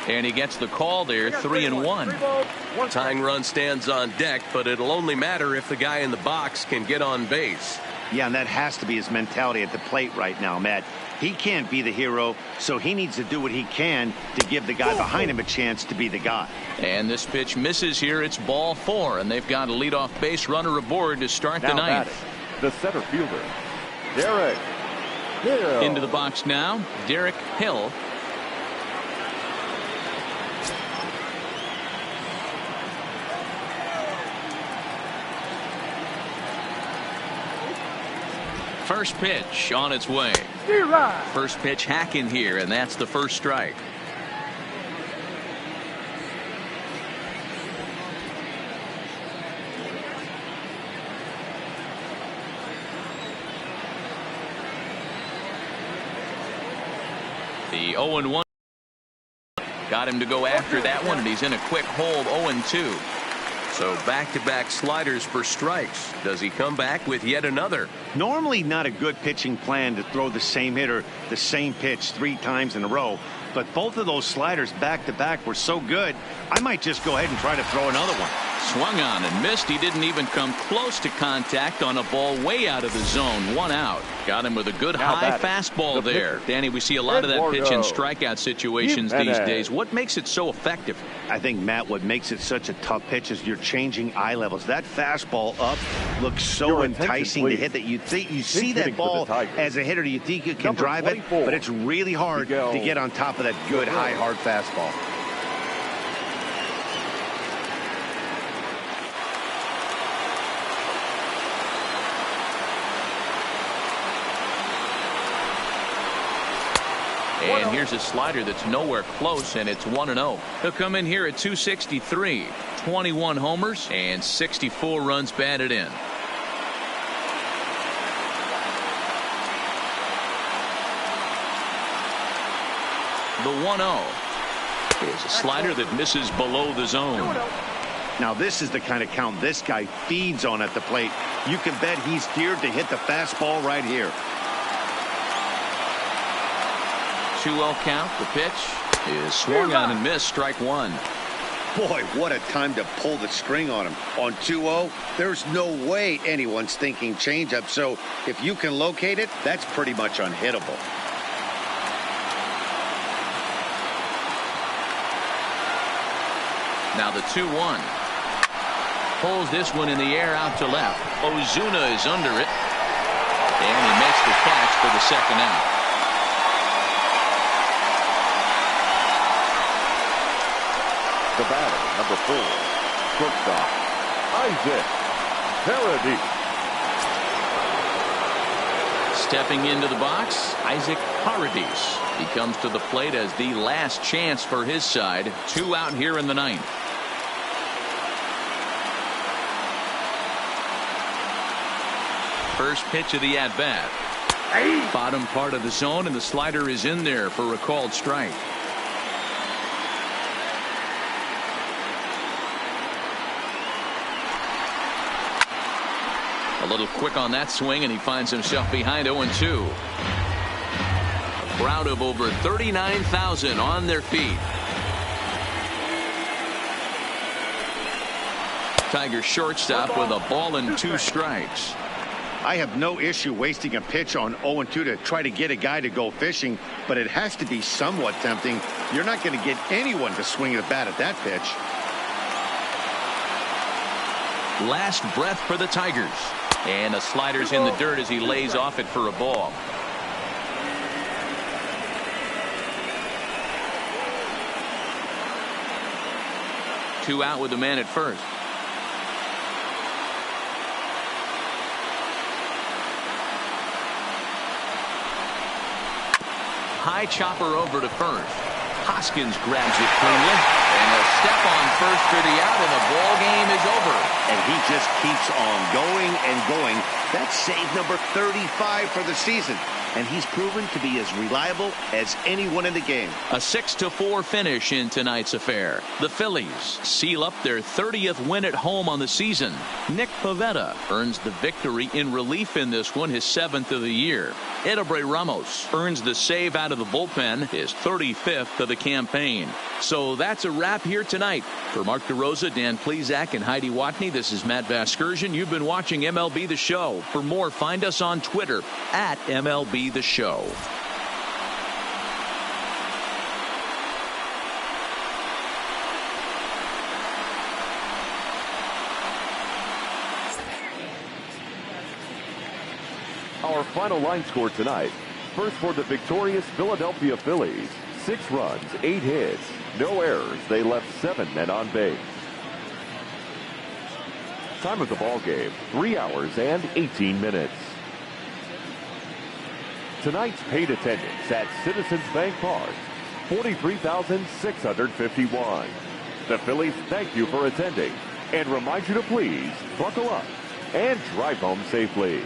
A: And he gets the call there. 3-1.
H: Tying run stands on deck, but it'll only matter if the guy in the box can get on base.
C: Yeah, and that has to be his mentality at the plate right now, Matt. He can't be the hero, so he needs to do what he can to give the guy behind him a chance to be the guy.
A: And this pitch misses here. It's ball 4, and they've got a leadoff base runner aboard to start the ninth.
B: The center fielder, Derek Hill.
A: Into the box now, Derek Hill. First pitch on its way. First pitch hacking here, and that's the first strike. The 0-1 got him to go after that one, and he's in a quick hold. 0-2.
H: So back-to-back sliders for strikes. Does he come back with yet another?
C: Normally not a good pitching plan to throw the same hitter the same pitch 3 times in a row, but both of those sliders back-to-back were so good, I might just go ahead and try to throw another one.
A: Swung on and missed. He didn't even come close to contact on a ball way out of the zone. 1 out. Got him with a good high fastball there. Danny, we see a lot of that pitch in strikeout situations these days. What makes it so effective?
C: I think, Matt, what makes it such a tough pitch is you're changing eye levels. That fastball up looks so enticing to hit that you see that ball as a hitter, you think you can drive it, but it's really hard to get on top of that good high hard fastball.
A: And here's a slider that's nowhere close, and it's 1-0. He'll come in here at 263. 21 homers and 64 runs batted in. The 1-0 is a slider that misses below the zone.
C: Now this is the kind of count this guy feeds on at the plate. You can bet he's geared to hit the fastball right here.
A: 2-0 count. The pitch is swung on and missed. Strike 1.
C: Boy, what a time to pull the string on him. On 2-0, there's no way anyone's thinking changeup. So if you can locate it, that's pretty much unhittable.
A: Now the 2-1. Pulls this one in the air out to left. Ozuna is under it. And he makes the catch for the second out.
B: The batter, number 4, shortstop, Isaac Paradis.
A: Stepping into the box, Isaac Paradis. He comes to the plate as the last chance for his side. 2 out here in the ninth. First pitch of the at-bat. Bottom part of the zone, and the slider is in there for a called strike. A little quick on that swing, and he finds himself behind 0-2. A crowd of over 39,000 on their feet. Tigers shortstop with a ball and 2 strikes.
C: I have no issue wasting a pitch on 0-2 to try to get a guy to go fishing, but it has to be somewhat tempting. You're not going to get anyone to swing a bat at that pitch.
A: Last breath for the Tigers. And the slider's in the dirt as he lays off it for a ball. Two out with the man at first. High chopper over to first. Hoskins grabs it cleanly, and he'll step on first for the out, and the ball game is over.
C: And he just keeps on going and going. That's save number 35 for the season. and he's proven to be as reliable as anyone in the game.
A: A 6-4 finish in tonight's affair. The Phillies seal up their 30th win at home on the season. Nick Pivetta earns the victory in relief in this one, his 7th of the year. Edelbray Ramos earns the save out of the bullpen, his 35th of the campaign. So that's a wrap here tonight. For Mark DeRosa, Dan Plesac, and Heidi Watney, this is Matt Vasgersian. You've been watching MLB The Show. For more, find us on Twitter at MLB The Show.
B: Our final line score tonight. First for the victorious Philadelphia Phillies. 6 runs, 8 hits, no errors. They left 7 men on base. Time of the ball game, 3 hours and 18 minutes. Tonight's paid attendance at Citizens Bank Park, 43,651. The Phillies thank you for attending and remind you to please buckle up and drive home safely.